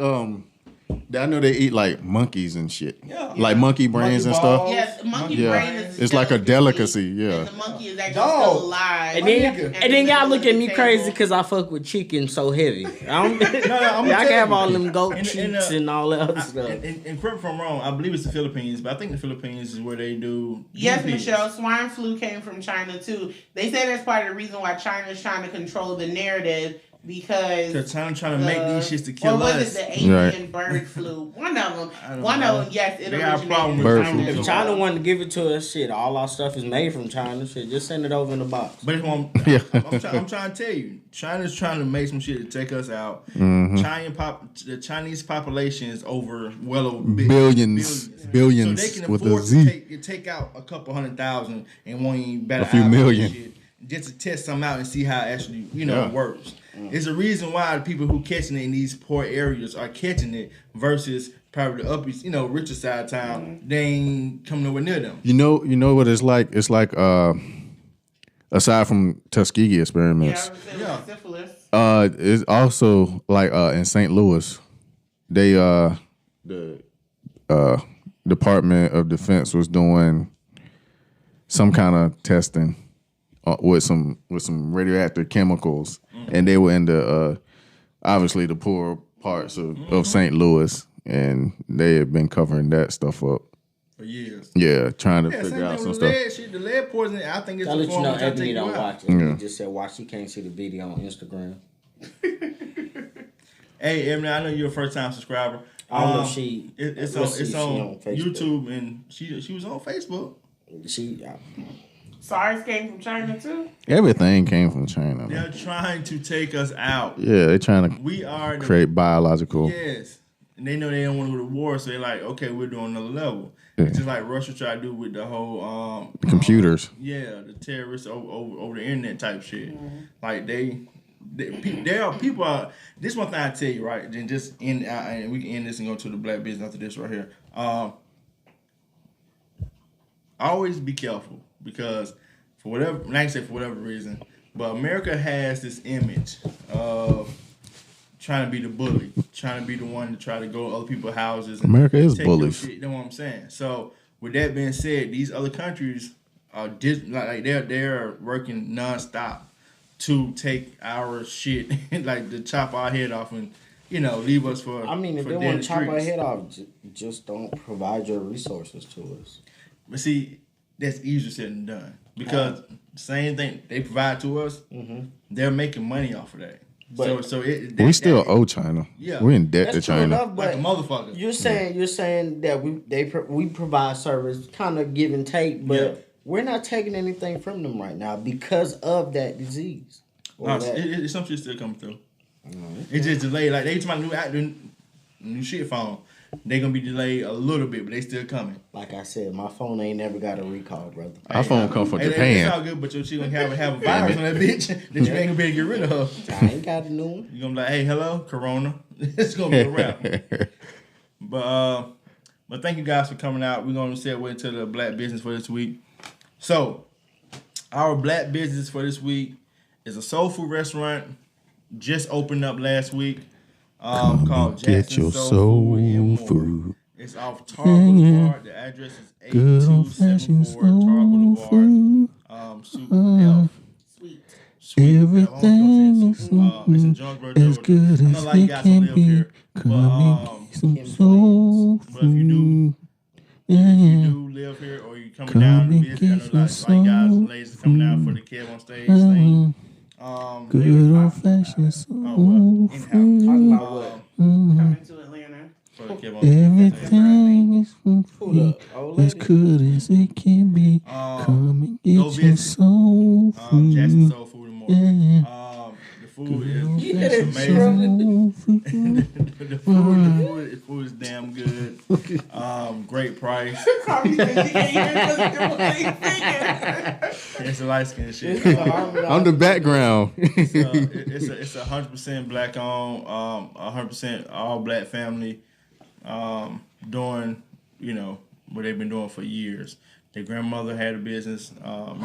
I know they eat like monkeys and shit. Yeah. Like monkey brains and stuff. Yes, monkey brain is it's like a delicacy. Yeah. And the monkey is actually still alive. And then y'all look at me crazy because I fuck with chicken so heavy. I can have all them goat cheeks and all that other stuff. And correct me if I'm wrong, I believe it's the Philippines, but I think the Philippines is where they do. Yes, Michelle, swine flu came from China too. They say that's part of the reason why China's trying to control the narrative. Because China trying to make these shits to kill us. Or was it the avian bird flu? One of them, yes, it originated bird in China. flu. If China wanted to give it to us, shit, all our stuff is made from China. Shit, just send it over in a box. But I'm trying to tell you, China's trying to make some shit to take us out. The Chinese population is over billions. So they can afford to take out a couple 100,000 and won't even bet a few million. Shit, just to test something out and see how it actually works. It's a reason why the people who catching it in these poor areas are catching it versus probably the upper, richer side of town. They ain't coming nowhere near them. You know what it's like? It's like aside from Tuskegee experiments, syphilis. It's also like in St. Louis, they the Department of Defense was doing some kind of testing with some radioactive chemicals, and they were in the obviously the poor parts of St. Louis, and they had been covering that stuff up for years. Yeah, trying to figure out some stuff. The lead poisoning, I think it's I'll a let you form know of trying to Ebony take don't you out. watch it. He just said watch. He can't see the video on Instagram. Hey, Ebony, I know you're a first time subscriber. I don't know if she. It's on YouTube, and she was on Facebook. SARS came from China too. Everything came from China. They're trying to take us out. Yeah, they're trying to create biological. Yes. And they know they don't want to go to war, so they're like, okay, we're doing another level. Yeah. It's just like Russia tried to do with the whole computers. The terrorists over the internet type shit. Mm-hmm. Like there are people. This one thing I tell you, right? Then just end, and we can end this and go to the black business after this right here. Always be careful because for whatever reason, but America has this image of trying to be the bully, trying to be the one to try to go to other people's houses. And America is bullies. You know what I'm saying? So with that being said, these other countries are they're working nonstop to take our shit, like to chop our head off and leave us for. I mean, if they want to chop our head off, just don't provide your resources to us. But see, that's easier said than done because same thing they provide to us, they're making money off of that. But we still owe China. Yeah, we're in debt to China. Enough, like a motherfucker. You're saying that we provide service, kind of give and take, but we're not taking anything from them right now because of that disease. It's some shit still coming through. It's just delayed. Like they talking about new shit phone. They gonna be delayed a little bit, but they still coming. Like I said, my phone ain't never got a recall, brother. Our phone come from Japan. It's all good, but your shit gonna have a virus on that bitch that you ain't gonna be able to get rid of. I ain't got a new one. You gonna be like, hey, hello, Corona. It's gonna be a wrap. But thank you guys for coming out. We're gonna segue into the black business for this week. So, our black business for this week is a soul food restaurant just opened up last week. Called Jackson Soul Food. It's off Tar Boulevard. The address is 8274 Tar Boulevard. Super F. Sweet. Everything is it's in Jonesboro, as good as it can be. Come get some soul food. But if you do live here or you coming down to visit, I know like guys and ladies coming down for the kid on stage thing. Good old fashioned soul food. Talking about what? Coming to Atlanta. Everything is food as good as it can be. Come and get your soul food. Jackson Soul Food and more. The food is amazing. The food is damn good. Great price. It's a light skin shit. On the background. It's 100% black owned, 100% all black family, doing what they've been doing for years. Their grandmother had a business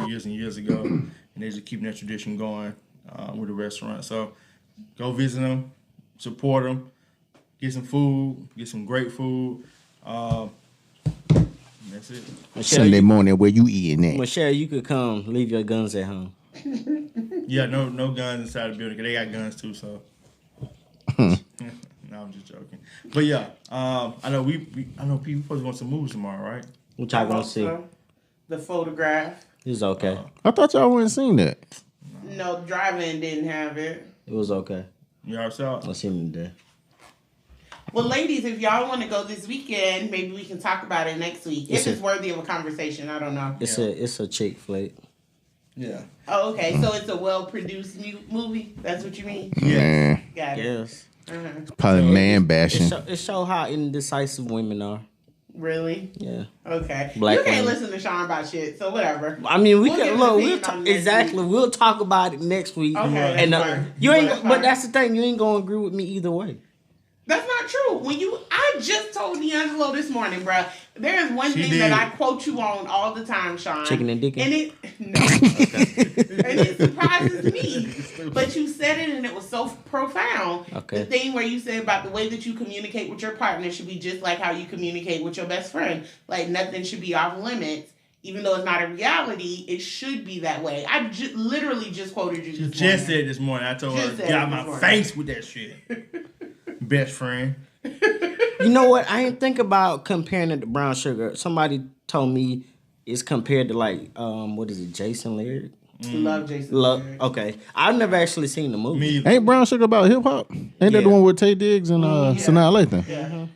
years and years ago, and they're just keeping that tradition going with the restaurant. So go visit them, support them, get some food, get some great food. That's it. Michelle, Sunday morning, where you eating at? Michelle, you could come. Leave your guns at home. Yeah, no guns inside the building. Cause they got guns too. So. No, I'm just joking. But yeah, I know I know people supposed to go to some movies tomorrow, right? What y'all gonna see? The Photograph. It's okay. I thought y'all wouldn't seen that. No, drive-in didn't have it. It was okay. You already saw it? I seen it today. Well, ladies, if y'all want to go this weekend, maybe we can talk about it next week. If it's worthy of a conversation, I don't know. It's a chick flick. Yeah. Oh, okay. So it's a well-produced movie? That's what you mean? Yeah. Got it. Yes. Uh-huh. Probably man bashing. It show how indecisive women are. Really? Yeah. Okay. Black you can't women. listen to Sean about shit, so whatever. I mean, We'll exactly. We'll talk about it next week. Okay. And Fine. but that's the thing. You ain't gonna agree with me either way. That's not true. I just told D'Angelo this morning, bruh. There is one thing that I quote you on all the time, Sean. Chicken and dick. And it surprises me. But you said it and it was so profound. Okay. The thing where you said about the way that you communicate with your partner should be just like how you communicate with your best friend. Like nothing should be off limits. Even though it's not a reality, it should be that way. I literally just quoted you this morning. Just said this morning. I told her, got my face with that shit. Best friend. You You know what? I didn't think about comparing it to brown sugar. Somebody told me it's compared to like what is it, Jason Lyric? Love Jason Lyric. Okay, I've never actually seen the movie. Ain't brown sugar about hip hop? Ain't that the one with Tay Diggs and Sanaa Lathan? Yeah.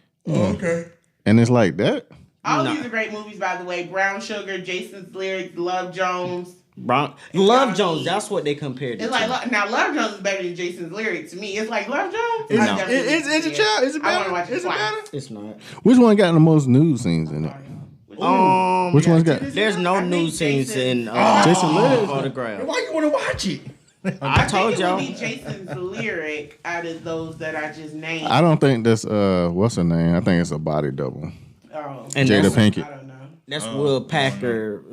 Okay. And it's like that. All these are great movies, by the way. Brown Sugar, Jason's Lyrics, Love Jones. Love Jones, that's what they compared it it's to. Like now, Love Jones is better than Jason's Lyrics to me. It's like Love Jones. Is it child? Is it better? I want to watch it twice. It's not. Which one got the most nude scenes in it? Which one's got? There's no nude scenes in Jason Lyric Photograph. Why you want to watch it? I told think it y'all. would be Jason's Lyric out of those that I just named. I don't think that's what's her name? I think it's a body double. Oh. And Jada that's, Pinkett. I don't know. That's Will Packer.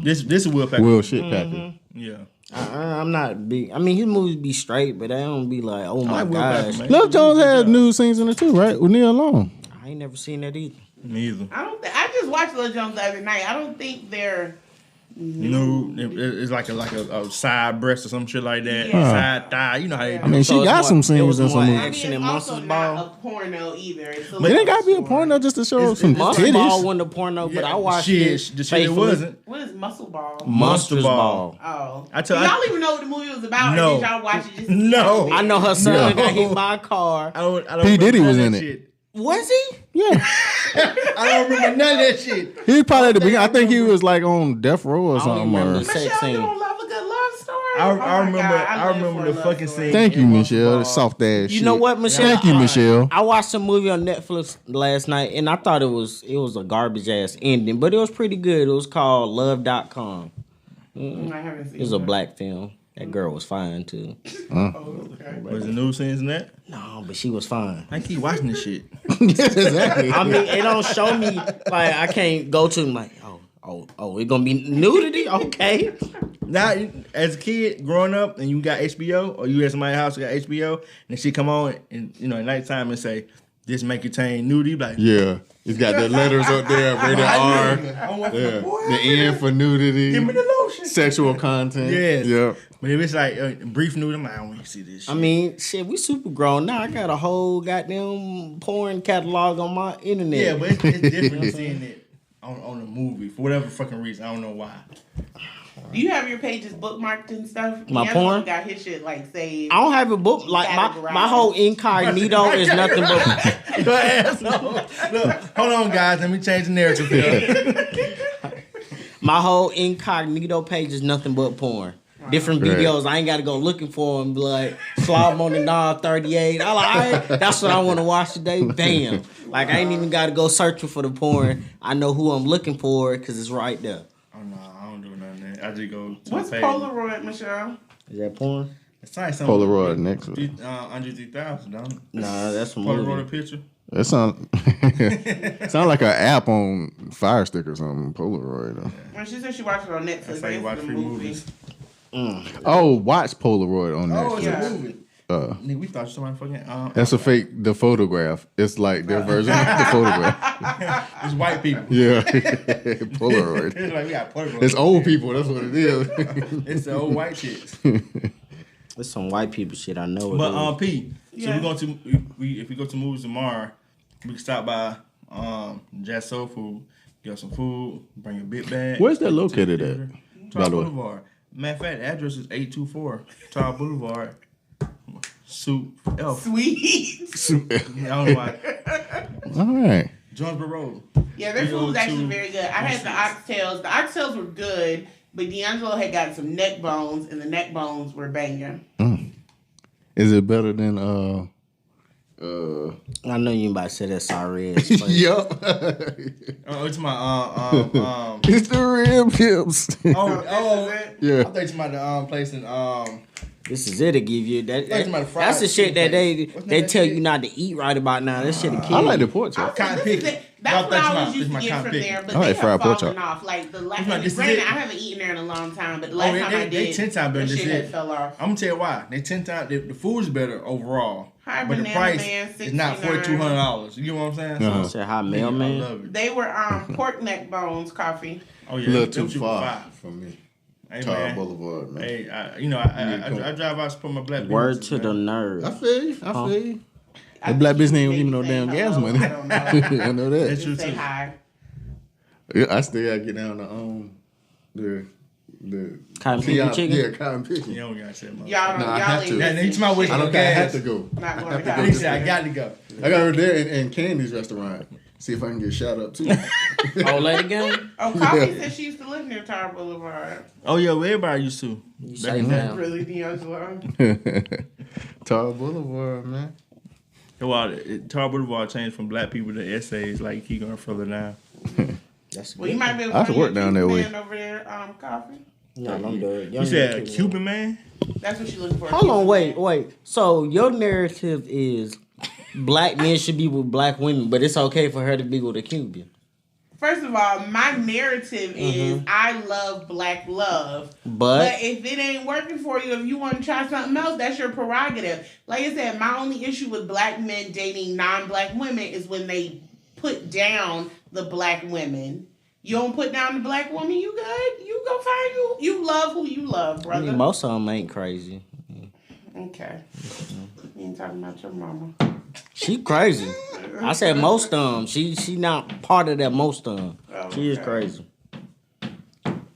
This is Will Packer. Will shit Packer. Yeah. I'm not big. I mean, his movies be straight, but I don't be like, oh my like Will gosh. Packer, man. Love Jones had nude scenes in it too, right? With Neil Long. I ain't never seen that either. Me either. I just watched Love Jones the other night. I don't think they're. No, it's like a side breast or some shit like that. Yeah. Side thigh. You know how they do. I mean, So she got it's some more- it scenes was in more some movies. action It's and also Monsters not Ball. a porno either. It's a It ain't gotta be a story. porno just to show some Monsters Ball titties. wasn't a porno, but Yeah, I watched shit, it. the shit it faithfully. wasn't. What is Muscle Ball? Monsters Ball. Oh. I tell- Do y'all even know what the movie was about? No. Or did y'all watch it just No. I know her son No. got hit by a car. I don't P. Diddy remember was none in of it. that shit. Was he? Yeah, I don't remember none of that shit. he was probably at the beginning. I think he was like on death row or I don't something. remember Or... the sex Michelle, scene. you don't love a good love story? I Oh my remember. God, I live remember for a the love fucking story. scene. Thank you, in Michelle. Monsters Soft ass You shit. know what, Michelle? Thank you, Michelle. I watched a movie on Netflix last night, and I thought it was a garbage ass ending, but it was pretty good. It was called Love.com. I haven't seen It was a it. black film. That girl was fine too. Oh, okay. Was the new scenes in that? No, but she was fine. I keep watching this shit. Exactly. I mean, it don't show me like I can't go to like it gonna be nudity. Okay, Now, as a kid growing up, and you got HBO, or you at somebody's house who got HBO, and she come on and at nighttime and say, "This may contain nudity," you be like, Yeah, it's got the letters up there, rated R. Yeah, the N for nudity. give me the lotion. Sexual content. Yes. Yeah. But if it's like brief nudity, I'm like, I don't want to see this shit. I mean, shit, we super grown now. I got a whole goddamn porn catalog on my internet. yeah, but it's different seeing it on a movie for whatever fucking reason. I don't know why. Do you have your pages bookmarked and stuff? My D'Angelo porn? got his shit like saved. I don't have a book like my whole incognito is nothing but. Your asshole. Look, hold on, guys. Let me change the narrative here. My whole incognito page is nothing but porn. Different Right. videos. I ain't got to go looking for them. Be like, slob on the knob 38. I like, all right, that's what I want to watch today. Bam. Like, I ain't even got to go searching for the porn. I know who I'm looking for because it's right there. Oh, no, I don't do none of that. I just go to What's the page. Polaroid, Michelle? Is that porn? It's like something. Polaroid next. Under 3,000, don't it? Nah, that's a Polaroid movie. a picture. That sound like an app on Fire Stick or something. Polaroid. When she said she watched it on Netflix, That's how you it's watch the free movie. movies. Oh, watch Polaroid on Oh, Netflix. it's a movie. Uh, We thought somebody fucking. That's a fake. The photograph. It's like their version of the photograph. It's white people. Yeah, Polaroid. It's like we got Polaroid. It's old people. That's what it is. It's the old white chicks. It's some white people shit. I know it. But is. P. So Yeah. we're going to if we go to movies tomorrow, we can stop by Jazz Soul Food, get some food, bring a bit bag. Where's that located at? Tar By the way. Boulevard. Matter of fact, the address is 824 Tar Boulevard. Soup Elf. Sweet. I don't know why. All right. Jonesboro Road. Yeah, their We go food's actually to- very good. I had the oxtails. The oxtails were good, but D'Angelo had got some neck bones, and the neck bones were banging. Is it better than I know you about to say that sorry ass. but- Yup. It's my It's the rib tips. oh I Yeah. thought you about the place in This is it to give you that. Talking about fried That's the shit that chicken. What's they that tell shit? you not to eat right about now. That shit a kid. I like the pork chop. Cotton This is picky. it. That's what I always used to my get cotton from picky. there, but I like they fried have pork fallen chop. off. Like the last, This is granted, it. I haven't eaten there in a long time, but the last Oh, time I they did, 10 times better that than shit this had shit. fell off. I'm gonna tell you why. They 10 times the food is better overall, Hi, but the Banana price Man, is not $4,200. You get what I'm saying? Uh-huh. So, Said hi, I mailman. love it. They were pork neck bones coffee. Oh yeah, A little them too shit was far fire. for me. Hey, Tar man. Boulevard, man. Hey, I drive out to support my black people. Word to the nerd. I feel you. I feel you. That black bitch ain't even no damn gas money. I don't know. I know that. That's true Say too. hi. Yeah, I still gotta get down the Cotton picking chicken? Yeah, cotton picking. You don't gotta say much. Y'all don't. I Y'all have ain't to. missing I shit. don't I have to go. Not going to I cotton He said, I picking. got to go. I got her there in Candy's restaurant. See if I can get shot up too. Oh, lady game? Oh, Coffee said she used to live near Tower Boulevard. Oh, yeah, well, everybody used to. Say Back now. Really, D'Angelo? Tar Boulevard, man. Well, Tar Boulevard changed from black people to essays, like keep going further down. That's Well, you might be able I have to work down that way. over there, Coffee. No, I'm done. You said Cuban man? That's what you looking for. Hold on, wait. So your narrative is black men should be with black women, but it's okay for her to be with a Cuban. First of all, my narrative is I love black love. But if it ain't working for you, if you want to try something else, that's your prerogative. Like I said, my only issue with black men dating non-black women is when they put down the black women. You don't put down the black woman, you good? You go find you. You love who you love, I brother. mean, most of them ain't crazy. Okay. You ain't talking about your mama. She crazy. I said most of them. She not part of that most of them. Oh, She is okay. crazy.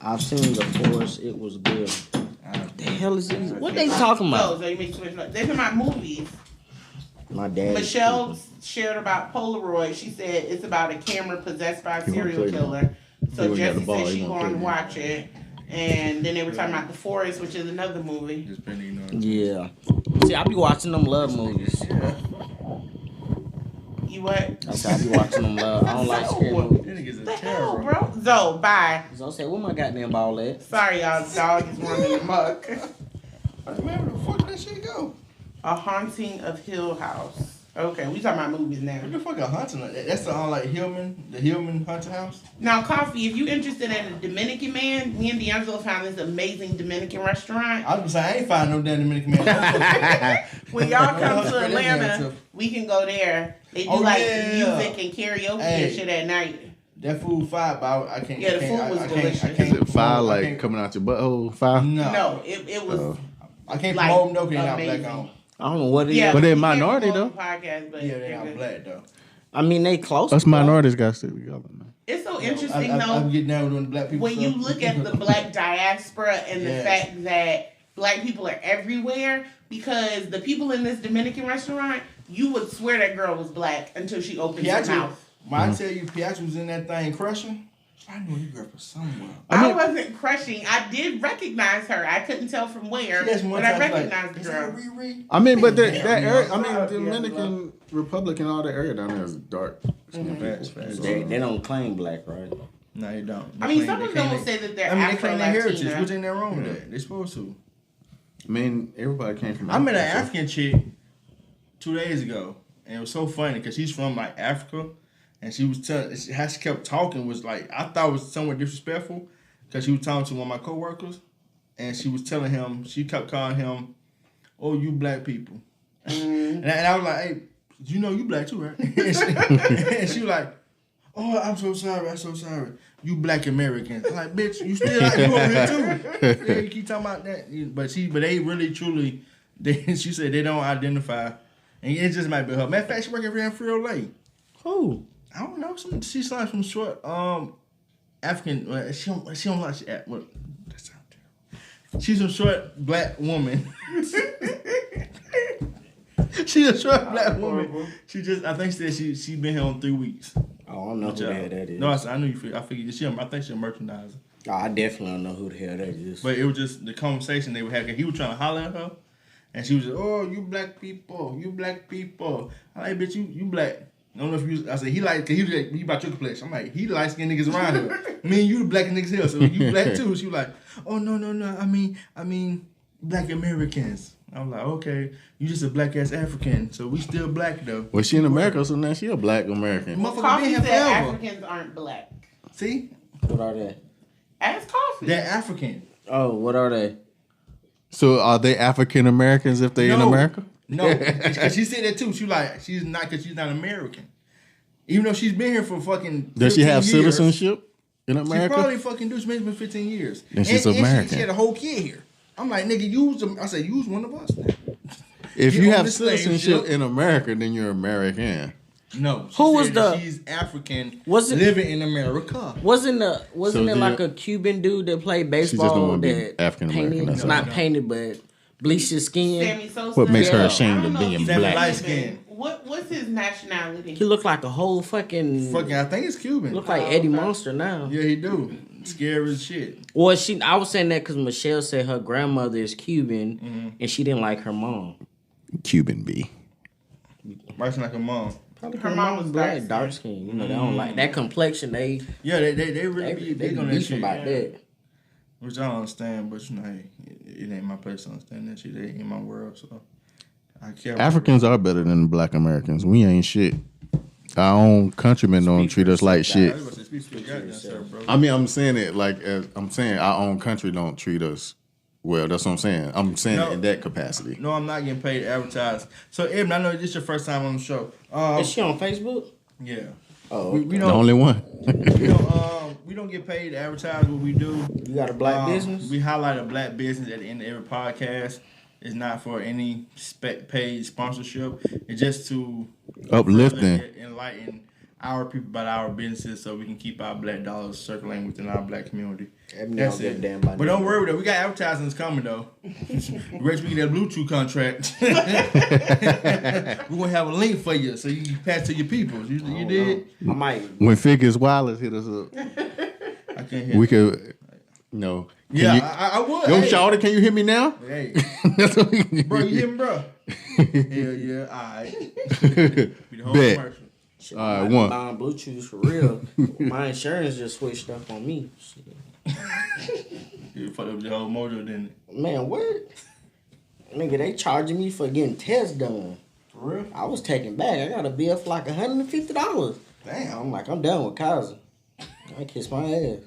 I've seen the force. It was good. What the hell is this? What they talking about? So you make switch. They're talking about movies. My dad. Michelle shared about Polaroid. She said it's about a camera possessed by a He wanna serial play killer. So He wanna Jesse get the ball, said he she wanna going to play watch it. And then they were talking about The Forest, which is another movie. Just been ignoring. Yeah. See, I be watching them love movies. You what? I said I be watching them love. I don't like scary movies. That nigga's a What the hell, terror. bro? Zo, bye. So I said, where my goddamn ball at? Sorry, y'all. The dog is running amok. Where the fuck that shit go? A Haunting of Hill House. Okay, we talking about movies now. What the fuck a haunting? That's the like the Hillman haunted house. Now, Coffee, if you interested in a Dominican man, me and D'Angelo found this amazing Dominican restaurant. I was gonna say I ain't find no damn Dominican man. When y'all come to Spread that damn Atlanta, stuff. we can go there. They do Oh, like yeah. music and karaoke Hey. and shit at night. That food fire, but I can't. Yeah, the I can't- food was I can't- delicious. I Is can't it fire promote- I like can't- coming out your butthole? Fire? No, it was. I can't like, promote them though. 'Cause they not amazing. black on. I don't know what it is. Yeah, But they're we can't minority, promote though. the podcast, but Yeah, they they're not good. black though. I mean, they close. Us to black. minorities got to stick together, man. It's so interesting I'm though. getting down with the black people. When you stuff. look at the black diaspora and the Yes. fact that black people are everywhere, because the people in this Dominican restaurant, you would swear that girl was black until she opened her Piazza, mouth. when I tell you Piazza was in that thing crushing, I knew you girl from somewhere. I wasn't crushing. I did recognize her. I couldn't tell from where, She asked me one but I time, she's recognized like, the "Is girl. that Riri?" I mean, but that area, I Yeah. mean, Dominican Republic and all that area down there is dark. Facts. They don't claim black, right? No, you don't. I mean, some of them will say that they're I mean, they claim their heritage. Afro-Latina. Which ain't that wrong with that? They supposed to. I mean, everybody came from. I met an Africa, so- African chick 2 days ago, and it was so funny because she's from like Africa, and she was telling how she kept talking was like I thought it was somewhat disrespectful because she was talking to one of my coworkers, and she was telling him she kept calling him, "Oh, you black people," and I was like, "Hey, you know you black too, right?" and she was like, "Oh, I'm so sorry. You black Americans." I'm like, bitch, you still like you over here too. Yeah, you keep talking about that. But they really truly, she said they don't identify. And it just might be her. Matter of fact, she work every day in Frito Lay. Who? I don't know. She's like some short African. She don't like well, that sounds terrible. She's a short black woman. She's a short black woman. She just I think she said she been here on 3 weeks. Oh, I don't know who the hell that is. No, I knew you. I figured I think she's a merchandiser. Oh, I definitely don't know who the hell that is. But it was just the conversation they were having. He was trying to holler at her, and she was just, "Oh, you black people. I like, bitch, you black." I don't know if you. I said he like, cause he about your complexion. I'm like, he light skinned niggas around here. Me and you the black niggas here, so you black too. She was like, "Oh no. I mean, black Americans." I was like, "Okay, you just a black ass African, so we still black though." Well, she in America, so now she a black American. Motherfucker been Coffee here said forever. Africans aren't black. See, What are they? Ask Coffee. they're African. Oh, what are they? So are they African Americans if they in America? No, because she said that too. She like she's not because she's not American, even though she's been here for fucking. Does she 15 have years. citizenship in She America? probably fucking do. She's been here 15 years. Then she's American. She had a whole kid here. I'm like, nigga, use them. I said, use one of us. Now. If you have citizenship in America, then you're American. No. She's African living in America. Wasn't it like a Cuban dude that played baseball that African American? Not painted, but bleached his skin. What makes her ashamed of being black? Light skin. What's his nationality? He looked like a whole fucking. I think it's Cuban. Look like Eddie Monster now. Yeah, he do. Scary as shit. Well, I was saying that because Michelle said her grandmother is Cuban, and she didn't like her mom. Cuban B. Right, like her mom. Probably her mom was black, dark skin. You know, they don't like that complexion. They really they gonna beefing about that. Which I don't understand, but hey, it ain't my place to understand that shit. They ain't in my world, so I care. Africans are better than Black Americans. We ain't shit. Our own countrymen don't treat us like shit. I mean, I'm saying it I'm saying our own country don't treat us well. That's what I'm saying. I'm saying it in that capacity. No, I'm not getting paid to advertise. So, Eben, I know this is your first time on the show. Is she on Facebook? Yeah. Oh, we the only one. we don't get paid to advertise what we do. You got a black business? We highlight a black business at the end of every podcast. It's not for any paid sponsorship. It's just to uplifting, enlighten our people about our businesses, so we can keep our black dollars circulating within our black community. That's it. But don't worry though, we got advertisements coming though. We're ready to get that Bluetooth contract. We're gonna have a link for you, so you can pass to your people. You did? I might. When Figures Wireless hit us up, I can't hear. We could. No. I would. Yo, Shawty, can you hear me now? Hey. Bro, you hear me, bro? Hell yeah, all right. Be the whole commercial. Shit, all right, one. Buying Bluetooth for real. My insurance just switched up on me. Shit. You fucked up the whole mojo, didn't it? Man, what? Nigga, they charging me for getting tests done. For real? I was taken back. I got a bill for like $150. Damn. I'm like, I'm done with Kaiser. I kiss my ass.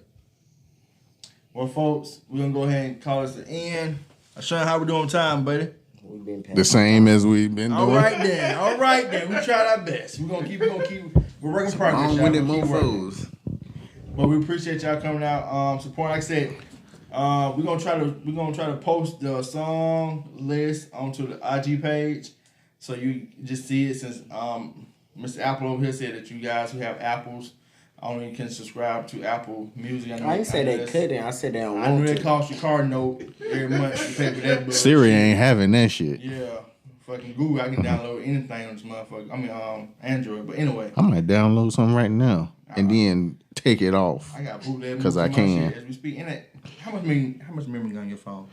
Well, folks, we're going to go ahead and call this the end. I'll show you how we're doing time, buddy. We've been the same as we've been doing. All right, then. We tried our best. We're going to keep, we're working progress. Long-winded mofos. But we appreciate y'all coming out, supporting. Like I said, we're gonna try to post the song list onto the IG page, so you just see it. Since Mr. Apple over here said that you guys who have Apples only can subscribe to Apple Music. I didn't say they couldn't. I said they don't want to. I knew it cost your card note every month to pay for that. Siri ain't having that shit. Yeah. Fucking Google, I can download anything on this motherfucker. I mean, Android. But anyway, I might download something right now and then take it off. I got bootleg because I can. As we speak, how much memory on your phone?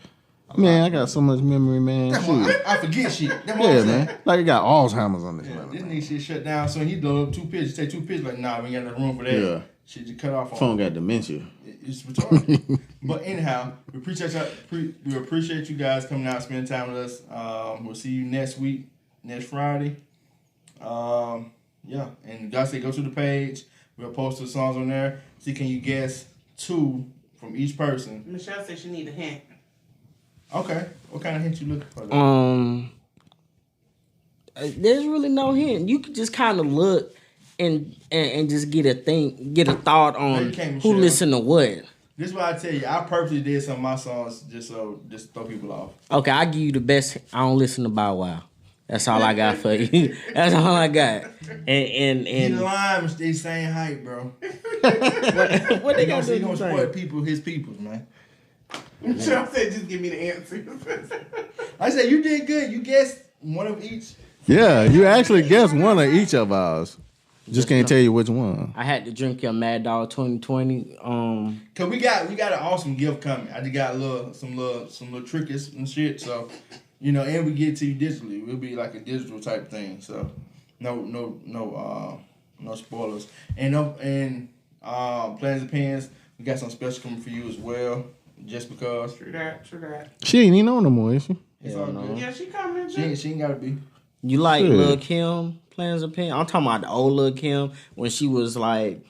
Man, I got so much memory, man. I forget shit. Yeah, man. Like I got Alzheimer's on this. Yeah, this nigga shit shut down. So he load up 2 pictures. Take 2 pictures. Like, nah, we ain't got enough room for that. Yeah. Shit just cut off. Phone got dementia. It's retarded. But anyhow, we appreciate you guys coming out, spending time with us. We'll see you next week, next Friday. Yeah, and God said go to the page. We'll post the songs on there. See, can you guess 2 from each person? Michelle said she need a hint. Okay, what kind of hint you looking for? There's really no hint. You could just kind of look and just get a thought on who listen to what. This is why I tell you, I purposely did some of my songs just throw people off. Okay, I give you the best. I don't listen to Bow Wow. That's all I got for you. That's all I got. And he lying, they saying hype, bro. what they gonna do? He gonna support his people, man. Michelle said, "Just give me the answer." I said you did good. You guessed one of each. Yeah, you actually guessed one of each of ours. Just can't tell you which one. I had to drink your Mad Dog 2020. Cause we got an awesome gift coming. I just got some little tricks and shit. So, and we get it to you digitally. We'll be like a digital type thing. So, no spoilers. And Plans and Pans, we got some special coming for you as well. Just because. True that. She ain't even on no more, is she? It's all good. Yeah, she coming. She ain't gotta be. You like Lil' Kim, Plans of Pen? I'm talking about the old Lil' Kim when she was like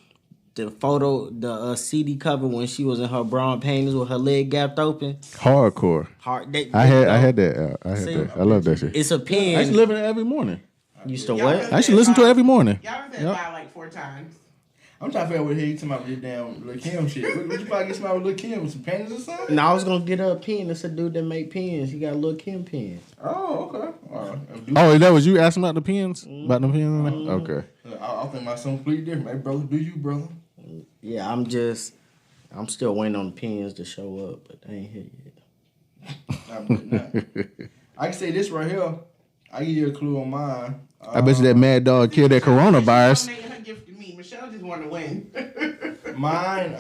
the CD cover when she was in her brown panties with her leg gapped open. Hardcore. I had that. I love that shit. It's a pen. I used to listen to it every morning. You used to what? I used to listen to it every morning. Y'all said by like 4 times. I'm trying to figure out what the hell you talking about with this damn Lil' Kim shit. What you about to get somebody with Lil' Kim with some panties or something? No, I was gonna get her a pen. It's a dude that make pens. He got Lil' Kim pens. Oh, okay. All right. Oh, that was you asking about the pens? About the pens? Okay. I think my song completely different. Hey, brother, do you, brother? Yeah, I'm still waiting on the pens to show up, but they ain't here yet. I can say this right here. I give you a clue on mine. I bet you that Mad Dog killed that coronavirus. Michelle just want to win. Mine,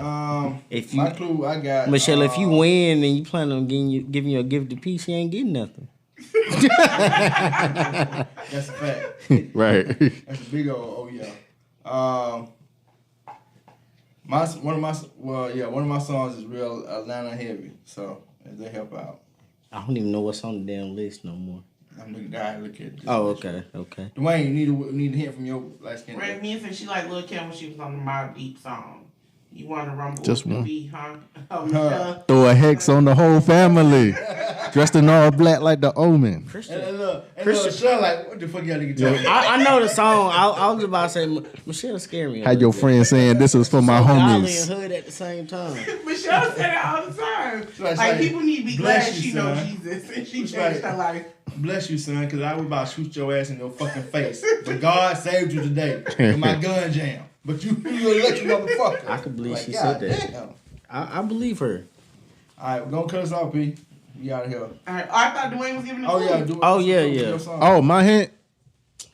my clue I got. Michelle, if you win and you plan on giving you a gift of peace, you ain't getting nothing. That's a fact. Right. That's a big old yeah. One of my songs is real Atlanta heavy, so they help out. I don't even know what's on the damn list no more. I'm looking at this. Oh, okay. Dwayne, you need a hint from your last skin. Ray Mia said she liked Lil' Kim when she was on the Mobb Deep song. You want to rumble Just with one. the beat, huh? Oh, Throw a hex on the whole family. Dressed in all black like the Omen. And look, Michelle like, what the fuck y'all nigga talking about? I know the song. I was about to say, Michelle scared me. Had your friend saying this was for my Golly homies. and hood at the same time. Michelle said it all the time. Like people need to be glad she knows Jesus and she changed her life. Bless you, son, because I was about to shoot your ass in your fucking face. But God saved you today with my gun jam. But you a lucky motherfucker. I could believe she said that. Damn. I believe her. All right, we're going to cut us off, P. We out of here. All right. Oh, I thought Dwayne was giving the Oh, clue. yeah. Yeah. Oh, my hint.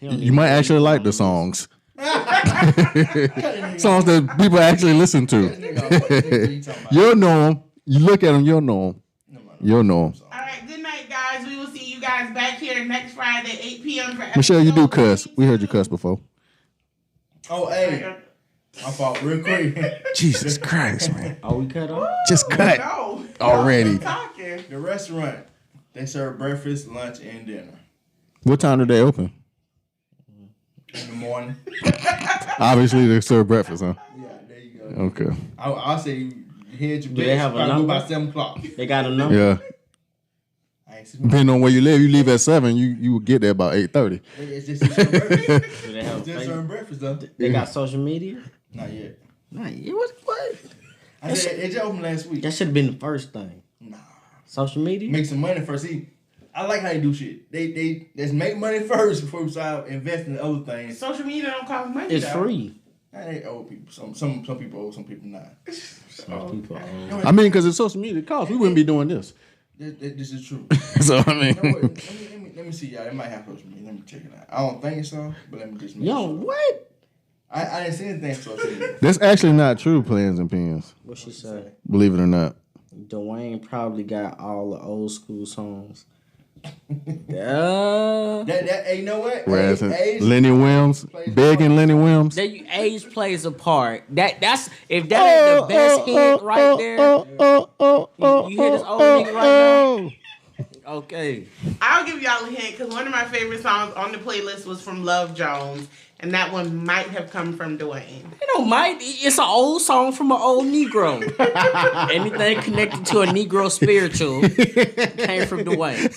You might actually like the songs. Songs that people actually listen to. You'll know them. You look at them, you'll know them. You'll know them. All right. Good night, guys. We will see you guys back here next Friday, 8 p.m. for Michelle, you do episode cuss. We heard you 22. cuss before. Oh, hey. I fought real quick. Jesus Christ, man. Are we cut off? Just cut No. already. Keep talking. The restaurant, they serve breakfast, lunch, and dinner. What time do they open? In the morning. Obviously, they serve breakfast, huh? Yeah, there you go. Okay. I'll say you hit your Do they best. have a Probably number? about 7 o'clock. They got a number. Yeah. I ain't seen Depending on where you live, you leave at 7, you will get there about 8:30. It's just serving breakfast. Do they have It's just serving breakfast, though. They got social media? Not yet. Nah, what? I said it just opened last week. That should have been the first thing. Nah. Social media? Make some money first. See, I like how they do shit. They let's make money first before we start investing in other things. Social media don't cost money. It's though. free. They owe people. Some people owe, some people not. Some people own. I mean, because if social media costs, we wouldn't be doing this. This is true. So, I You mean. know what? Let me see, y'all. It might have social media. Let me check it out. I don't think so, but let me just make Yo, sure. what? I didn't see anything social media. That's actually not true, Plans and Pins. What she say? Believe it or not. Dwayne probably got all the old school songs. Hey, you know what? Age Lenny Williams. Begging Lenny Williams. That age plays a part. That's if that ain't the best hit right there. You hear this old nigga right now? Okay. I'll give y'all a hint because one of my favorite songs on the playlist was from Love Jones, and that one might have come from Dwayne. You know, it's an old song from an old Negro. Anything connected to a Negro spiritual came from Dwayne.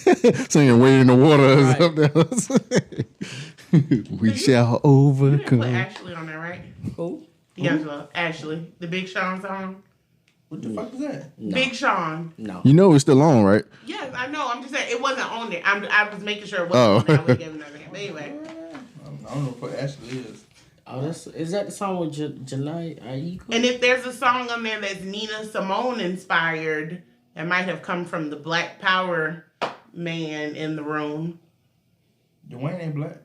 Singing Wade in the Water or Right. something else. We shall You didn't put overcome. Ashley on there, right? Who? D'Angelo. Ashley. The Big Sean song. What the fuck is that? No. Big Sean. No. You know it's still on, right? Yes, I know. I'm just saying it wasn't on there. I was making sure it wasn't on there. I would give another hint. But anyway. I don't know what Ashley is. Oh, is that the song with Janae Aiko? And if there's a song on there that's Nina Simone inspired, it might have come from the Black Power man in the room. Dwayne ain't black.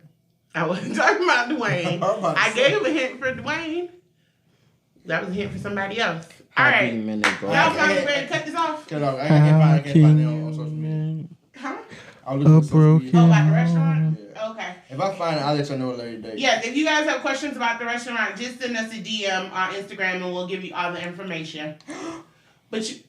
I wasn't talking about Dwayne. I gave a hint for Dwayne. That was a hint for somebody else. All right. Y'all finally ready to cut this off? Cut off. I can't find it on social media. Huh? I'll look at social media. Oh, about the restaurant? Yeah. Okay. If I find it, I'll let you know later today. Yes, if you guys have questions about the restaurant, just send us a DM on Instagram and we'll give you all the information. But you...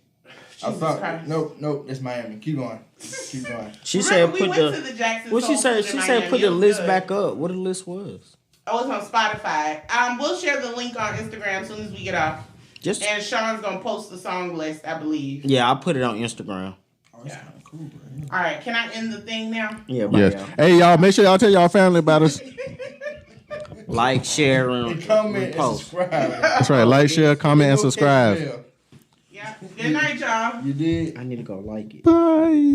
I Jesus thought, Christ. nope, it's Miami. Keep going. Keep going. She Remember, said we went to the Jackson What she Soul said? Food She in said Miami. put the It was list good. back up. What the list was? Oh, it's on Spotify. We'll share the link on Instagram as soon as we get off. And Sean's gonna post the song list, I believe. Yeah, I'll put it on Instagram. Oh, that's kind of cool, bro. All right, can I end the thing now? Yeah, bye, Yes. y'all. Hey, y'all, make sure y'all tell y'all family about us. Like, share, and comment and subscribe. That's right. Like, share, comment, and subscribe. Yeah. Good night, y'all. You did. I need to go like it. Bye.